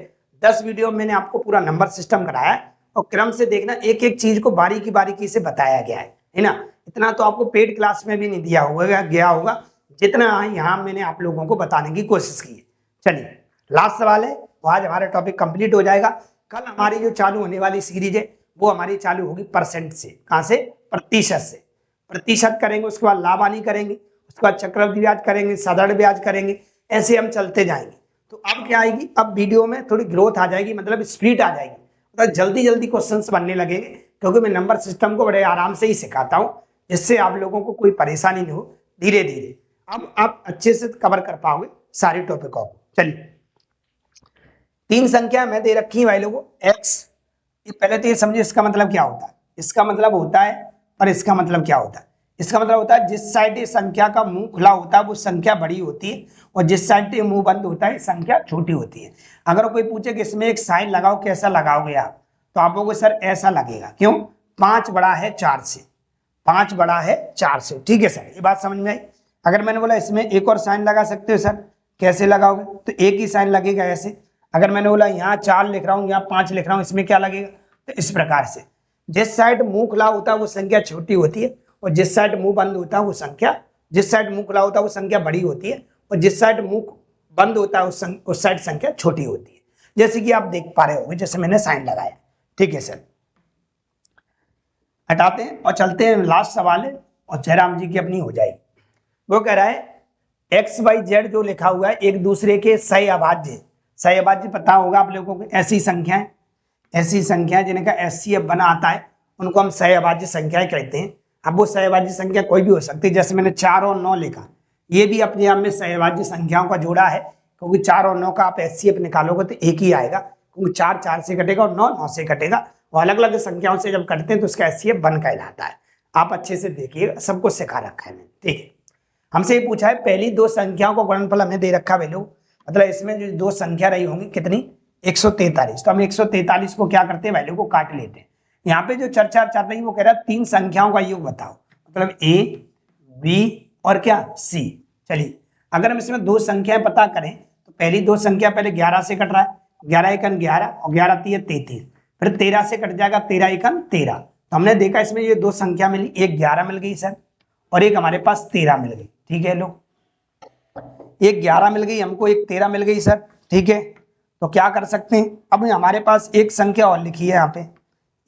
A: 10 वीडियो मैंने आपको पूरा नंबर सिस्टम कराया है और क्रम से देखना, एक एक चीज को बारीकी बारीकी से बताया गया है ना। इतना तो आपको पेड क्लास में भी नहीं दिया होगा, गया होगा, जितना यहाँ मैंने आप लोगों को बताने की कोशिश की है। चलिए लास्ट सवाल है, तो आज हमारा टॉपिक कंप्लीट हो जाएगा। कल हमारी जो चालू होने वाली सीरीज है वो हमारी चालू होगी परसेंट से। कहाँ से? प्रतिशत से। प्रतिशत करेंगे, उसके बाद लाभानी करेंगे, उसके बाद चक्रवृद्धि ब्याज करेंगे, साधारण ब्याज करेंगे, ऐसे हम चलते जाएंगे। तो अब क्या आएगी, अब वीडियो में थोड़ी ग्रोथ आ जाएगी, मतलब स्पीड आ जाएगी, तो जल्दी जल्दी क्वेश्चंस बनने लगेंगे, क्योंकि मैं नंबर सिस्टम को बड़े आराम से ही सिखाता हूँ, जिससे आप लोगों को कोई परेशानी नहीं हो। धीरे धीरे अब आप अच्छे से कवर कर पाओगे सारे टॉपिकों को। चलिए 3 संख्या मैं दे रखी है भाई लोगों x। पहले तो ये समझिए इसका मतलब क्या होता है। इसका मतलब होता है, और इसका मतलब क्या होता है? इसका मतलब होता है जिस साइड संख्या का मुंह खुला होता है वो संख्या बड़ी होती है, और जिस साइड मुंह बंद होता है संख्या छोटी होती है। अगर कोई पूछे कि इसमें एक साइन लगाओ, कैसा लगाओगे आप, तो आप लोगों सर ऐसा लगेगा। क्यों? 5 बड़ा है 4 से, 5 बड़ा है 4 से। ठीक है सर, ये बात समझ में आई। अगर मैंने बोला इसमें एक और साइन लगा सकते हो सर, कैसे लगाओगे? तो एक ही साइन लगेगा ऐसे। अगर मैंने बोला यहाँ 4 लिख रहा हूँ, यहाँ 5 लिख रहा हूँ, इसमें क्या लगेगा? तो इस प्रकार से जिस साइड मुंह खुला होता है वो संख्या छोटी होती है, और जिस साइड मुंह बंद होता है वो संख्या, जिस साइड मुंह खुला होता है वो संख्या बड़ी होती है, और जिस साइड मुंह बंद होता है उस साइड संख्या छोटी होती है। जैसे कि आप देख पा रहे होंगे, जैसे मैंने साइन लगाया। ठीक है सर, हटाते हैं और चलते हैं। लास्ट सवाल है और जयराम जी की अपनी हो जाएगी। वो कह रहा है एक्स वाई जेड जो लिखा हुआ है एक दूसरे के सहअभाज्य। सहअभाज्य पता होगा आप लोगों को, ऐसी संख्याएं जिनका एचसीएफ बना आता है उनको हम सहअभाज्य संख्याएं कहते हैं। अब वो सहअभाज्य संख्या कोई भी हो सकती है, जैसे मैंने 4 और 9 लिखा, ये भी अपने आप में सहअभाज्य संख्याओं का जोड़ा है, क्योंकि 4 और 9 का आप एचसीएफ निकालोगे तो एक ही आएगा, क्योंकि 4 4 से कटेगा और 9 9 से कटेगा। वो अलग अलग संख्याओं से जब कटते हैं तो उसका एचसीएफ बन कहलाता है। आप अच्छे से देखिए, सबको सिखा रखा है मैंने। ठीक है, हमसे ये पूछा है पहली 2 संख्याओं को गुणनफल हमें दे रखा है लोग, मतलब इसमें जो 2 संख्या रही होंगी कितनी? 143। तो हम 143 को क्या करते हैं, वैल्यू को काट लेते हैं। यहाँ पे जो चर्चा चल रही है वो कह रहा है 3 संख्याओं का योग बताओ, मतलब ए बी और क्या सी। चलिए अगर हम इसमें 2 संख्याएं पता करें तो पहली 2 संख्या पहले 11 से कट रहा है, 11 एकन 11 और 11 3 33, फिर 13 से कट जाएगा, 13 एकन 13। तो हमने देखा इसमें ये 2 संख्या मिली, एक 11 मिल गई सर और एक हमारे पास 13 मिल गई। ठीक है लोग, एक 11 मिल गई हमको, एक 13 मिल गई सर। ठीक है, तो क्या कर सकते हैं, अब हमारे पास एक संख्या और लिखी है यहाँ पे,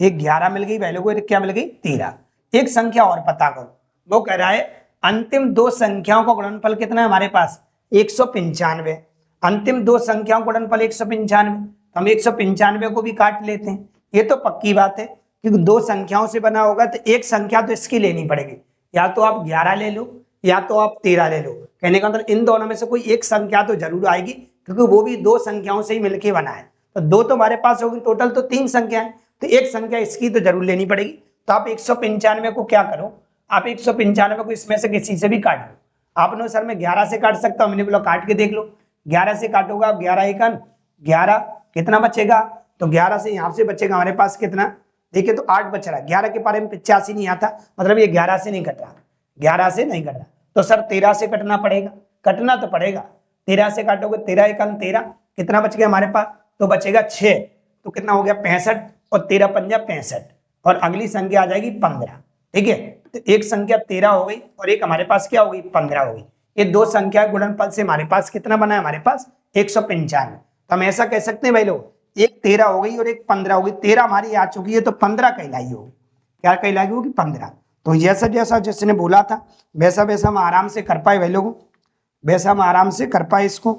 A: एक 11 मिल गई वैल्यू को, क्या मिल गई? 13। एक संख्या और पता करो, वो कह रहा है अंतिम 2 संख्याओं का गुणनफल कितना है हमारे पास? 195। अंतिम 2 संख्याओं का गुणनफल 195, तो हम 195 को भी काट लेते हैं। ये तो पक्की बात है, क्योंकि 2 संख्याओं से बना होगा तो एक संख्या तो इसकी लेनी पड़ेगी, या तो आप 11 ले लो या तो आप 13 ले लो। कहने का मतलब इन दोनों में से कोई एक संख्या तो जरूर आएगी, क्योंकि वो भी 2 संख्याओं से ही मिलके बना है। तो 2 तो हमारे पास होगी, टोटल तो 3 संख्या है, तो एक संख्या इसकी तो जरूर लेनी पड़ेगी। तो आप 195 को क्या करो, आप 195 को इसमें से किसी से भी काट लो। आपने सर मैं 11 से काट सकता हूँ, मैंने बोला काट के देख लो। 11 से काटोगा, 11 एकन 11, कितना बचेगा? तो 11 से यहाँ से बचेगा हमारे पास कितना, देखिए तो 8 बच रहा है। 11 के बारे में 85 नहीं आता, मतलब ये 11 से नहीं कट रहा, 11 से नहीं कट रहा, तो सर 13 से कटना पड़ेगा, कटना तो पड़ेगा। 13 से काटोगे, 13 एकन 13, कितना बच गया हमारे पास? तो बचेगा 6, तो कितना हो गया? 65, और 13 पंजा 65, और अगली संख्या आ जाएगी 15। ठीक है, तो एक संख्या 13 हो गई और एक हमारे पास क्या हो गई? 15 हो गई। ये 2 संख्या गुणनफल से हमारे पास कितना बना है? हमारे पास 195। तो हम ऐसा कह सकते हैं भाई लोग, एक 13 हो गई और एक 15 हो गई। 13 हमारी आ चुकी है तो 15 कहलाई होगी, क्या कहलाई होगी? 15। तो जैसा जैसा जिसने बोला था वैसा वैसा हम आराम से कर पाए भाई लोगों, वैसा हम आराम से कर पाए इसको,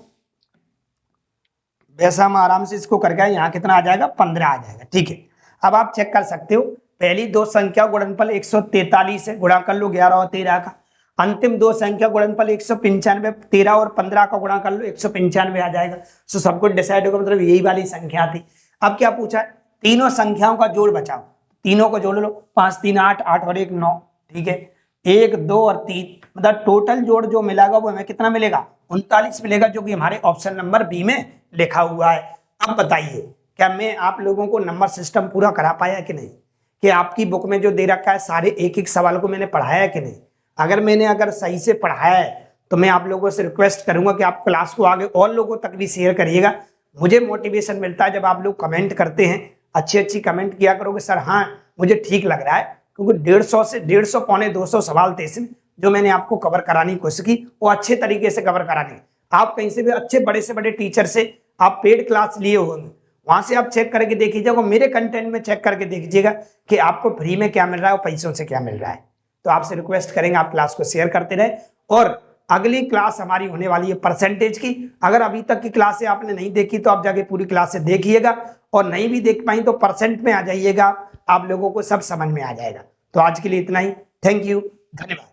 A: वैसा हम आराम से इसको कर गए। यहाँ कितना आ जाएगा? 15 आ जाएगा। ठीक है, अब आप चेक कर सकते हो, पहली 2 संख्या गुणनफल 143 है, गुणा कर लो 11 और 13 का। अंतिम 2 संख्या गुणनफल 195, 13 और 15 का गुणा कर लो, 195 आ जाएगा। सो सब कुछ डिसाइड होगा, मतलब यही वाली संख्या थी। अब क्या पूछा है? तीनों संख्याओं का जोड़ बचाओ, तीनों को जोड़ लो। 5 3 8, 8 और 1 9। ठीक है, 1 2 और 3, मतलब टोटल जोड़ जो मिलेगा वो हमें कितना मिलेगा? 39 मिलेगा, जो कि हमारे ऑप्शन नंबर बी में लिखा हुआ है। अब बताइए क्या मैं आप लोगों को नंबर सिस्टम पूरा करा पाया कि नहीं, कि आपकी बुक में जो दे रखा है सारे एक एक सवाल को मैंने पढ़ाया कि नहीं? अगर सही से पढ़ाया है तो मैं आप लोगों से रिक्वेस्ट करूंगा कि आप क्लास को आगे और लोगों तक भी शेयर करिएगा। मुझे मोटिवेशन मिलता है जब आप लोग कमेंट करते हैं, अच्छी अच्छी कमेंट किया करोगे, सर हाँ मुझे ठीक लग रहा है, क्योंकि 150 से 150 पौने 200 सवाल थे इसमें जो मैंने आपको कवर कराने की कोशिश की, वो अच्छे तरीके से कवर कराने। आप कहीं से भी अच्छे बड़े से बड़े टीचर से आप पेड क्लास लिए होंगे, वहां से आप चेक करके देखिएगा, मेरे कंटेंट में चेक करके देखिएगा कि आपको फ्री में क्या मिल रहा है और पैसों से क्या मिल रहा है। तो आपसे रिक्वेस्ट करेंगे आप क्लास को शेयर करते रहे। और अगली क्लास हमारी होने वाली है परसेंटेज की। अगर अभी तक की क्लासें आपने नहीं देखी तो आप जाके पूरी क्लास से देखिएगा, और नहीं भी देख पाई तो परसेंट में आ जाइएगा, आप लोगों को सब समझ में आ जाएगा। तो आज के लिए इतना ही। थैंक यू, धन्यवाद।